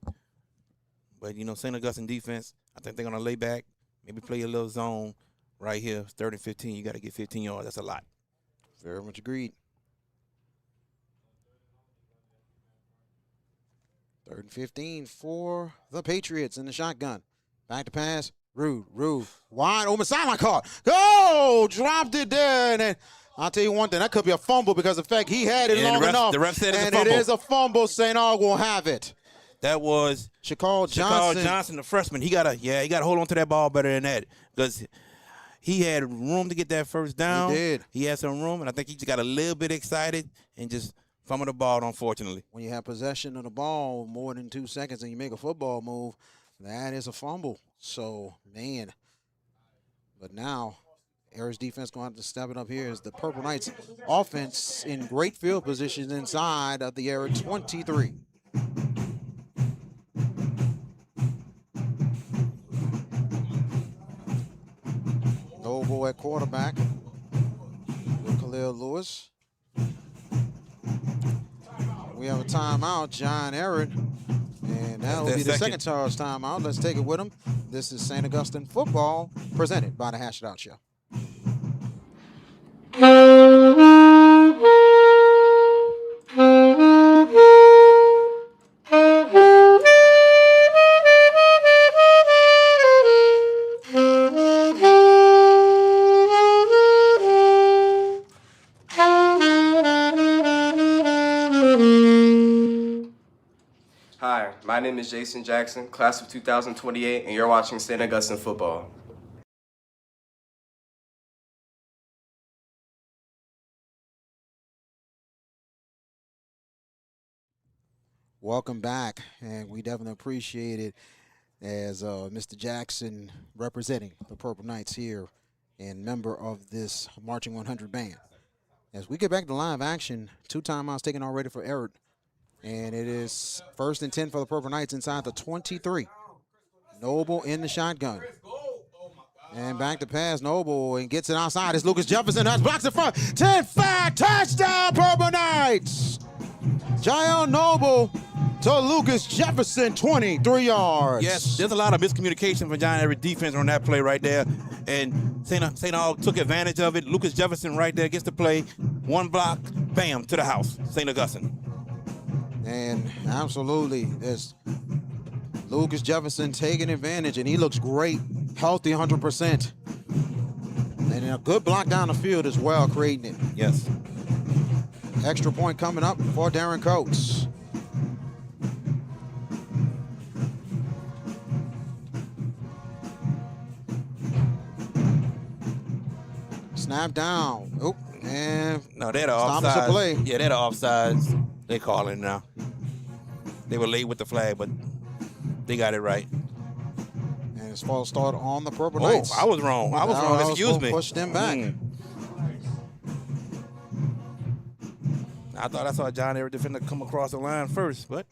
But, St. Augustine defense, I think they're going to lay back, maybe play a little zone right here. 3rd and 15, you got to get 15 yards. That's a lot. Very much agreed. 3rd and 15 for the Patriots in the shotgun. Back to pass. Rude. Wide open sideline caught. Go! Dropped it there. And then I'll tell you one thing. That could be a fumble because of the fact he had it long enough. The ref said it's a and fumble. It is a fumble. St. Aug will have it. That was Shakar Johnson, the freshman. He gotta hold on to that ball better than that because he had room to get that first down. He did. He had some room, and I think he just got a little bit excited and just fumbled the ball, unfortunately. When you have possession of the ball more than 2 seconds and you make a football move, that is a fumble. So, man. But now, Ehret's defense going to have to step it up here as the Purple Knights offense in great field position inside of the Ehret 23. Noble at quarterback with Khalil Lewis. We have a timeout, John Ehret, and that will be the second charge timeout. Let's take it with him. This is St. Augustine Football, presented by the Hash It Out Show. Hi, my name is Jason Jackson, class of 2028, and you're watching St. Augustine Football. welcome back, and we definitely appreciate it as Mr. Jackson representing the Purple Knights here and member of this Marching 100 band. As we get back to live action, 2 timeouts taken already for Ehret, and it is 1st and 10 for the Purple Knights inside the 23. Noble in the shotgun. And back to pass, Noble, and gets it outside. It's Lucas Jefferson. That's blocks in front. 10-5, touchdown, Purple Knights. Jael Noble to Lucas Jefferson, 23 yards. Yes, there's a lot of miscommunication from John Ehret defense on that play right there. And St. Aug took advantage of it. Lucas Jefferson right there gets the play. 1 block, bam, to the house. St. Augustine. And absolutely, there's Lucas Jefferson taking advantage, and he looks great, healthy 100%. And a good block down the field as well, creating it. Yes. Extra point coming up for Darren Coates. Snap down. Oh, and no, they're the stops offsides. the play. Yeah, they're the offsides. They calling now. They were late with the flag, but they got it right. And it's false start on the Purple Knights. I was wrong. I was wrong. Excuse me. Push them back. I thought I saw a John Ehret defender come across the line first, but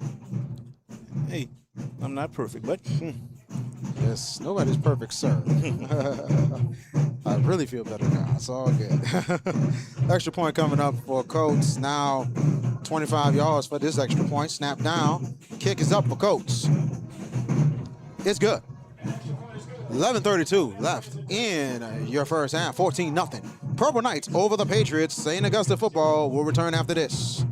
hey, I'm not perfect, but yes, nobody's perfect, sir. I really feel better now. It's all good. Extra point coming up for Coates. Now 25 yards for this extra point. Snap down. Kick is up for Coates. It's good. 11:32 left in your first half. 14-0. Purple Knights over the Patriots. St. Augustine football will return after this.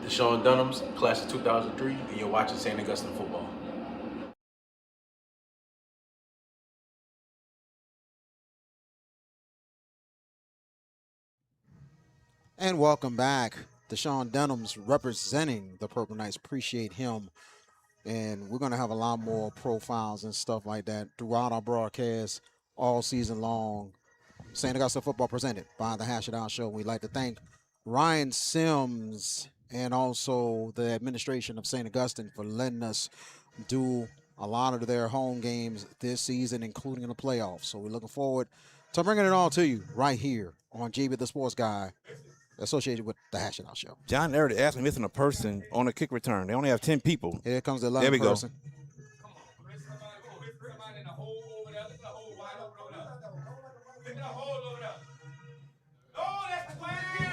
Sean Dunham's class of 2003, and you're watching St. Augustine football. And welcome back. Deshaun Dunham's representing the Purple Knights. Appreciate him. And we're going to have a lot more profiles and stuff like that throughout our broadcast all season long. St. Augustine football presented by the Hash It Out Show. We'd like to thank Ryan Sims and also the administration of St. Augustine for letting us do a lot of their home games this season, including the playoffs. So we're looking forward to bringing it all to you right here on JB the Sports Guy, associated with the Hash It Out Show. John Ehret actually missing a person on a kick return. They only have 10 people. Here comes the 11th there we person. Go.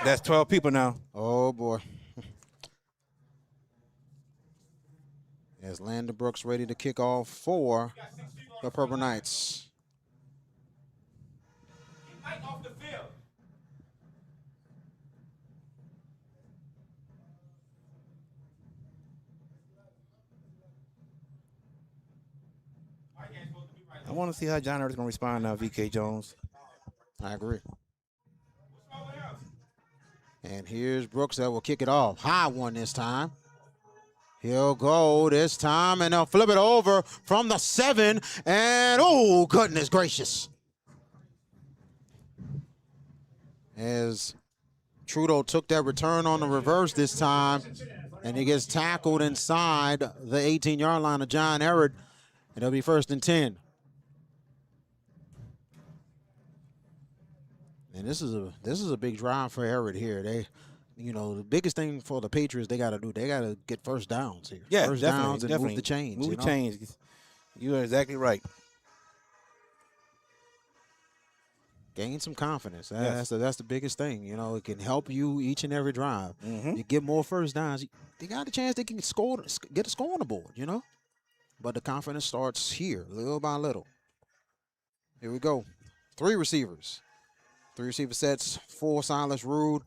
That's 12 people now. Oh, boy. As Landon Brooks ready to kick off for the Purple Knights. I want to see how John Ehret's going to respond now, VK Jones. I agree. And here's Brooks that will kick it off. High one this time. He'll go this time, and they'll flip it over from the 7. And, oh, goodness gracious. As Trudeau took that return on the reverse this time, and he gets tackled inside the 18-yard line of John Ehret, and it'll be 1st and 10. And this is a big drive for Ehret here. They, you know, the biggest thing for the Patriots they got to do, they got to get first downs here. Yeah, first definitely, downs and definitely. move the chains. Move the chains. You are exactly right. Gain some confidence. Yes. That's the biggest thing. You know, it can help you each and every drive. You get more first downs. They got a chance they can score, get a score on the board, you know. But the confidence starts here, little by little. Here we go. 3 receivers. 3 receiver sets for Silas Rude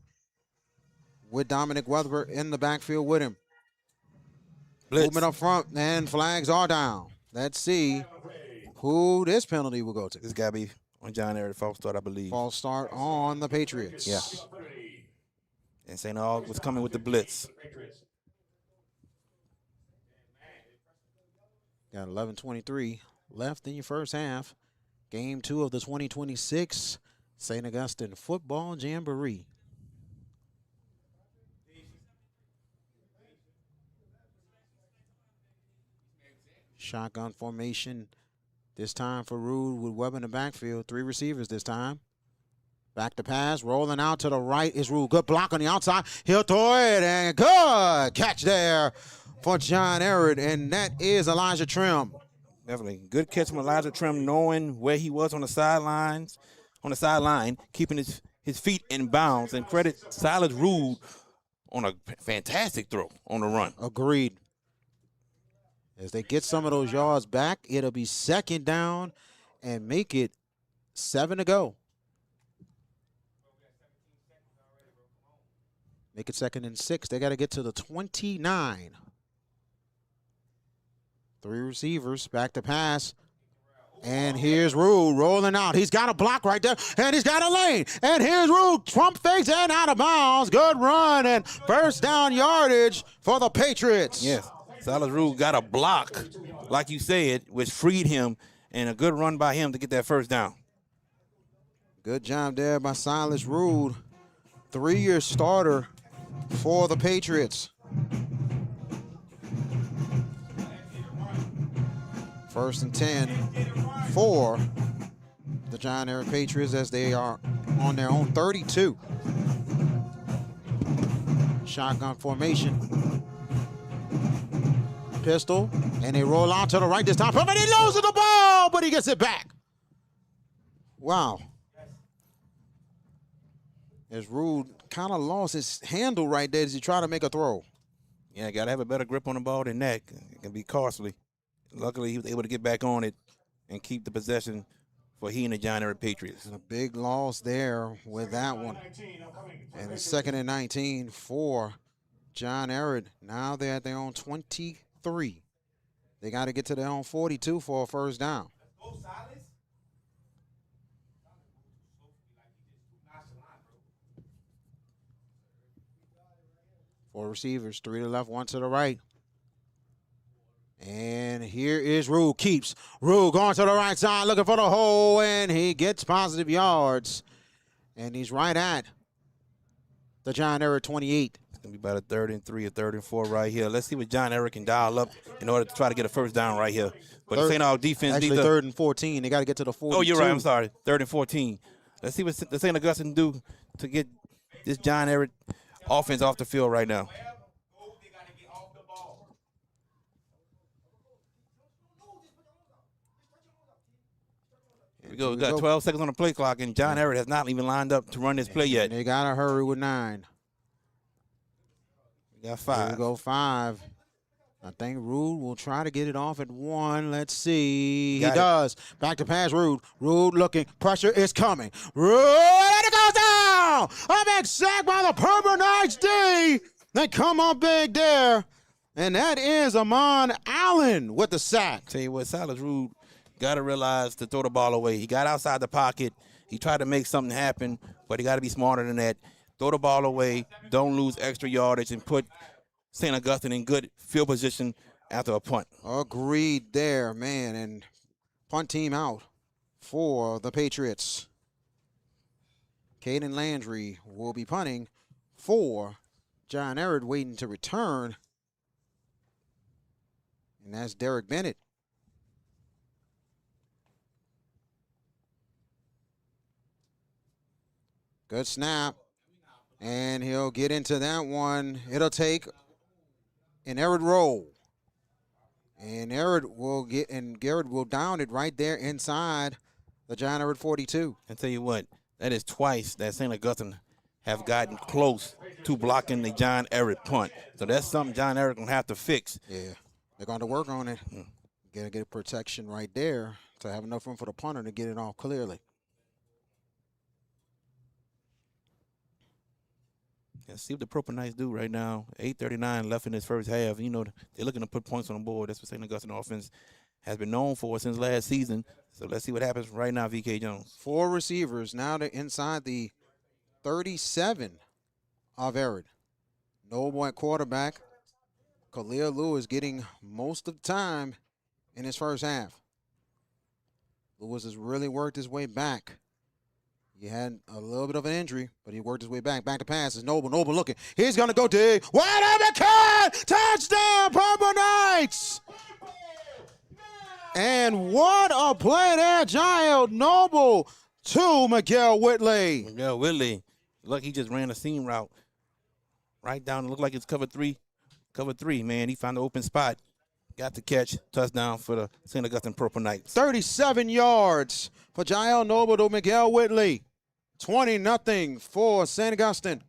with Dominic Weatherford in the backfield with him. Blitz. Movement up front, and flags are down. Let's see who this penalty will go to. This got to be on John Ehret, false start, I believe. False start on the Patriots. Yeah. And St. Aug was coming with the blitz. Got 11:23 left in your first half. Game 2 of the 2026 St. Augustine Football Jamboree. Shotgun formation this time for Rude with Webb in the backfield. 3 receivers this time. Back to pass, rolling out to the right is Rude. Good block on the outside. He'll throw it, and good catch there for John Ehret, and that is Elijah Trim. Definitely. Good catch from Elijah Trim, knowing where he was on the sideline, keeping his feet in bounds, and credit Silas Rude on a fantastic throw on the run. Agreed. As they get some of those yards back, it'll be 2nd down and make it 7 to go. Make it 2nd and 6. They got to get to the 29. 3 receivers, back to pass. And here's Rude rolling out. He's got a block right there, and he's got a lane. And here's Rude, trump fakes and out of bounds. Good run and first down yardage for the Patriots. Yes, Silas Rude got a block, like you said, which freed him, and a good run by him to get that first down. Good job there by Silas Rude, 3-year starter for the Patriots. 1st and 10 for the John Ehret Patriots as they are on their own 32. Shotgun formation. Pistol, and they roll out to the right this time. But he loses the ball, but he gets it back. Wow. As Rude kind of lost his handle right there as he tried to make a throw. Yeah, got to have a better grip on the ball than that. It can be costly. Luckily, he was able to get back on it and keep the possession for he and the John Ehret Patriots. And a big loss there with that one. And it's 2nd and 19 for John Ehret. Now they're at their own 23. They got to get to their own 42 for a first down. Four receivers, 3 to the left, 1 to the right. And here is Rude, keeps. Rude going to the right side, looking for the hole, and he gets positive yards. And he's right at the John Ehret 28. It's going to be about a 3rd and 3 or 3rd and 4 right here. Let's see what John Ehret can dial up in order to try to get a first down right here. But the St. Aug defense actually, 3rd and 14. They got to get to the 42. Oh, you're right. I'm sorry. 3rd and 14. Let's see what the St. Augustine do to get this John Ehret offense off the field right now. Here we go. We got 12 seconds on the play clock, and John Ehret has not even lined up to run this play yet. They got to hurry with 9. We got 5. Here we go, 5. I think Rude will try to get it off at 1. Let's see. He does. Back to pass, Rude. Rude looking. Pressure is coming. Rude, and it goes down. A big sack by the Purple Knights D. They come up big there. And that is Amon Allen with the sack. Tell you what, Silas Rude got to realize to throw the ball away. He got outside the pocket. He tried to make something happen, but he got to be smarter than that. Throw the ball away. Don't lose extra yardage and put St. Augustine in good field position after a punt. Agreed there, man. And punt team out for the Patriots. Caden Landry will be punting for John Ehret, waiting to return. And that's Derek Bennett. Good snap. And he'll get into that one. It'll take an Ehret roll. And Ehret will get, and Garrett will down it right there inside the John Ehret 42. I tell you what, that is twice that St. Augustine have gotten close to blocking the John Ehret punt. So that's something John Ehret going to have to fix. Yeah, they're going to work on it. Got to get protection right there to have enough room for the punter to get it off clearly. Yeah, see what the Purple Knights do right now. 8:39 left in this first half. You know, they're looking to put points on the board. That's what St. Augustine offense has been known for since last season. So let's see what happens right now, VK Jones. 4 receivers. Now they're inside the 37 of Ehret. Noble at quarterback. Khalil Lewis getting most of the time in his first half. Lewis has really worked his way back. He had a little bit of an injury, but he worked his way back. Back to pass is Noble. Noble looking. He's going to go deep. Whatever can! Touchdown, Purple Knights! And what a play there, Giles Noble to Miguel Whitley. Miguel Whitley, look, he just ran a seam route right down. It looked like it's cover three. Cover three, man. He found the open spot. Got the catch. Touchdown for the St. Augustine Purple Knights. 37 yards for Giles Noble to Miguel Whitley. 20-0 for St. Augustine.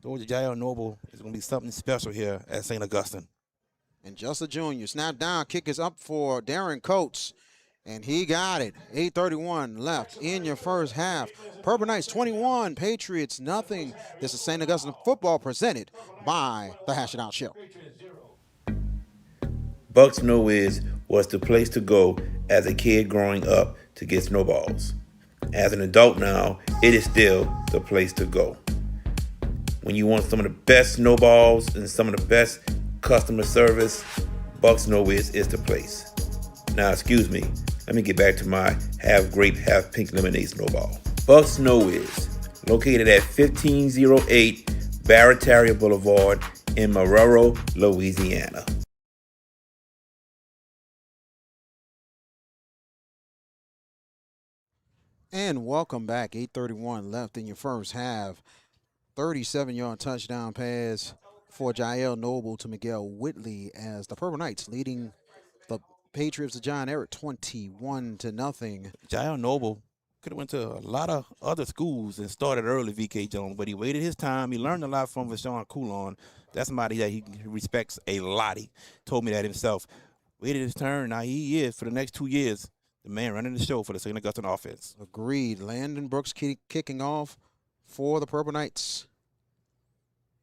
Georgia Giles Noble is going to be something special here at St. Augustine. And just a junior. Snap down. Kick is up for Darren Coates. And he got it. 8:31 left in your first half. Purple Knights 21, Patriots nothing. This is St. Augustine football presented by the Hash It Out Show. Bucks No Whiz was the place to go as a kid growing up to get snowballs. As an adult now, it is still the place to go. When you want some of the best snowballs and some of the best customer service, Bucks No Whiz is the place. Now, excuse me, let me get back to my half grape, half pink lemonade snowball. Bucks No Whiz, located at 1508 Barataria Boulevard in Marrero, Louisiana. And welcome back. 8:31 left in your first half. 37-yard touchdown pass for Giles Noble to Miguel Whitley as the Purple Knights leading the Patriots of John Ehret 21-0. Giles Noble could have went to a lot of other schools and started early, VK Jones, but he waited his time. He learned a lot from Vashawn Coulon. That's somebody that he respects a lot. He told me that himself. Waited his turn. Now he is, for the next 2 years, the man running the show for the St. Augustine offense. Agreed. Landon Brooks kicking off for the Purple Knights.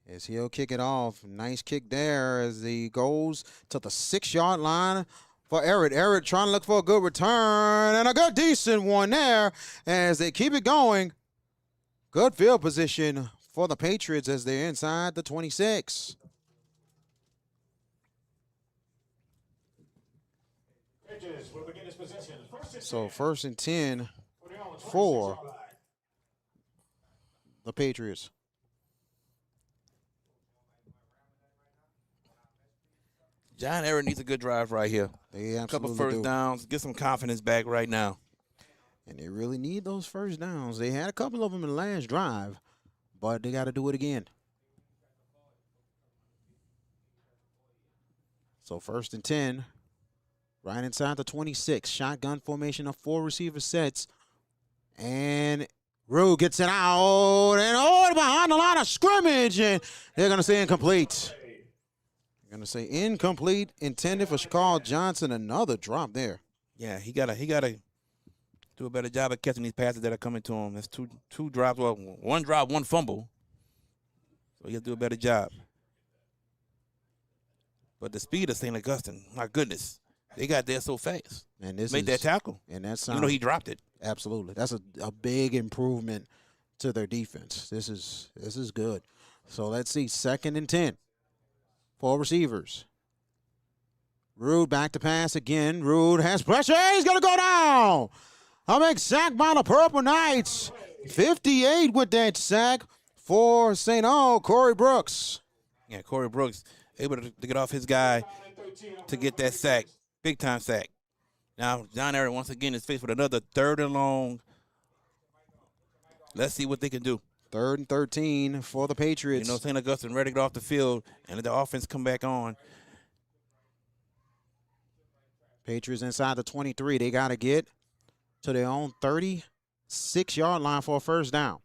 As he'll kick it off. Nice kick there as he goes to the 6-yard line for Ehret. Ehret trying to look for a good return and a good decent one there as they keep it going. Good field position for the Patriots as they're inside the 26. So 1st and 10 for the Patriots. John Ehret needs a good drive right here. They absolutely a couple first do. downs, get some confidence back right now. And they really need those first downs. They had a couple of them in the last drive, but they got to do it again. So 1st and 10, right inside the 26. Shotgun formation of 4 receiver sets. And Rue gets it out and behind the line of scrimmage. And they're going to say incomplete. They're going to say incomplete, intended for Shakal Johnson. Another drop there. Yeah, he gotta do a better job of catching these passes that are coming to him. That's two drops, well, one drop, one fumble. So he has to do a better job. But the speed of St. Augustine, my goodness, they got there so fast. And this made that tackle. And that's even though he dropped it. Absolutely, that's a big improvement to their defense. This is good. So let's see, 2nd and 10. 4 receivers. Rude back to pass again. Rude has pressure. He's going to go down. A big sack by the Purple Knights. 58 with that sack for St. Corey Brooks. Yeah, Corey Brooks able to get off his guy to get that sack. Big time sack. Now, John Ehret once again is faced with another 3rd and long. Let's see what they can do. 3rd and 13 for the Patriots. You know, St. Augustine ready to get off the field and let the offense come back on. Patriots inside the 23. They got to get to their own 36-yard line for a first down.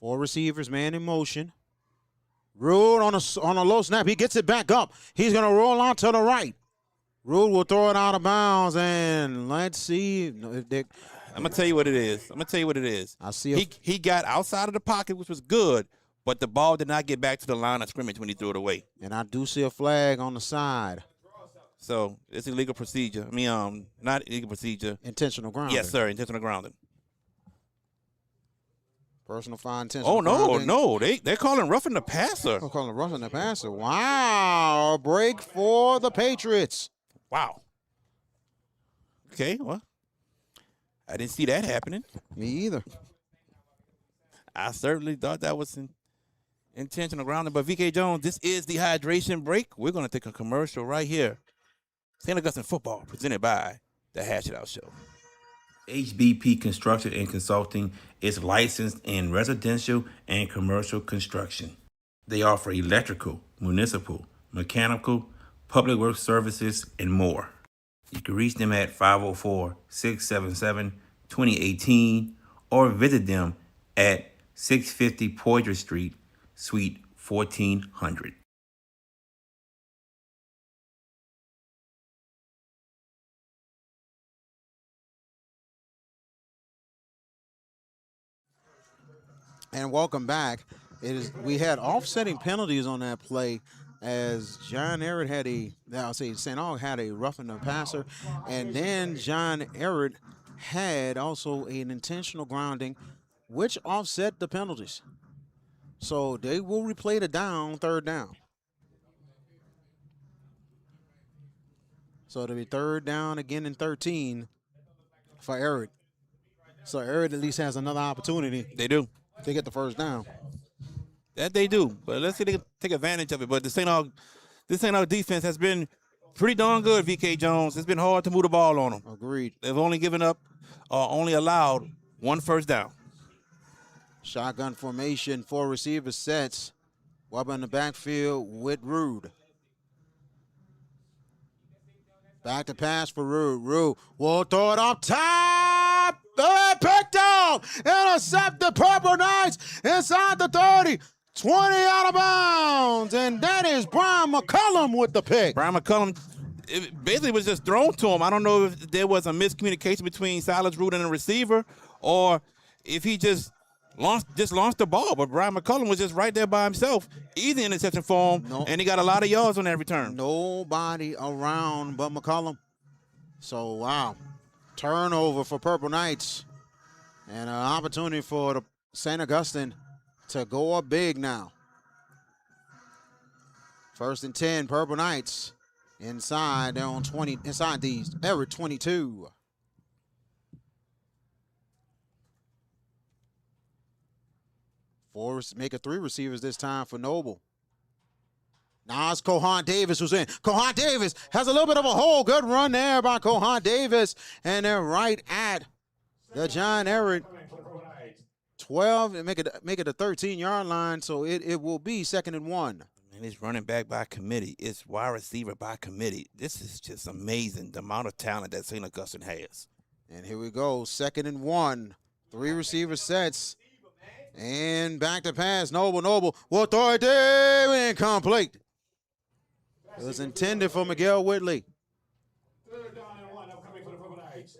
4 receivers, man in motion. Rude on a low snap. He gets it back up. He's going to roll out to the right. Rude will throw it out of bounds, and let's see if they. I'm going to tell you what it is. I see. He got outside of the pocket, which was good, but the ball did not get back to the line of scrimmage when he threw it away. And I do see a flag on the side. So it's illegal procedure. I mean, not illegal procedure. Intentional grounding. Yes, sir, intentional grounding. Personal foul, intentional Oh, no, grounding. no. They're calling roughing the passer. Oh, calling roughing the passer. Wow. A break for the Patriots. Wow. Okay, well, I didn't see that happening. Me either. I certainly thought that was intentional grounding. But, VK Jones, this is the hydration break. We're going to take a commercial right here. St. Augustine Football, presented by the Hash It Out Show. HBP Construction and Consulting is licensed in residential and commercial construction. They offer electrical, municipal, mechanical, public works services, and more. You can reach them at 504-677-2018 or visit them at 650 Poydras Street, Suite 1400. And welcome back. We had offsetting penalties on that play as John Ehret had St. Aug had a roughing the passer, and then John Ehret had also an intentional grounding, which offset the penalties. So they will replay the down, third down. So it'll be third down again in 13 for Ehret. So Ehret at least has another opportunity. They do. To get the first down. That they do. But let's see if they can take advantage of it. But this St. Aug defense has been pretty darn good, VK Jones. It's been hard to move the ball on them. Agreed. They've only given up, only allowed one first down. Shotgun formation, 4 receiver sets. Webber in the backfield with Rude. Back to pass for Rude. Rude will throw it up top. Picked out. Intercept the Purple Knights inside the 30. 20 out of bounds. And that is Brian McCullum with the pick. Brian McCullum, it basically was just thrown to him. I don't know if there was a miscommunication between Silas Rude and the receiver or if he just launched the ball. But Brian McCullum was just right there by himself. Easy interception for him, and he got a lot of yards on that return. Nobody around but McCullum. So, wow. Turnover for Purple Knights. And an opportunity for the St. Augustine to go up big now. 1st and 10, Purple Knights. Inside, they're on 20, inside these, Ehret 22. Make it 3 receivers this time for Noble. Now it's Kohan Davis who's in. Kohan Davis has a little bit of a hole. Good run there by Kohan Davis. And they're right at the John Ehret 12 and make it a 13-yard line. So it will be 2nd and 1. And it's running back by committee. It's wide receiver by committee. This is just amazing, the amount of talent that St. Augustine has. And here we go, 2nd and 1. 3 receiver sets. And back to pass. Noble will throw it there. Incomplete. It was intended for Miguel Whitley.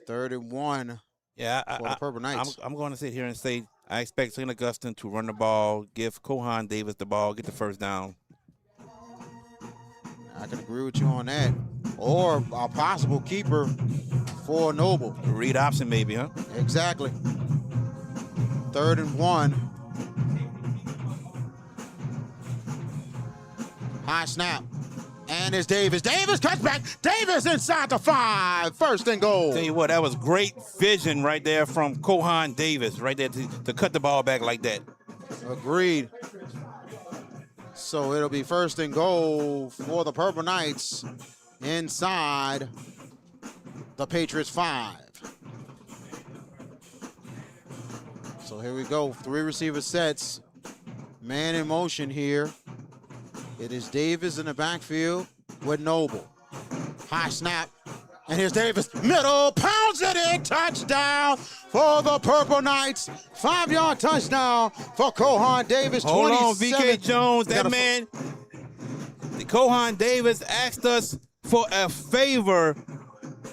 3rd and 1. Yeah, for the Purple Knights. I'm going to sit here and say I expect St. Augustine to run the ball, give Kohan Davis the ball, get the first down. I can agree with you on that. Or a possible keeper for Noble. A read option maybe, huh? Exactly. 3rd and 1. High snap. And it's Davis. Davis cuts back. Davis inside the 5. 1st and goal. Tell you what, that was great vision right there from Kohan Davis right there to cut the ball back like that. Agreed. So it'll be 1st and goal for the Purple Knights inside the Patriots 5. So here we go. 3 receiver sets. Man in motion here. It is Davis in the backfield with Noble. High snap. And here's Davis. Middle. Pounds it in. Touchdown for the Purple Knights. 5-yard touchdown for Kohan Davis. Hold on, VK Jones. That man, Kohan Davis asked us for a favor,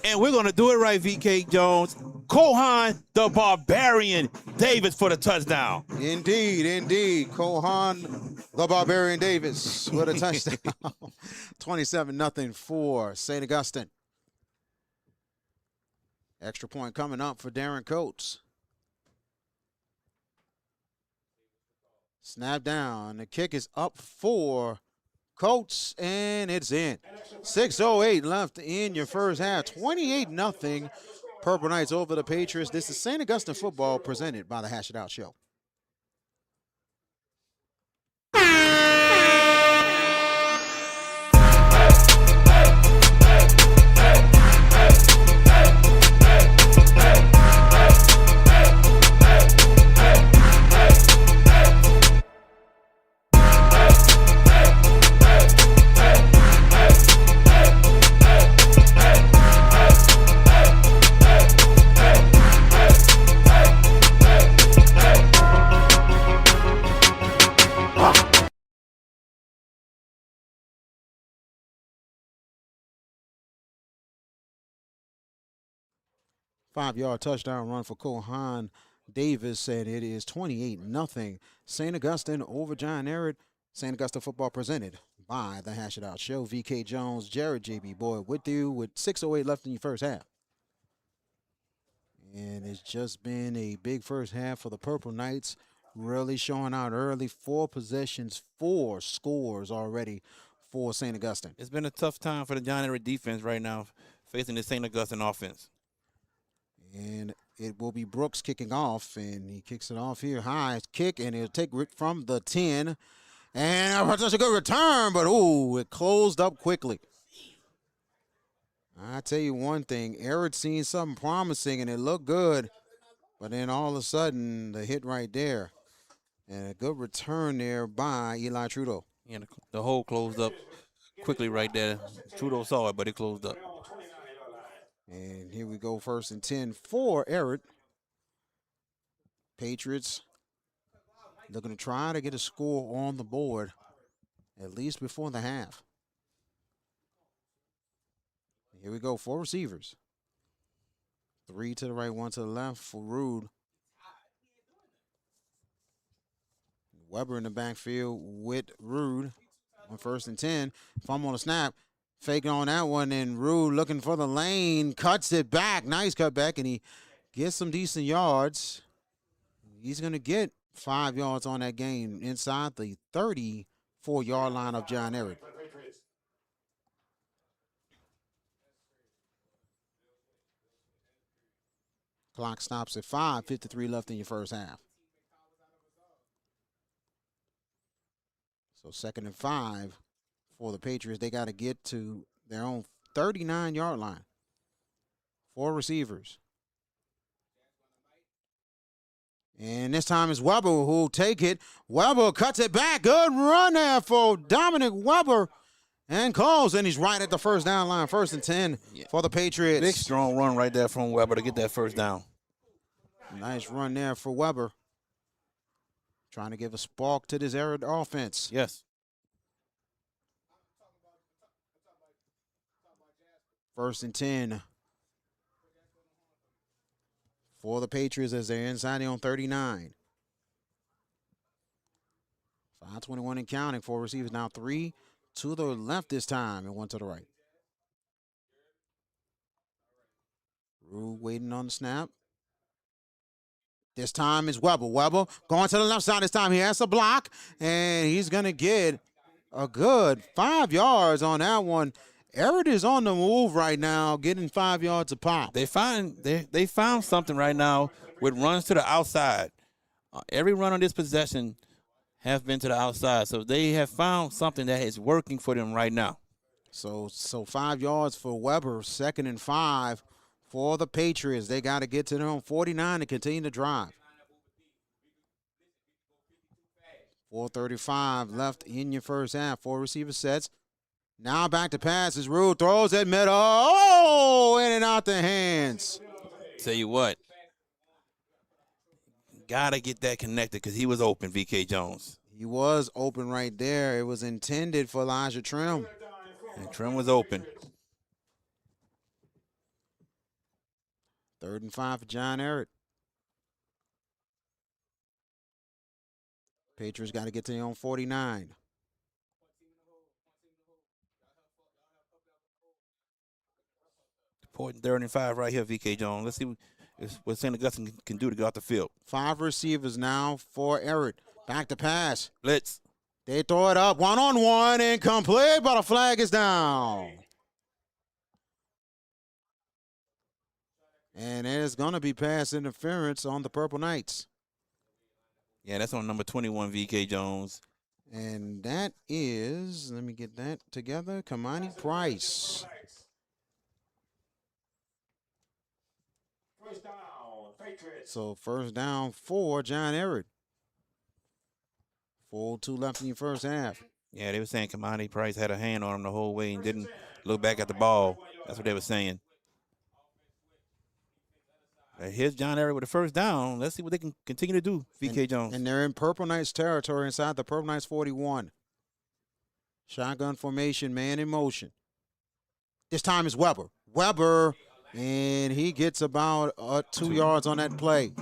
and we're going to do it right, VK Jones. Kohan the Barbarian Davis for the touchdown. Indeed. Kohan the Barbarian Davis with a touchdown. 27-0 for St. Augustine. Extra point coming up for Darren Coates. Snap down. The kick is up for Coates, and it's in. 6:08 left in your first half. 28-0. Purple Knights over the Patriots. This is St. Augustine football presented by the Hash It Out Show. Five-yard touchdown run for Kohan Davis, and it is 28-0. St. Augustine over John Ehret. St. Augustine football presented by the Hash It Out Show. VK Jones, Jared JB Boyd with you with 6:08 left in your first half. And it's just been a big first half for the Purple Knights, really showing out early. 4 possessions, 4 scores already for St. Augustine. It's been a tough time for the John Ehret defense right now, facing the St. Augustine offense. And it will be Brooks kicking off, and he kicks it off here. High kick, and he'll take it from the 10. And that's a good return, but, ooh, it closed up quickly. I tell you one thing, Ehret seen something promising, and it looked good. But then all of a sudden, the hit right there. And a good return there by Eli Trudeau. Yeah, the hole closed up quickly right there. Trudeau saw it, but it closed up. And here we go, 1st and 10 for Ehret. Patriots looking to try to get a score on the board, at least before the half. Here we go, 4 receivers. 3 to the right, 1 to the left for Rude. Weber in the backfield with Rude on 1st and 10. Fumble on the snap. Fake on that one, and Rude looking for the lane, cuts it back. Nice cut back, and he gets some decent yards. He's going to get 5 yards on that game inside the 34-yard line of John Ehret. Clock stops at 5:53 left in your first half. So 2nd and 5. For the Patriots, they got to get to their own 39-yard line. 4 receivers. And this time it's Weber who'll take it. Weber cuts it back. Good run there for Dominic Weber. And calls, and he's right at the first down line. 1st and 10 for the Patriots. Big, strong run right there from Weber to get that first down. Nice run there for Weber. Trying to give a spark to this Ehret offense. Yes. 1st and 10 for the Patriots as they're inside on 39. 5:21 and counting. 4 receivers now, 3 to the left this time and 1 to the right. Rue waiting on the snap. This time is Weber. Weber going to the left side this time. He has a block, and he's going to get a good 5 yards on that one. Ehret is on the move right now, getting 5 yards a pop. They found something right now with runs to the outside. Every run on this possession has been to the outside, so they have found something that is working for them right now. So 5 yards for Weber, 2nd and 5 for the Patriots. They got to get to their own 49 to continue to drive. 4:35 left in your first half. 4 receiver sets. Now back to pass as Rude throws at middle. Oh, in and out the hands. Tell you what, got to get that connected because he was open, VK Jones. He was open right there. It was intended for Elijah Trim. And Trim was open. 3rd and 5 for John Ehret. Patriots got to get to their own 49. Important 3rd and 5 right here, VK Jones. Let's see what St. Augustine can do to get off the field. 5 receivers now for Ehret. Back to pass. Blitz. They throw it up. 1-on-1. Incomplete, but a flag is down. And it is going to be pass interference on the Purple Knights. Yeah, that's on number 21, VK Jones. And that is, let me get that together, Kamani Price. First down, Patriots. So first down for John Ehret. 4:02 left in your first half. Yeah, they were saying Kamani Price had a hand on him the whole way and didn't look back at the ball. That's what they were saying. Here's John Ehret with the first down. Let's see what they can continue to do, VK Jones. And they're in Purple Knights territory inside the Purple Knights 41. Shotgun formation, man in motion. This time is Weber. Weber, and he gets about 2 yards on that play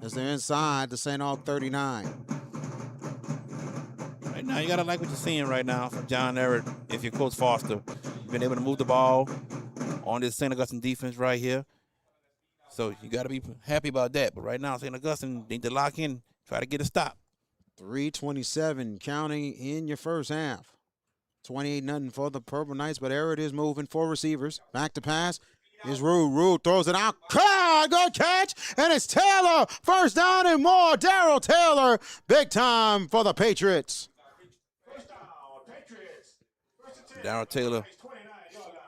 as they're inside the St. Aug 39. Right now, you got to like what you're seeing right now from John Ehret. If you're Coach Foster, you've been able to move the ball on this St. Augustine defense right here. So you got to be happy about that. But right now, St. Augustine need to lock in, try to get a stop. 3:27 counting in your first half. 28-0 for the Purple Knights, but Ehret is moving. 4 receivers. Back to pass is Rude. Rude throws it out. Good catch, and it's Taylor. First down and more. Darrell Taylor, big time for the Patriots. Darrell Taylor,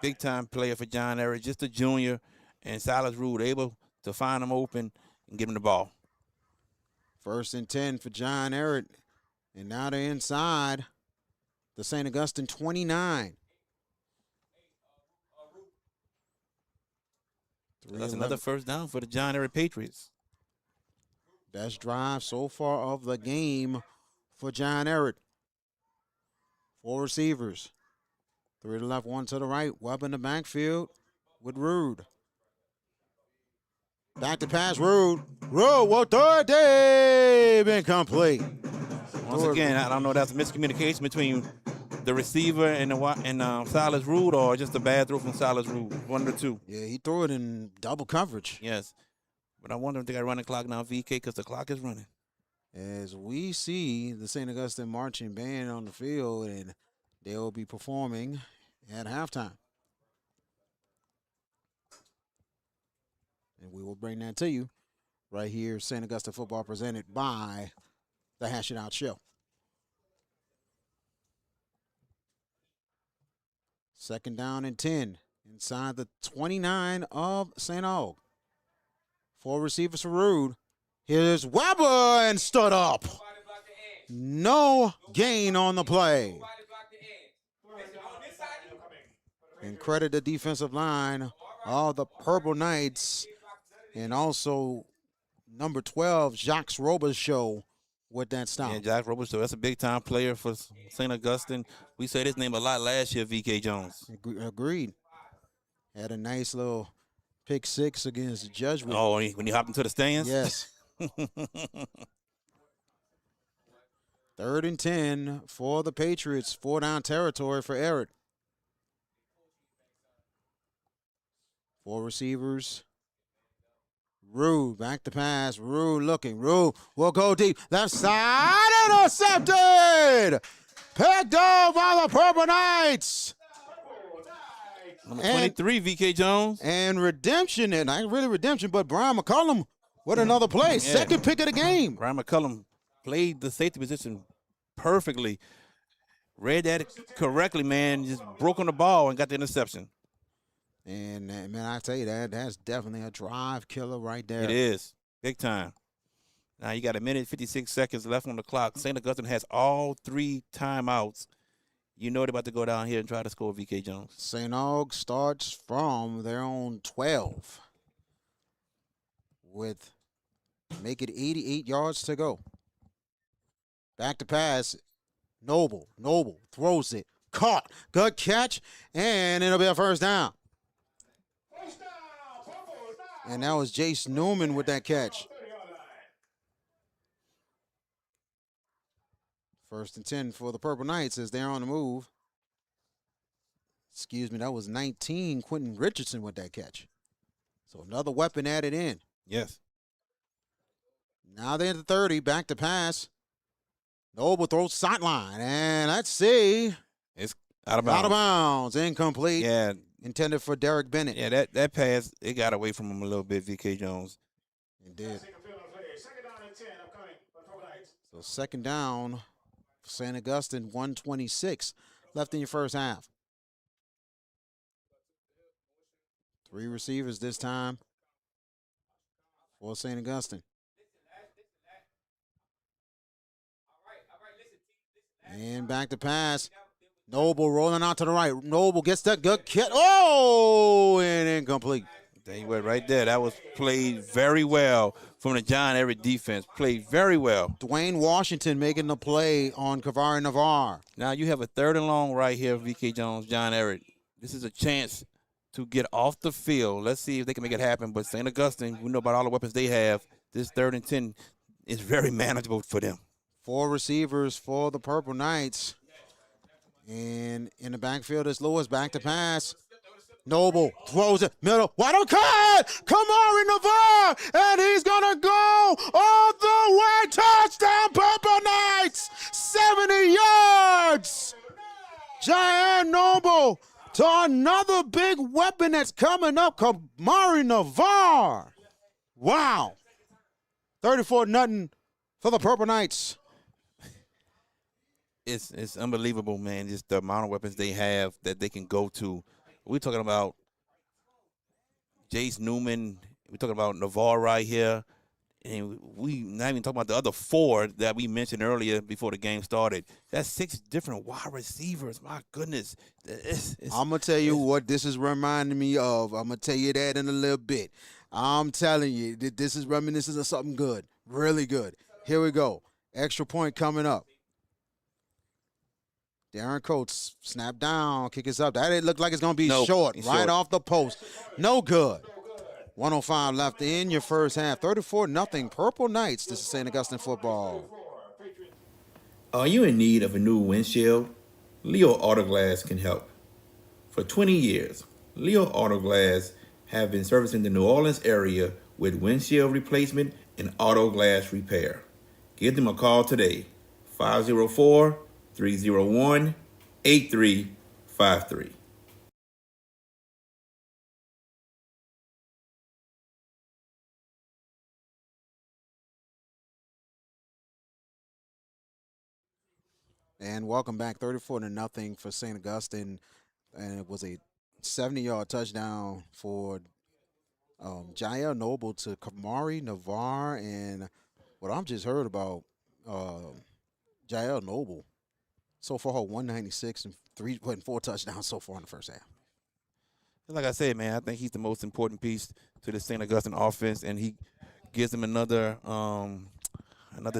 big time player for John Ehret, just a junior. And Silas Rude able to find him open and give him the ball. 1st and 10 for John Ehret. And now they're inside the St. Augustine 29. That's another first down for the John Ehret Patriots. Best drive so far of the game for John Ehret. 4 receivers. 3 to the left, 1 to the right. Webb in the backfield with Rude. Back to pass, Rude. Rude will throw it deep, incomplete. Once again, I don't know if that's a miscommunication between the receiver and Silas Rude, or just a bad throw from Silas Rude. 1 of the 2. Yeah, he threw it in double coverage. Yes. But I wonder if they got to run the clock now, VK, because the clock is running. As we see the St. Augustine marching band on the field, and they will be performing at halftime. And we will bring that to you right here, St. Augustine Football, presented by the Hash It Out Show. 2nd down and 10 inside the 29 of St. Aug. 4 receivers for Rude. Here's Weber and stood up. No gain on the play. And credit the defensive line of the Purple Knights, and also number 12, Jacques Robichaud, with that stop. Yeah, Jacques Robichaud, that's a big-time player for St. Augustine. We said his name a lot last year, VK Jones. Agreed. Had a nice little pick 6 against Jesuit. Oh, when he hopped into the stands? Yes. 3rd and 10 for the Patriots. 4 down territory for Ehret. 4 receivers. Rude, back to pass. Rude looking. Rude will go deep. Left side, intercepted! Picked off by the Purple Knights. Number 23, VK Jones. And redemption, and not really redemption, but Brian McCullum with another play. Yeah. 2nd pick of the game. Brian McCullum played the safety position perfectly. Read that correctly, man. Just broke on the ball and got the interception. And, man, I tell you, that's definitely a drive killer right there. It is. Big time. Now you got 1:56 seconds left on the clock. St. Augustine has all 3 timeouts. You know they're about to go down here and try to score, VK Jones. St. Aug starts from their own 12 with make it 88 yards to go. Back to pass. Noble throws it. Caught. Good catch. And it'll be a first down. And that was Jace Newman with that catch. 1st and 10 for the Purple Knights as they're on the move. Excuse me, that was 19, Quentin Richardson with that catch. So another weapon added in. Yes. Now they're at the 30, back to pass. Noble throws sideline, and let's see. It's out of bounds. Out of bounds. Incomplete. Yeah. Intended for Derek Bennett. Yeah, that pass, it got away from him a little bit, V.K. Jones. It did. So second down for St. Augustine, 1:26 left in your first half. 3 receivers this time for St. Augustine. And back to pass. Noble rolling out to the right. Noble gets that good kick. Oh, and incomplete. There you went right there. That was played very well from the John Ehret defense. Played very well. Dwayne Washington making the play on Kavari Navarre. Now you have a 3rd and long right here, V.K. Jones, John Ehret. This is a chance to get off the field. Let's see if they can make it happen. But St. Augustine, we know about all the weapons they have. This 3rd and 10 is very manageable for them. 4 receivers for the Purple Knights. And in the backfield is Lewis, back to pass. Noble throws it, middle, wide open, Kamari Navarre, and he's gonna go all the way, touchdown Purple Knights, 70 yards. Jair Noble to another big weapon that's coming up, Kamari Navarre. Wow. 34-0 for the Purple Knights. It's unbelievable, man, just the amount of weapons they have that they can go to. We're talking about Jace Newman. We're talking about Navarre right here. And we not even talking about the other 4 that we mentioned earlier before the game started. That's 6 different wide receivers. My goodness. I'm going to tell you what this is reminding me of. I'm going to tell you that in a little bit. I'm telling you, this is reminiscent of something good, really good. Here we go. Extra point coming up. Darren Coates, snap down, kick us up. That it looked like it's going to be short, right off the post. No good. 105 left in your first half. 34-0 Purple Knights. This is St. Augustine football. Are you in need of a new windshield? Leo Autoglass can help. For 20 years, Leo Autoglass have been servicing the New Orleans area with windshield replacement and auto glass repair. Give them a call today, 504-301-8353. And welcome back, 34-0 for St. Augustine. And it was a 70-yard touchdown for Jair Noble to Kamari Navarre. And what I've just heard about Jair Noble, so far 196 and 4 touchdowns so far in the first half. Like I said, man, I think he's the most important piece to the St. Augustine offense, and he gives them another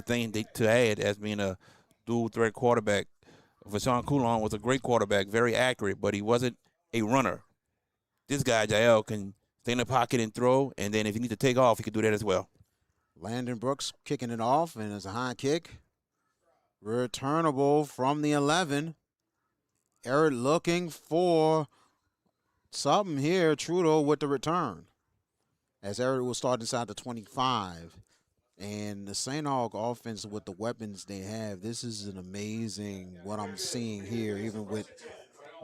thing to add as being a dual threat quarterback. Vashawn Coulon was a great quarterback, very accurate, but he wasn't a runner. This guy, Jael, can stay in the pocket and throw, and then if he needs to take off, he can do that as well. Landon Brooks kicking it off, and it's a high kick. Returnable from the 11. Ehret looking for something here. Trudeau with the return. As Ehret will start inside the 25. And the St. Aug offense with the weapons they have, this is an amazing what I'm seeing here, even with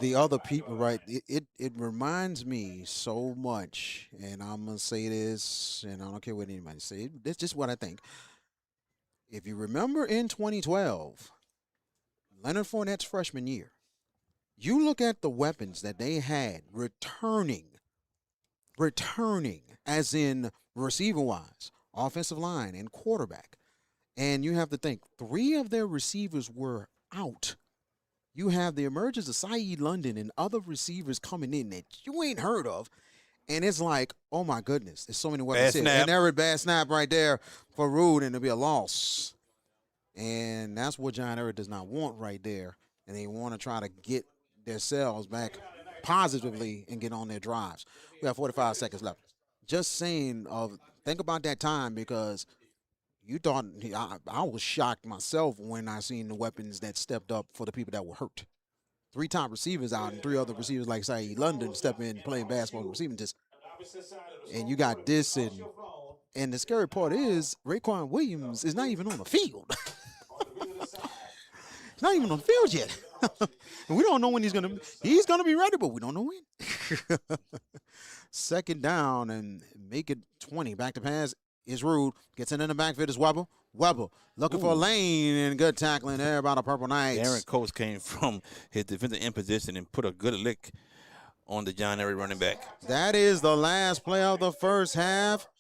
the other people, right? It reminds me so much, and I'm going to say this, and I don't care what anybody says. It's just what I think. If you remember in 2012, Leonard Fournette's freshman year, you look at the weapons that they had returning, as in receiver-wise, offensive line and quarterback. And you have to think, 3 of their receivers were out. You have the emergence of Saeed London and other receivers coming in that you ain't heard of. And it's like, oh, my goodness, there's so many weapons here. And Ehret, bad snap right there for Rude, and it'll be a loss. And that's what John Ehret does not want right there. And they want to try to get themselves back positively and get on their drives. We have 45 seconds left. Just saying, think about that time, because you thought I was shocked myself when I seen the weapons that stepped up for the people that were hurt. 3 top receivers out and 3 other receivers like Saeed London step in playing basketball and receiving this. And you got this, and the scary part is Raekwon Williams is not even on the field. He's not even on the field yet. And we don't know when he's gonna be ready, but we don't know when. Second down and make it 20. Back to pass is Rude. Gets it in the backfield is Weber. Weber looking for a lane and good tackling there by the Purple Knights. Aaron Coates came from his defensive end position and put a good lick on the John Ehret running back. That is the last play of the first half.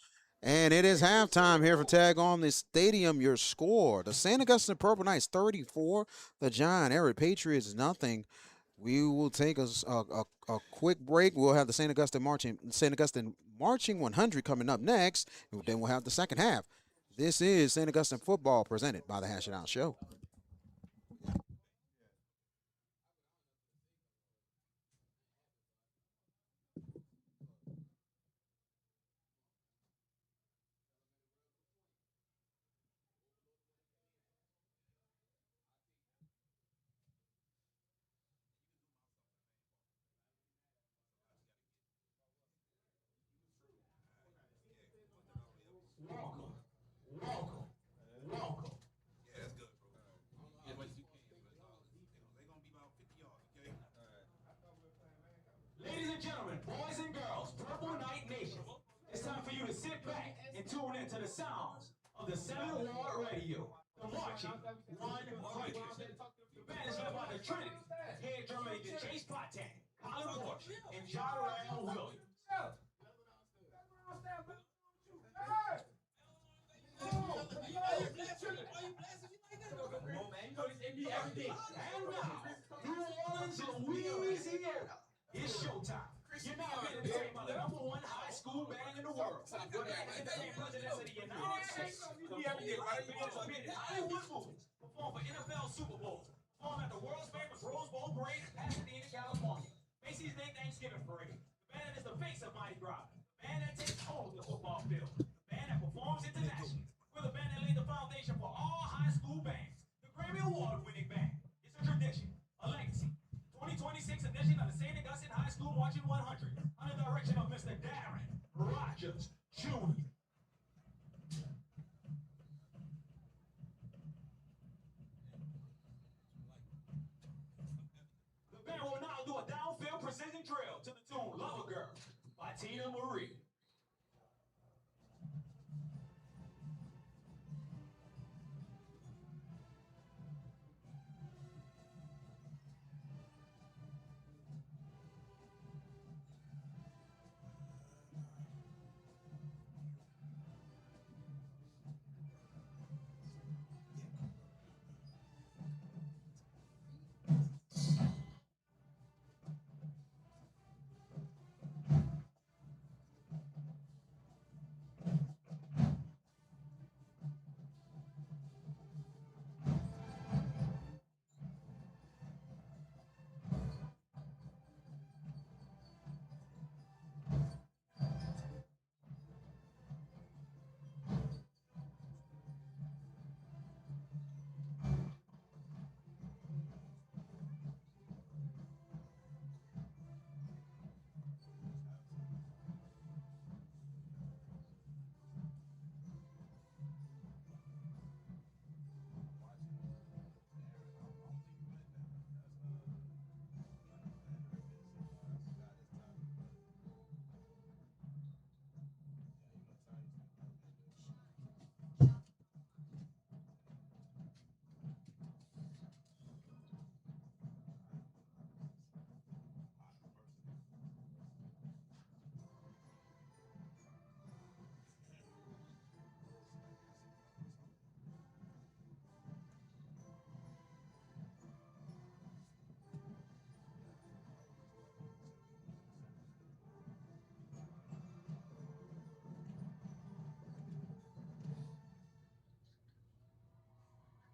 And it is halftime here for Tag on the Stadium. Your score, the St. Augustine Purple Knights 34, the John Ehret Patriots nothing. We will take a quick break. We'll have the St. Augustine Marching 100 coming up next. And then we'll have the second half. This is St. Augustine Football presented by the Hash It Out Show. Welcome. Yeah, that's good, bro. As much as you can. They're going to be about 50 yards, okay? Ladies and gentlemen, boys and girls, Purple Knight Nation, it's time for you to sit back and tune into the sounds of the 7th Ward Radio, the Marching 100. The band is led by the Trinity, head drummer is Chase Platin, Colin Bush, and John Ehret Williams. And now, New Orleans, Louisiana, it's showtime. You're now getting entertained by the #1 high school band in the world. Whether it's entertain presidents of the United States, Hollywood movies, perform for NFL Super Bowls, perform at the world's famous Rose Bowl parade in Pasadena, California, Macy's Day Thanksgiving parade. The band that is the face of Mardi Gras. The band that takes hold of the football field. The band that performs internationally. We're the band that laid the foundation for all high school bands. The Grammy Award-winning band. It's a tradition, a legacy. 2026 edition of the St. Augustine High School Marching 100 under the direction of Mr. Darren Rogers Jr. The band will now do a downfield precision drill to the tune Lover Girl by Tina Marie.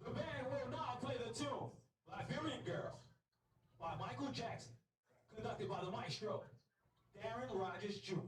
The band will now play the tune Liberian Girl by Michael Jackson, conducted by the maestro, Darren Rogers Jr.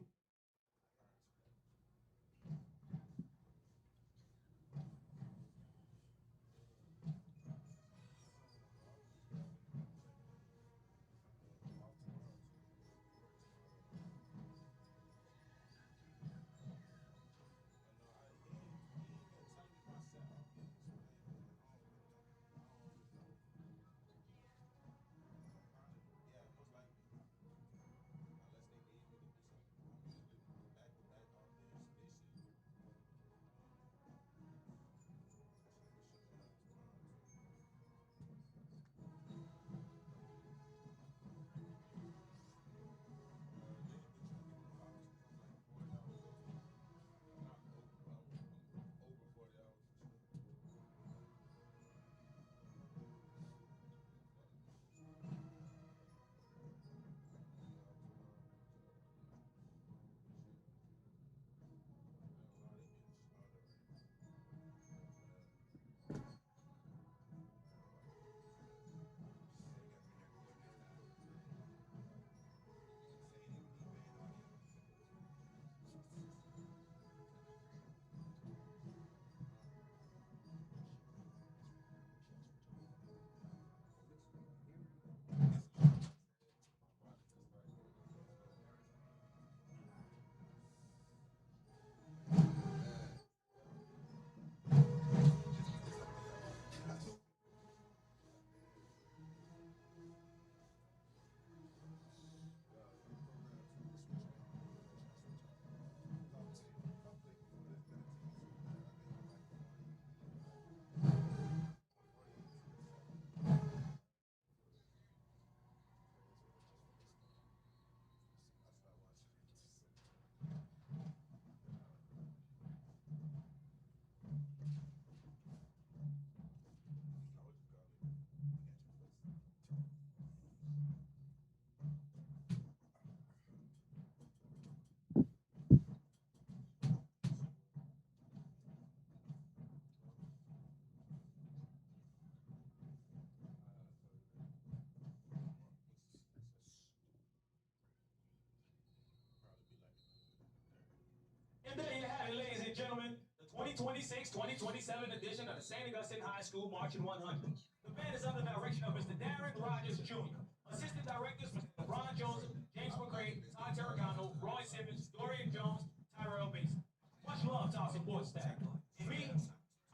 2026-2027 edition of the St. Augustine High School Marching 100. The band is under the direction of Mr. Darren Rogers Jr. Assistant directors, Mr. Ron Joseph, James McCray, Todd Terragano, Roy Simmons, Dorian Jones, Tyrell Mason. Much love to our support staff. And me,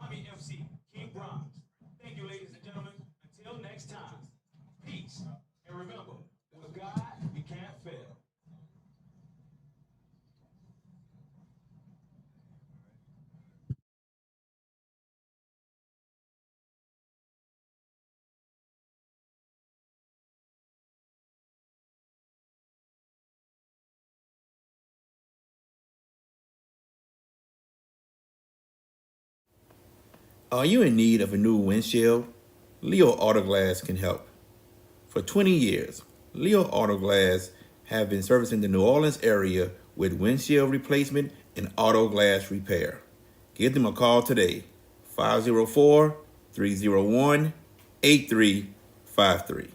I'm your MC, King Grimes. Thank you, ladies and gentlemen. Until next time, peace. And remember, with God, we can't fail. Are you in need of a new windshield? Leo Auto Glass can help. For 20 years, Leo Auto Glass have been servicing the New Orleans area with windshield replacement and auto glass repair. Give them a call today, 504-301-8353.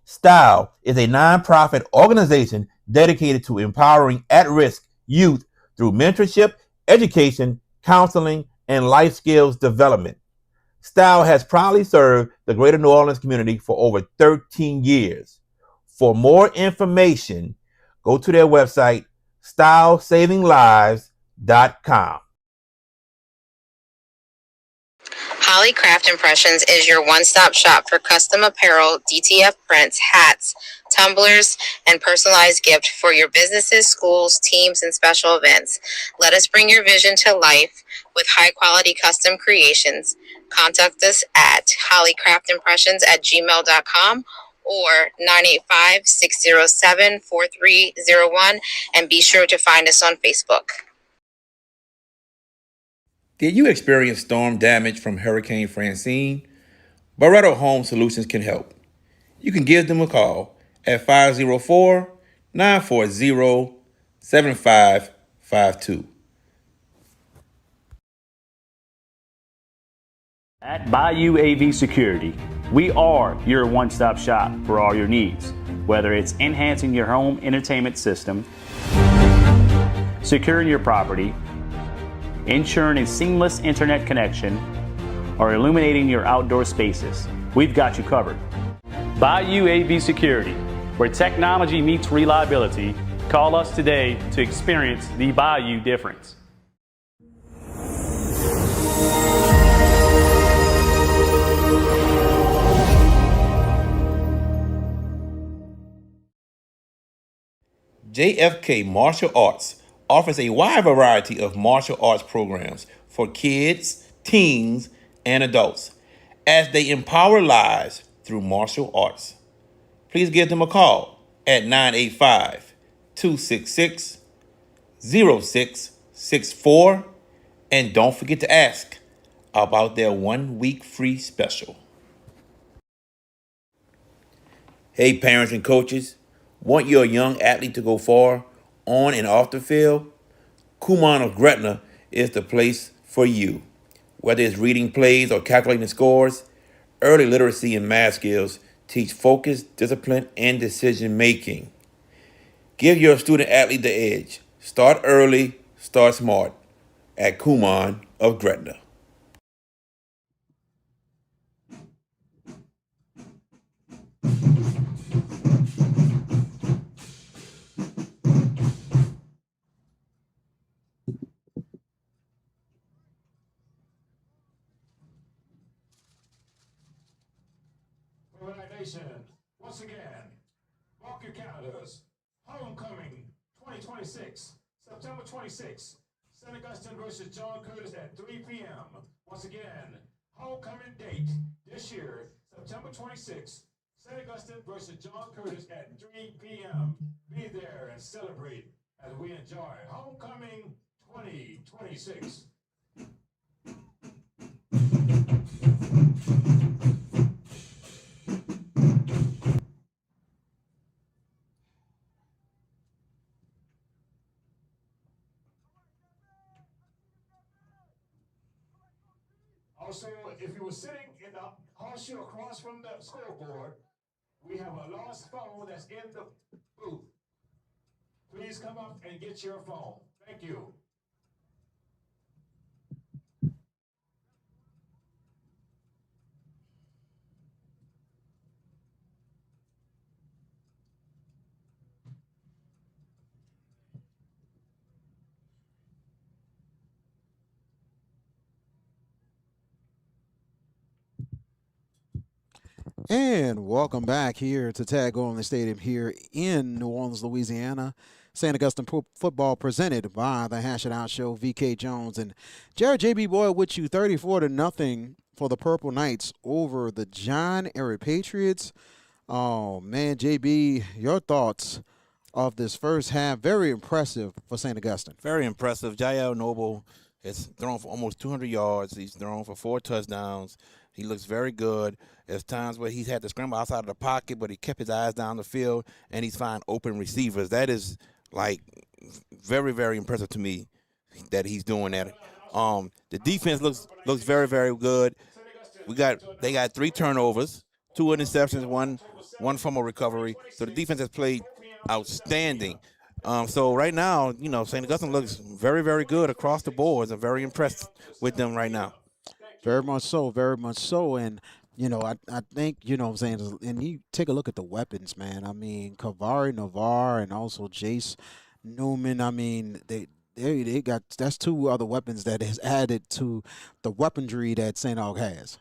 Style is a nonprofit organization dedicated to empowering at-risk youth through mentorship, education, counseling, and life skills development. Style has proudly served the greater New Orleans community for over 13 years. For more information, go to their website, stylesavinglives.com. Holly Craft Impressions is your one-stop shop for custom apparel, DTF prints, hats, tumblers, and personalized gift for your businesses, schools, teams, and special events. Let us bring your vision to life with high-quality custom creations. Contact us at hollycraftimpressions@gmail.com or 985-607-4301, and be sure to find us on Facebook. Did you experience storm damage from Hurricane Francine? Barretto Home Solutions can help. You can give them a call at 504-940-7552. At Bayou AV Security, we are your one-stop shop for all your needs, whether it's enhancing your home entertainment system, securing your property, ensuring a seamless internet connection, or illuminating your outdoor spaces. We've got you covered. Bayou AV Security, where technology meets reliability. Call us today to experience the Bayou difference. JFK Martial Arts offers a wide variety of martial arts programs for kids, teens, and adults as they empower lives through martial arts. Please give them a call at 985-266-0664, and don't forget to ask about their 1-week free special. Hey parents and coaches, want your young athlete to go far on and off the field? Kumon of Gretna is the place for you. Whether it's reading plays or calculating scores, early literacy and math skills teach focus, discipline, and decision making. Give your student athlete the edge. Start early, start smart at Kumon of Gretna. Nation, once again, mark your calendars. Homecoming 2026, September 26th, St. Augustine versus John Curtis at 3 p.m. Once again, homecoming date this year, September 26th, St. Augustine versus John Curtis at 3 p.m. Be there and celebrate as we enjoy homecoming 2026. Also, if you were sitting in the horseshoe across from the scoreboard, we have a lost phone that's in the booth. please come up and get your phone. Thank you. And welcome back here to Tag Golden Stadium here in New Orleans, Louisiana. St. Augustine football presented by the Hash It Out Show. VK Jones and Jared JB Boyle with you, 34-0 for the Purple Knights over the John Ehret Patriots. Oh man, JB, your thoughts of this first half? Very impressive for St. Augustine. Very impressive. Jael Noble has thrown for almost 200 yards. He's thrown for 4 touchdowns. He looks very good. There's times where he's had to scramble outside of the pocket, but he kept his eyes down the field, and he's found open receivers. That is, like, very, very impressive to me that he's doing that. The defense looks very, very good. They got 3 turnovers, 2 interceptions, one fumble recovery. So the defense has played outstanding. So right now, St. Augustine looks very, very good across the board. I'm very impressed with them right now. Very much so, very much so. And, I think, what I'm saying, and you take a look at the weapons, man. I mean, Kavari Navar and also Jace Newman, I mean, they got, that's 2 other weapons that has added to the weaponry that St. Aug has.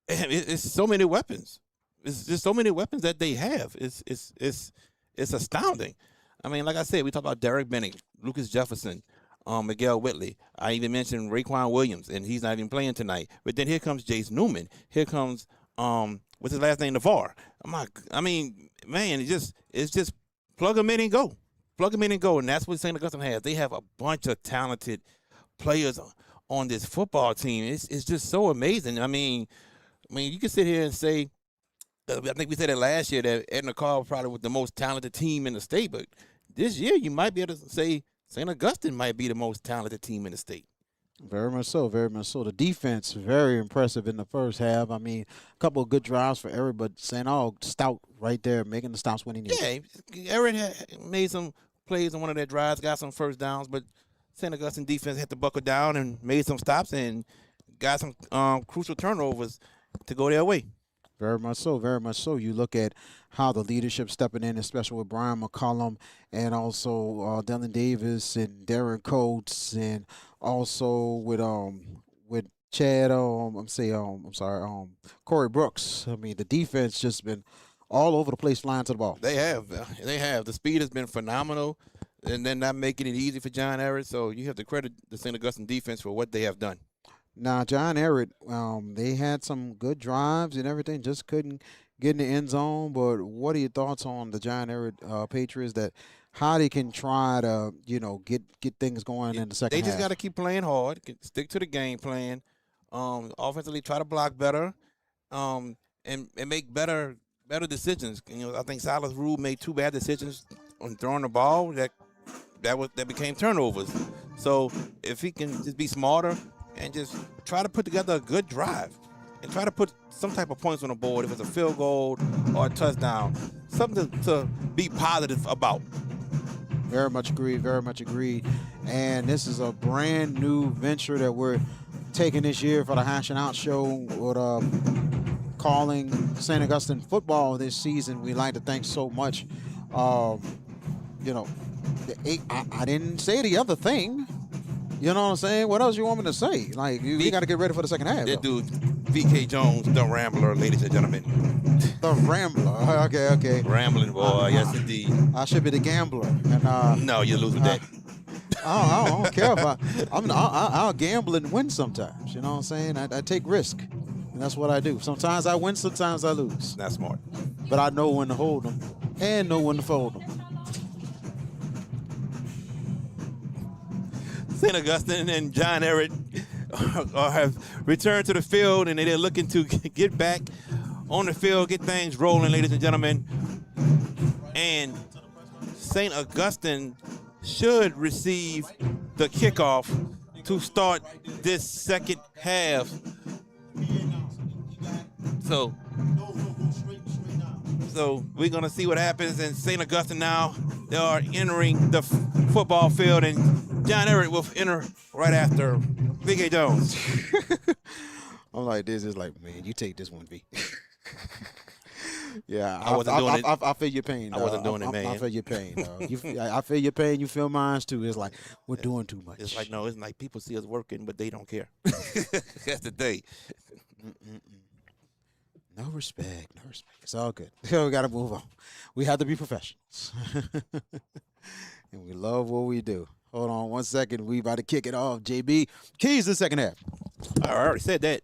It's so many weapons. It's just so many weapons that they have. It's astounding. I mean, like I said, we talk about Derek Bennett, Lucas Jefferson, Miguel Whitley. I even mentioned Raekwon Williams, and he's not even playing tonight. But then here comes Jace Newman. Here comes what's his last name, Navar. I mean, man, it's just plug them in and go. Plug them in and go, and that's what St. Augustine has. They have a bunch of talented players on this football team. It's just so amazing. I mean, you can sit here and say, I think we said it last year that Edna Karr probably was the most talented team in the state, but this year you might be able to say St. Augustine might be the most talented team in the state. Very much so, very much so. The defense, very impressive in the first half. I mean, a couple of good drives for Ehret, but St. Aug stout right there, making the stops when he needs. Yeah, Ehret had made some plays on one of their drives, got some first downs, but St. Augustine defense had to buckle down and made some stops and got some crucial turnovers to go their way. Very much so, very much so. You look at how the leadership stepping in, especially with Brian McCollum and also Dylan Davis and Darren Coates, and also with Chad, Corey Brooks. I mean, the defense just been all over the place flying to the ball. They have. The speed has been phenomenal, and then not making it easy for John Ehret. So you have to credit the St. Augustine defense for what they have done. Now, John Ehret, they had some good drives and everything, just couldn't get in the end zone. But what are your thoughts on the John Ehret Patriots, that how they can try to, get things going in the second half? They just got to keep playing hard, stick to the game plan, offensively try to block better, and make better decisions. I think Silas Rule made 2 bad decisions on throwing the ball that became turnovers. So if he can just be smarter and just try to put together a good drive and try to put some type of points on the board, if it's a field goal or a touchdown, something to be positive about. Very much agreed, very much agreed. And this is a brand new venture that we're taking this year for the Hash and Out Show with calling St. Augustine football this season. We'd like to thank so much. I didn't say the other thing. You know what I'm saying? What else you want me to say? Like, we got to get ready for the second half. That dude, VK Jones, the Rambler, ladies and gentlemen. The Rambler. Okay. Rambling boy, yes indeed. I should be the gambler. And no, you're losing that. I don't care if I'll gamble and win sometimes. You know what I'm saying? I take risk. And that's what I do. Sometimes I win, sometimes I lose. That's smart. But I know when to hold them and know when to fold them. St. Augustine and John Ehret have returned to the field, and they're looking to get back on the field, get things rolling, ladies and gentlemen. And St. Augustine should receive the kickoff to start this second half. So So we're going to see what happens in St. Augustine now. They are entering the football field, and John Ehret will enter right after V.K. Jones. I'm like, this is like, man, you take this one, V. Yeah, I wasn't doing it. I feel your pain. I wasn't doing it, man. I feel your pain. I feel your pain. You feel mine too. It's like we're doing too much. It's like, no, it's like people see us working, but they don't care. That's the day. No respect. No respect. It's all good. We got to move on. We have to be professionals. And we love what we do. Hold on 1 second. We about to kick it off. JB, keys to the second half. I already said that.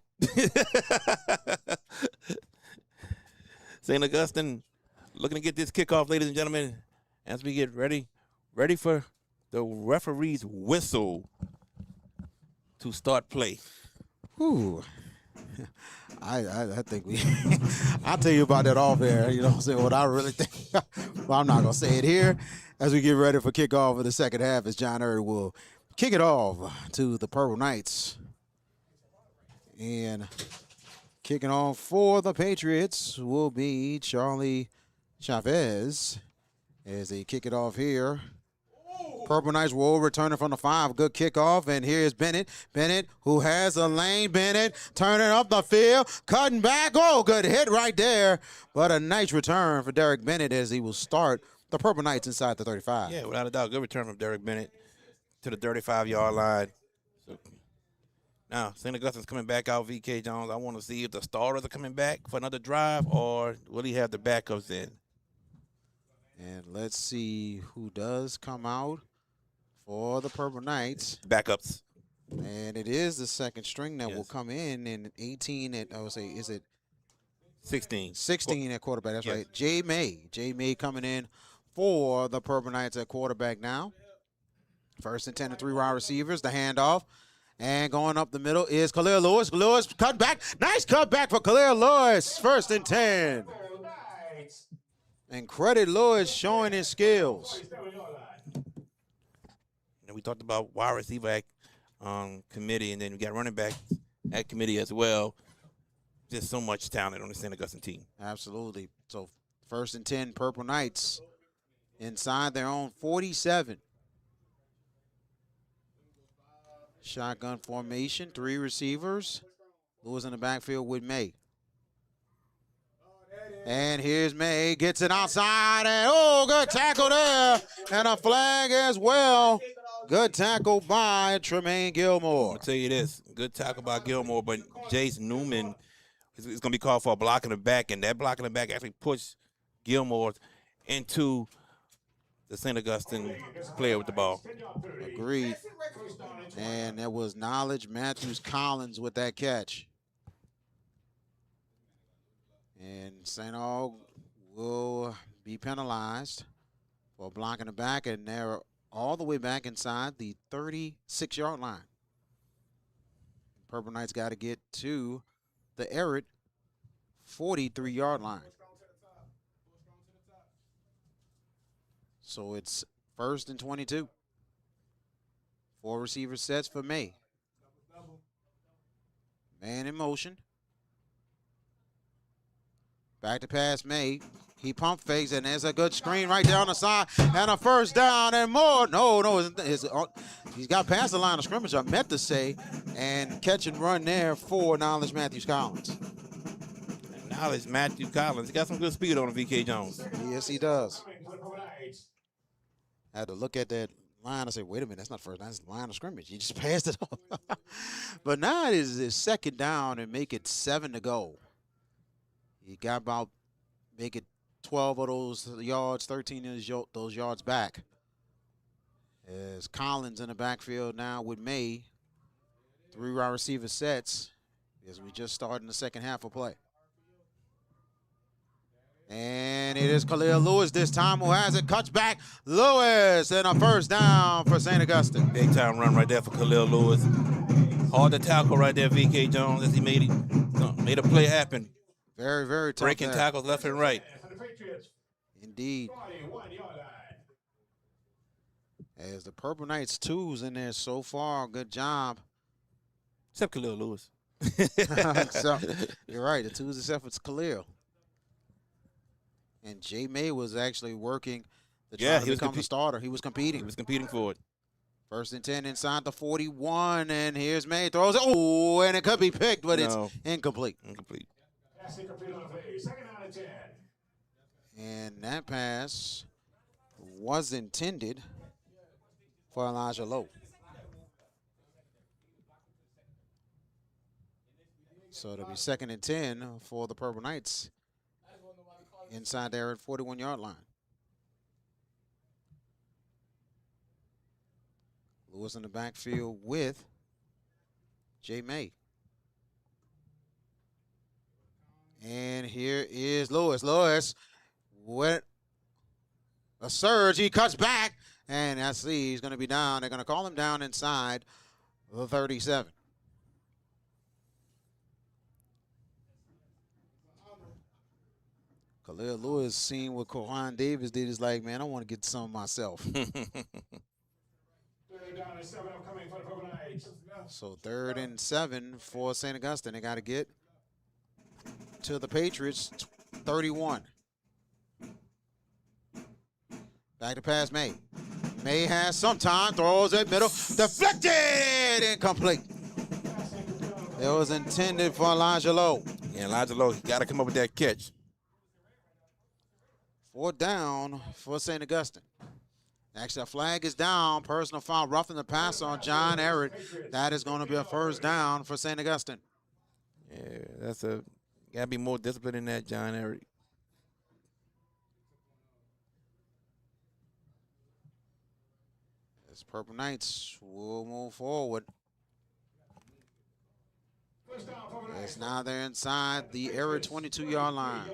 St. Augustine looking to get this kickoff, ladies and gentlemen, as we get ready for the referee's whistle to start play. Whew. I think we I'll tell you about that off air, you know what I'm saying, what I really think. Well, I'm not gonna say it here as we get ready for kickoff of the second half, as John Ehret will kick it off to the Purple Knights. And kicking off for the Patriots will be Charlie Chavez as they kick it off here. Purple Knights will returning from the 5. Good kickoff, and here's Bennett. Bennett, who has a lane. Bennett turning up the field, cutting back. Oh, good hit right there. But a nice return for Derek Bennett as he will start the Purple Knights inside the 35. Yeah, without a doubt, good return from Derek Bennett to the 35-yard line. So now, St. Augustine's coming back out, V.K. Jones. I want to see if the starters are coming back for another drive, or will he have the backups in? And let's see who does come out for the Purple Knights. Backups. And it is the second string that will come in 18 at, I would say, is it 16? 16 at quarterback, that's right. Jay May coming in for the Purple Knights at quarterback now. First and 10 and 3 wide receivers, the handoff. And going up the middle is Khalil Lewis. Lewis cut back. Nice cut back for Khalil Lewis. First and 10. And credit Lewis showing his skills. And we talked about wide receiver committee, and then we got running back at committee as well. Just so much talent on the St. Augustine team. Absolutely. So first and 10, Purple Knights inside their own 47. Shotgun formation, 3 receivers. Lewis in the backfield with May. And here's May, gets it outside, and oh, good tackle there. And a flag as well. Good tackle by Tremaine Gilmore. I'm going to tell you this, good tackle by Gilmore, but Jace Newman is going to be called for a block in the back, and that block in the back actually pushed Gilmore into the St. Augustine player with the ball. Agreed. And that was Knowledge Matthews Collins with that catch. And St. Aug will be penalized for blocking the back, and they're all the way back inside the 36-yard line. Purple Knights got to get to the Ehret 43-yard line. So it's first and 22. 4 receiver sets for May. Man in motion. Back to pass May. He pump fakes, and there's a good screen right down the side, and a first down and more. No, he's got past the line of scrimmage, I meant to say, and catch and run there for Knowledge Matthews Collins. Knowledge Matthew Collins. He got some good speed on him, V.K. Jones. Yes, he does. I had to look at that line and say, wait a minute, that's not first down, that's the line of scrimmage. You just passed it off. But now it is second down and make it 7 to go. He got about, make it 12 of those yards, 13 of those yards back. As Collins in the backfield now with May. 3 wide receiver sets as we just started in the second half of play. And it is Khalil Lewis this time who has it. Cuts back. Lewis and a first down for St. Augustine. Big time run right there for Khalil Lewis. Hard to tackle right there, V.K. Jones, as he made a play happen. Very, very tough. Breaking tackles left and right. Indeed. As the Purple Knights 2's in there so far, good job. Except Khalil Lewis. So, you're right, the 2's except for Khalil. And Jay May was actually working to Yeah, try to become the starter. He was competing. He was competing for it. 1st and 10 inside the 41, and here's May, throws it. Oh, and it could be picked, but it's incomplete. Incomplete. Pass incomplete on the play. 2nd down and 10. And that pass was intended for Elijah Lowe. So it'll be 2nd and 10 for the Purple Knights inside there at 41-yard line. Lewis in the backfield with Jay May. And here is Lewis. Lewis with a surge. He cuts back, and I see he's going to be down. They're going to call him down inside the 37. Khalil Lewis, seeing what Kohan Davis did, is like, man, I want to get some myself. 3rd down and 7 upcoming for the Purple Knights. So 3rd and 7 for St. Augustine. They got to get to the Patriots, 31. Back to pass May. May has some time, throws it middle, deflected, incomplete. It was intended for Elijah Lowe. Yeah, Elijah Lowe, he got to come up with that catch. 4th down for St. Augustine. Actually, a flag is down. Personal foul, roughing the pass on John Ehret. That is going to be a 1st down for St. Augustine. Yeah, that's got to be more discipline in that, John Ehret. As Purple Knights will move forward. It's now they're inside the Ehret 22-yard line.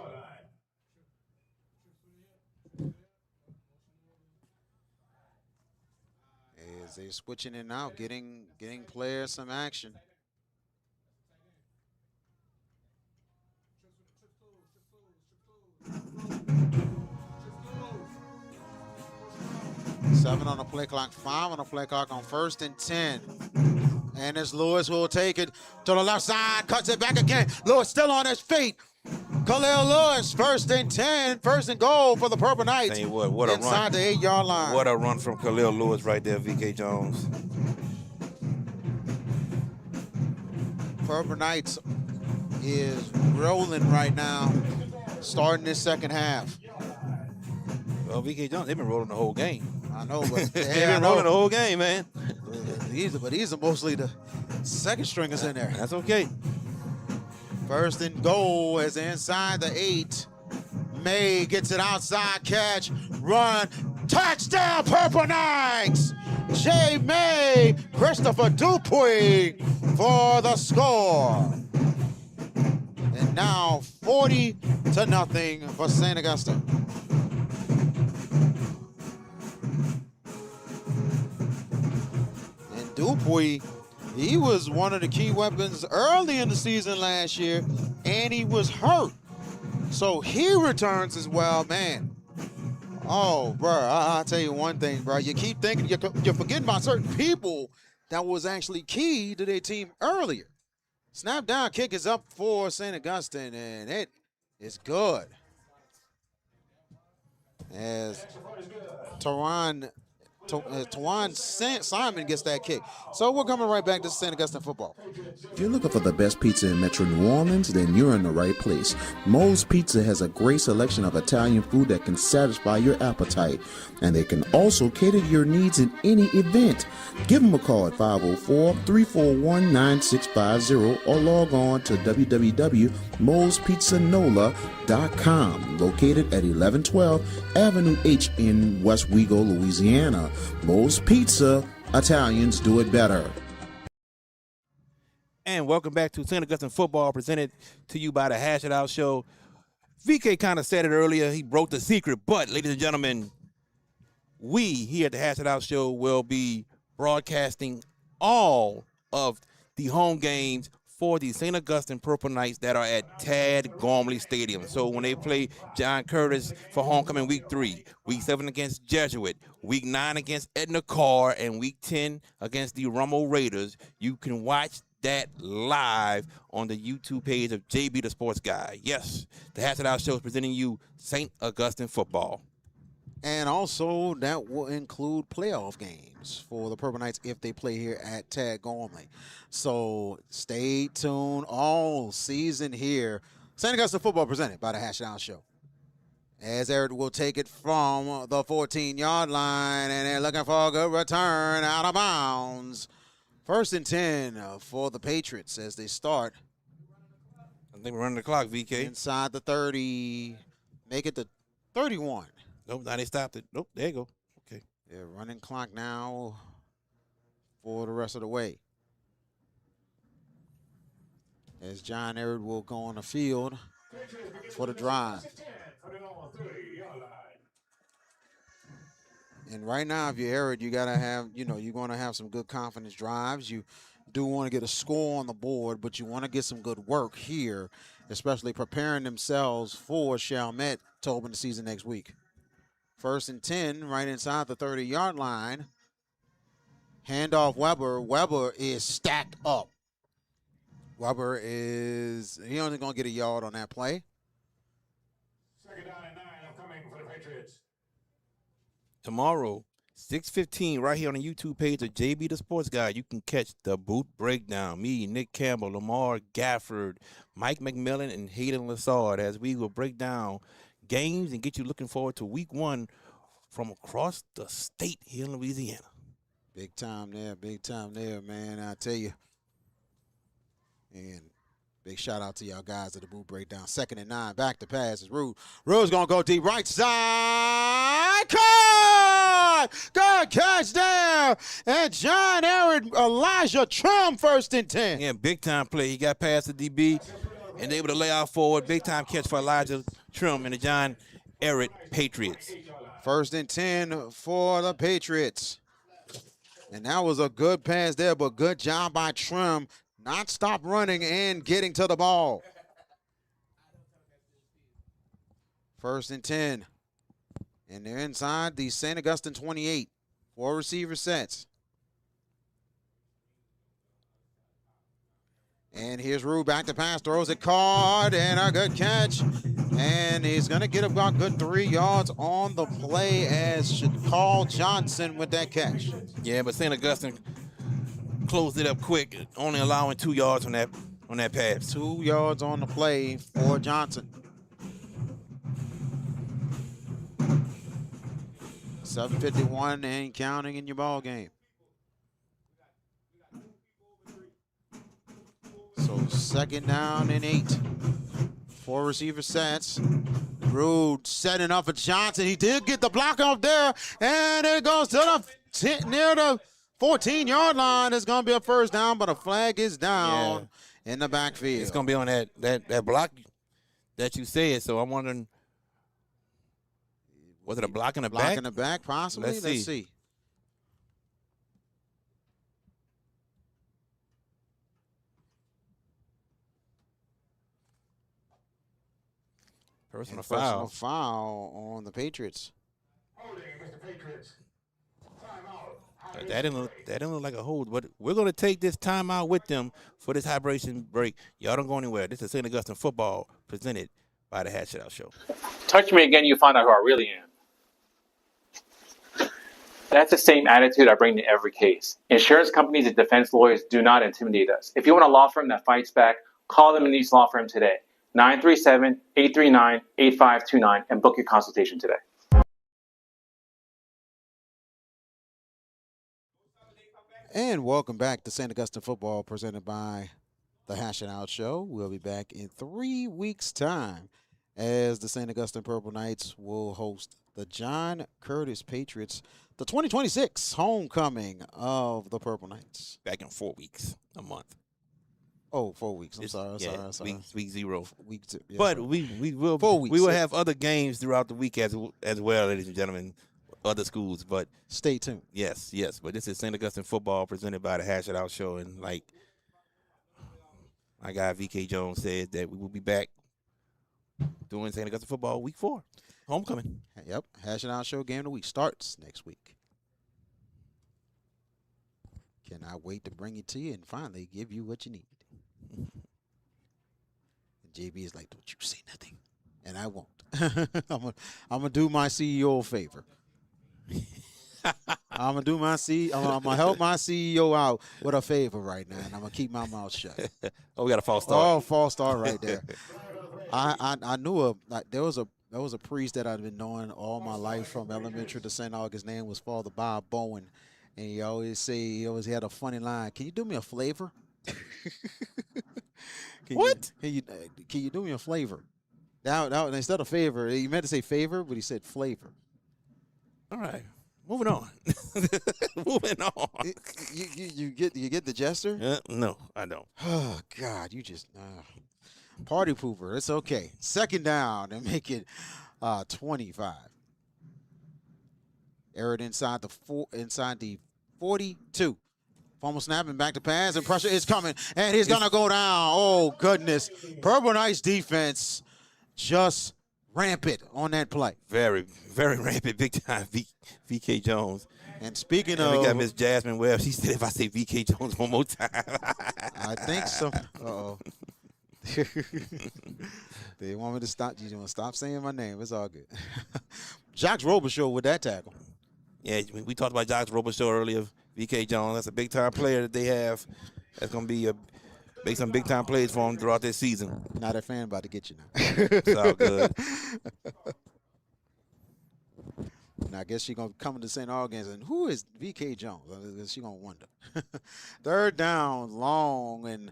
As they're switching in and out, getting players some action. Seven on the play clock, 5 on the play clock on 1st and 10. And it's Lewis who will take it to the left side, cuts it back again. Lewis still on his feet. Khalil Lewis, 1st and 10, 1st and goal for the Purple Knights. Tell you what a inside run. the 8-yard line. What a run from Khalil Lewis right there, VK Jones. Purple Knights is rolling right now, starting this 2nd half. Well, VK Jones, they've been rolling the whole game. I know, but they've been rolling the whole game, man. These are mostly the 2nd stringers in there. That's okay. 1st and goal is inside the 8. May gets it outside, catch, run, touchdown, Purple Knights! Jay May, Christopher Dupuy for the score. And now 40-0 for St. Augustine. And Dupuy, he was one of the key weapons early in the season last year, and he was hurt. So he returns as well, man. Oh, bro, I'll tell you one thing, bro. You keep thinking, you're forgetting about certain people that was actually key to their team earlier. Snap down kick is up for St. Augustine, and it is good. As Tawan Simon gets that kick. So we're coming right back to St. Augustine football. If you're looking for the best pizza in Metro New Orleans, then you're in the right place. Moe's Pizza has a great selection of Italian food that can satisfy your appetite, and they can also cater to your needs in any event. Give them a call at 504-341-9650 or log on to www.moespizzanola.com, located at 1112 Avenue H in West Wego, Louisiana. Moe's Pizza, Italians do it better. And welcome back to St. Augustine Football, presented to you by the Hash It Out Show. VK kind of said it earlier. He broke the secret. But, ladies and gentlemen, we here at the Hash It Out Show will be broadcasting all of the home games for the St. Augustine Purple Knights that are at Tad Gormley Stadium. So when they play John Curtis for homecoming week 3, week 7 against Jesuit, week 9 against Edna Karr, and week 10 against the Rummel Raiders, you can watch that live on the YouTube page of JB the Sports Guy. Yes, the Hash It Out Show is presenting you St. Augustine football. And also, that will include playoff games for the Purple Knights if they play here at Tad Gormley. So stay tuned all season here. St. Augustine football presented by the Hash It Out Show. As Ehret will take it from the 14-yard line, and they're looking for a good return out of bounds. 1st and 10 for the Patriots as they start. I think we're running the clock, VK. Inside the 30, make it to 31. Nope, now they stopped it. Nope, there you go. Okay. Yeah, running clock now for the rest of the way. As John Ehret will go on the field for the drive. And right now, if you're Ehret, you got to have, you're going to have some good confidence drives. You do want to get a score on the board, but you want to get some good work here, especially preparing themselves for Chalmette to open the season next week. 1st and 10, right inside the 30-yard line. Handoff Weber. Weber is stacked up. Weber he only going to get a yard on that play. 2nd down and 9, coming for the Patriots. Tomorrow, 6:15, right here on the YouTube page of JB the Sports Guy, you can catch the Boot Breakdown. Me, Nick Campbell, Lamar Gafford, Mike McMillan, and Hayden Lassard as we will break down games and get you looking forward to week 1 from across the state here in Louisiana. Big time there, man. I tell you. And big shout out to y'all guys at the Boot Breakdown. 2nd and 9, back to pass is Rude. Rude's going to go deep right side. Caught! Good catch there. And John Ehret, Elijah Trim, 1st and 10. Yeah, big time play. He got past the DB and able to lay out forward. Big time catch for Elijah Trim and the John Ehret Patriots. 1st and 10 for the Patriots. And that was a good pass there, but good job by Trim. Not stop running and getting to the ball. 1st and 10. And they're inside the St. Augustine 28. 4 receiver sets. And here's Rue back to pass, throws it caught, and a good catch. And he's going to get about good 3 yards on the play as Carl Johnson with that catch. Yeah, but St. Augustine closed it up quick, only allowing 2 yards on that pass. 2 yards on the play for Johnson. 7:51 and counting in your ball game. So 2nd down and 8. 4 receiver sets. Rude setting up for Johnson. He did get the block off there, and it goes to the near the 14-yard line. It's going to be a 1st down, but a flag is down in the backfield. It's going to be on that block that you said, so I'm wondering, was it a block in the back? Block in the back, possibly. Let's see. Personal foul on the Patriots. Holding, Mr. Patriots. Timeout. That didn't look like a hold, but we're going to take this timeout with them for this hydration break. Y'all don't go anywhere. This is St. Augustine football presented by the Hash It Out Show. Touch me again, you find out who I really am. That's the same attitude I bring to every case. Insurance companies and defense lawyers do not intimidate us. If you want a law firm that fights back, call them in East Law Firm today. 937-839-8529 and book your consultation today. And welcome back to St. Augustine Football presented by the Hash It Out Show. We'll be back in 3 weeks' time as the St. Augustine Purple Knights will host the John Curtis Patriots, the 2026 homecoming of the Purple Knights. Back in 4 weeks, a month. Oh, 4 weeks. I'm sorry. Week 0. Yeah, but sorry. we will 4 weeks. We will have other games throughout the week as well, ladies and gentlemen, other schools. But stay tuned. Yes. But this is St. Augustine football presented by the Hash It Out Show, and like my guy VK Jones said, that we will be back doing St. Augustine football week 4, homecoming. Yep. Hash It Out Show game of the week starts next week. Can I wait to bring it to you and finally give you what you need? And JB is like, don't you say nothing. And I won't. I'm gonna do my CEO a favor. I'm gonna help my CEO out with a favor right now, and I'm gonna keep my mouth shut. Oh, we got a false start. Oh, false start right there. I knew there was a priest that I'd been knowing all my life from elementary to St. August. His name was Father Bob Bowen, and he always had a funny line. Can you do me a flavor? What? Can you do me a flavor? Now instead of favor, he meant to say favor, but he said flavor. All right. Moving on. Moving on. You get the gesture? No, I don't. Oh God, you just party pooper. It's okay. Second down and make it 25. Ehret inside the 42. Fumble snap and back to pass, and pressure is coming, and he's gonna go down. Oh goodness, Purple Knights defense just rampant on that play. Very, very rampant, big time. VK Jones. And speaking and of, we got Miss Jasmine Webb. She said, if I say VK Jones one more time, I think so. Uh-oh. They want me to stop. You want to stop saying my name? It's all good. Jacques Robichaud with that tackle. Yeah, we talked about Jacques Robichaud earlier. VK Jones, that's a big time player that they have. That's gonna be make some big time plays for him throughout this season. Not a fan about to get you now. It's all good. And I guess she's going to come into St. Augustine and who is VK Jones? She's going to wonder. Third down, long, and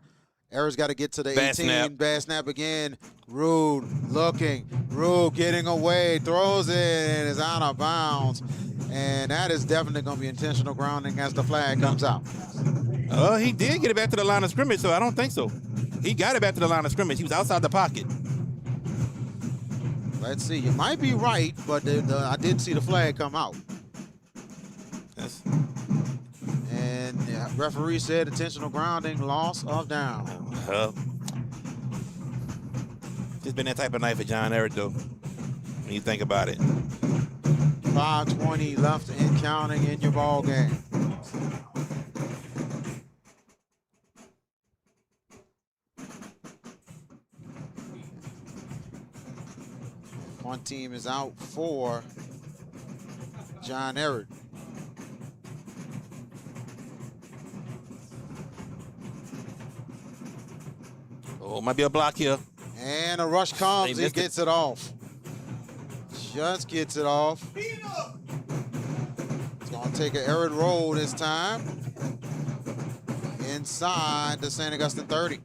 Ehret's got to get to the 18. Snap. Bad snap again. Rude looking. Rude getting away. Throws it and is out of bounds. And that is definitely going to be intentional grounding as the flag comes out. He did get it back to the line of scrimmage, so I don't think so. He got it back to the line of scrimmage. He was outside the pocket. Let's see. You might be right, but I did see the flag come out. Yes. And the referee said intentional grounding, loss of down. Just been that type of night for John Ehret, though, when you think about it. 5:20 left and counting in your ball game. One team is out for John Ehret. Oh, might be a block here. And a rush comes. He gets it off. Just gets it off. It's going to take an Ehret roll this time. Inside the St. Augustine 30.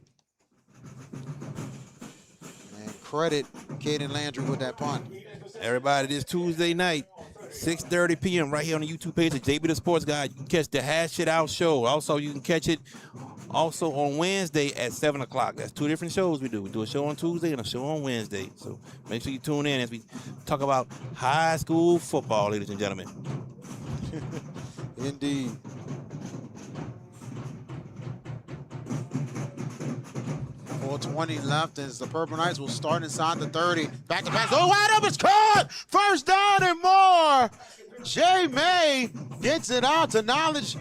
And credit Caden Landry with that punt. Everybody, this Tuesday night, 6:30 p.m. right here on the YouTube page of JB the Sports Guy. You can catch the Hash It Out show. Also, you can catch it also on Wednesday at 7 o'clock. That's two different shows we do. We do a show on Tuesday and a show on Wednesday. So make sure you tune in as we talk about high school football, ladies and gentlemen. Indeed. .420 left as the Purple Knights will start inside the 30. Back to pass. Oh, wide up, it's caught! First down and more. Jay May gets it out to Knowledge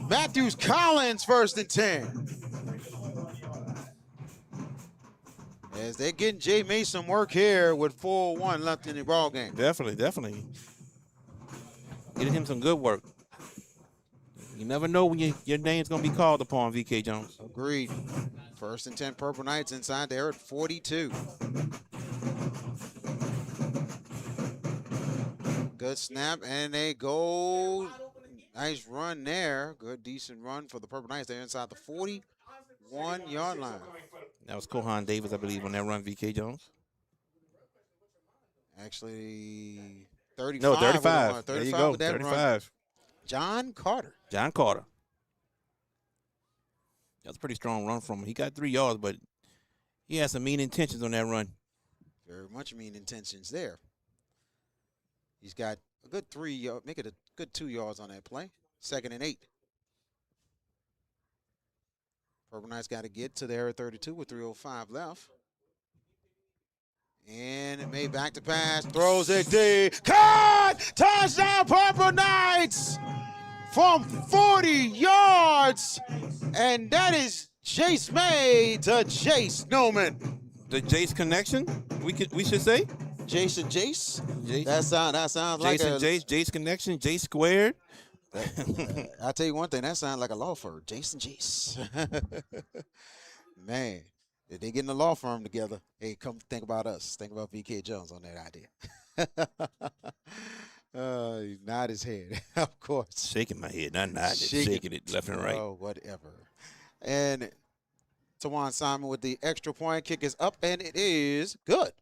Matthews Collins, 1st and 10. As they're getting Jay May some work here with 4:01 left in the ball game. Definitely. Getting him some good work. You never know when your name's going to be called upon, VK Jones. Agreed. 1st and 10 Purple Knights inside there at 42. Good snap, and they go. Nice run there. Good, decent run for the Purple Knights. They're inside the 41-yard line. That was Kohan Davis, I believe, on that run, VK Jones. Actually, 35. No, 35. 35 there you go, with that 35. Run. John Carter. That's a pretty strong run from him. He got 3 yards, but he had some mean intentions on that run. Very much mean intentions there. He's got a good 3 yards, make it a good 2 yards on that play. 2nd and 8. Purple Knights got to get to there at 32 with 3:05 left. And it made back to pass. Throws it deep. Caught! Touchdown, Purple Knights! from 40 yards. And that is Jace May to Jace Newman. The Jace connection, we should say. Jason Jace? Jace. That sounds like Jason a Jace connection, Jace squared. I'll tell you one thing, that sounds like a law firm. Jason Jace. Man, if they get in the law firm together, hey, come think about us. Think about VK Jones on that idea. He nod his head, of course. Shaking my head, not nodding, shaking it left and right. Oh, whatever. And Tawan Simon with the extra point. Kick is up, and it is good.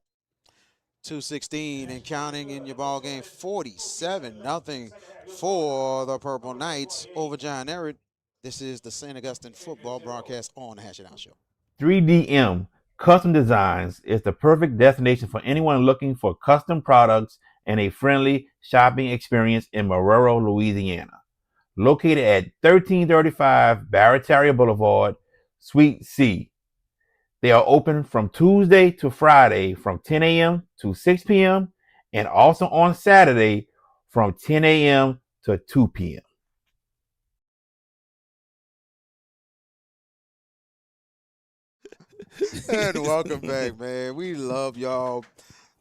2:16 and counting in your ball game. 47-0 for the Purple Knights over John Ehret. This is the St. Augustine football broadcast on the Hash It Out Show. 3DM Custom Designs is the perfect destination for anyone looking for custom products and a friendly shopping experience in Marrero, Louisiana. Located at 1335 Barataria Boulevard, Suite C. They are open from Tuesday to Friday from 10 a.m. to 6 p.m. and also on Saturday from 10 a.m. to 2 p.m. And welcome back, man. We love y'all.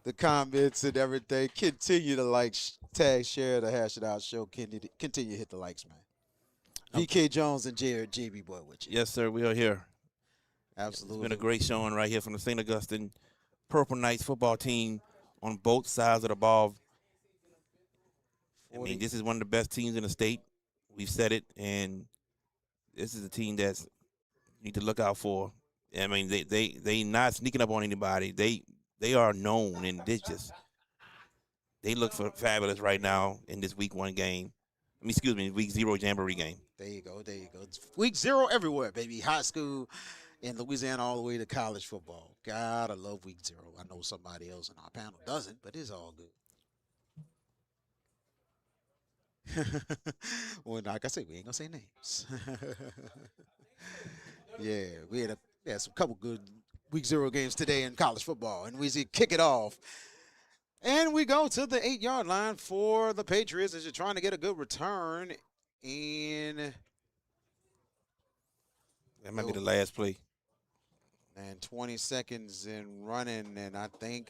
The comments and everything. Continue to like, tag, share the Hash It Out Show. Continue to hit the likes, man. VK Jones and Jared JB Boy with you. Yes, sir. We are here. Absolutely. It's been a great showing right here from the St. Augustine Purple Knights football team on both sides of the ball. I mean, this is one of the best teams in the state. We've said it, and this is a team that's need to look out for. I mean, they not sneaking up on anybody. They are known, and they look for fabulous right now in this week 1 game. I mean, excuse me, week 0 Jamboree game. There you go. It's week 0 everywhere, baby. High school in Louisiana all the way to college football. God, I love week 0. I know somebody else in our panel doesn't, but it's all good. Well, like I said, we ain't gonna say names. Yeah, we had some couple good week 0 games today in college football, and we see kick it off. And we go to the 8-yard line for the Patriots as you're trying to get a good return. And that might be the last play. And 20 seconds in running, and I think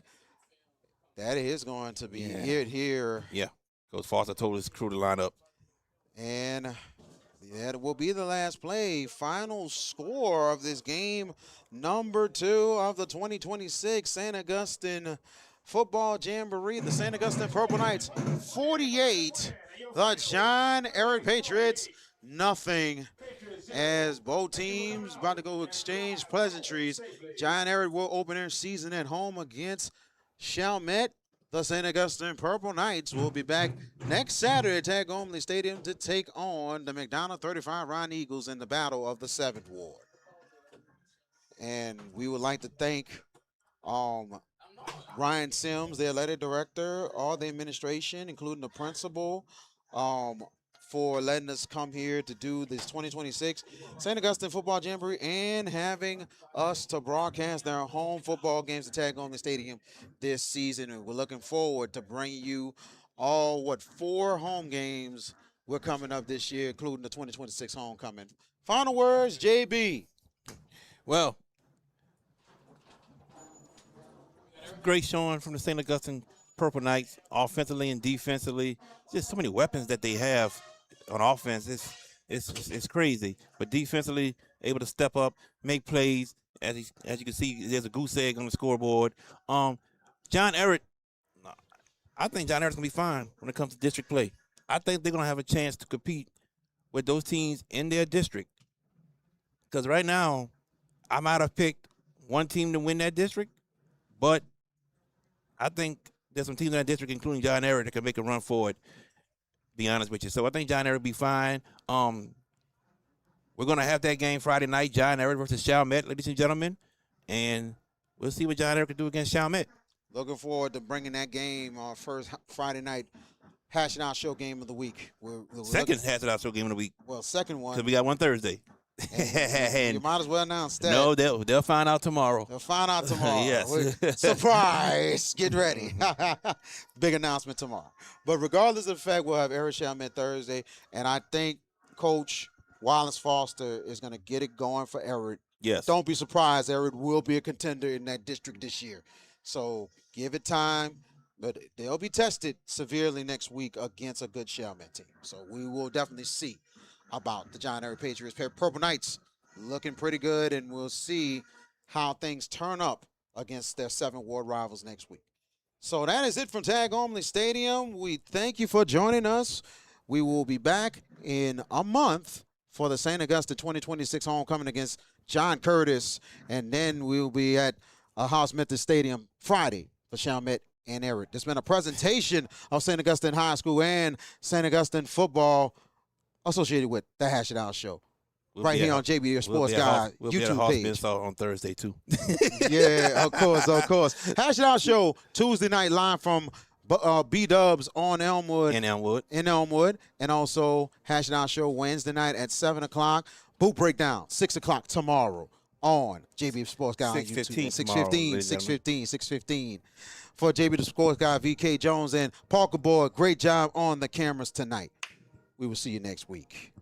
that is going to be it here. Yeah, Coach Foster told his crew to line up. And that will be the last play. Final score of this game, number 2 of the 2026 St. Augustine Football Jamboree. The St. Augustine Purple Knights 48, the John Ehret Patriots nothing. As both teams about to go exchange pleasantries, John Ehret will open their season at home against Chalmette. The St. Augustine Purple Knights will be back next Saturday at Tad Gormley Stadium to take on the McDonald 35 Ryan Eagles in the Battle of the 7th Ward. And we would like to thank Ryan Sims, the athletic director, all the administration, including the principal, for letting us come here to do this 2026 St. Augustine Football Jamboree and having us to broadcast their home football games at Tad Gormley Stadium this season. And we're looking forward to bringing you all, 4 home games we're coming up this year, including the 2026 homecoming. Final words, JB. Well, great showing from the St. Augustine Purple Knights, offensively and defensively. Just so many weapons that they have on offense. It's crazy. But defensively, able to step up, make plays. As you can see, there's a goose egg on the scoreboard. John Ehret, I think John Ehret's going to be fine when it comes to district play. I think they're going to have a chance to compete with those teams in their district. Because right now, I might have picked one team to win that district, but I think there's some teams in that district, including John Ehret, that can make a run for it, be honest with you. So I think John Ehret will be fine. We're going to have that game Friday night, John Ehret versus Chalmette, ladies and gentlemen. And we'll see what John Ehret can do against Chalmette. Looking forward to bringing that game on first Friday night Hash It Out Show game of the week. Second Hash It Out Show game of the week. Well, second one. Because we got one Thursday. And you might as well announce that. No, they'll find out tomorrow. They'll find out tomorrow. Yes. Surprise! Get ready. Big announcement tomorrow. But regardless of the fact, we'll have Ehret Chalmette Thursday, and I think Coach Wallace Foster is going to get it going for Ehret. Yes. Don't be surprised. Ehret will be a contender in that district this year. So give it time. But they'll be tested severely next week against a good Chalmette team. So we will definitely see about the John Ehret Patriots. Purple Knights looking pretty good, and we'll see how things turn up against their 7 ward rivals next week. So that is it from Tad Gormley Stadium. We thank you for joining us. We will be back in a month for the St. Augustine 2026 homecoming against John Curtis, and then we'll be at House Methodist Stadium Friday for Chalmette and Ehret. There's been a presentation of St. Augustine High School and St. Augustine football associated with the Hash It Out Show. Right here on JB, your sports guy, we'll YouTube be at page. on Thursday, too. Yeah, of course. Hash It Out Show, Tuesday night live from B-Dubs on Elmwood. In Elmwood. And also Hash It Out Show Wednesday night at 7 o'clock. Boot Breakdown, 6 o'clock tomorrow on JB Sports Guy on YouTube. 6:15. For JB the Sports Guy, VK Jones and Parker Boyd, great job on the cameras tonight. We will see you next week.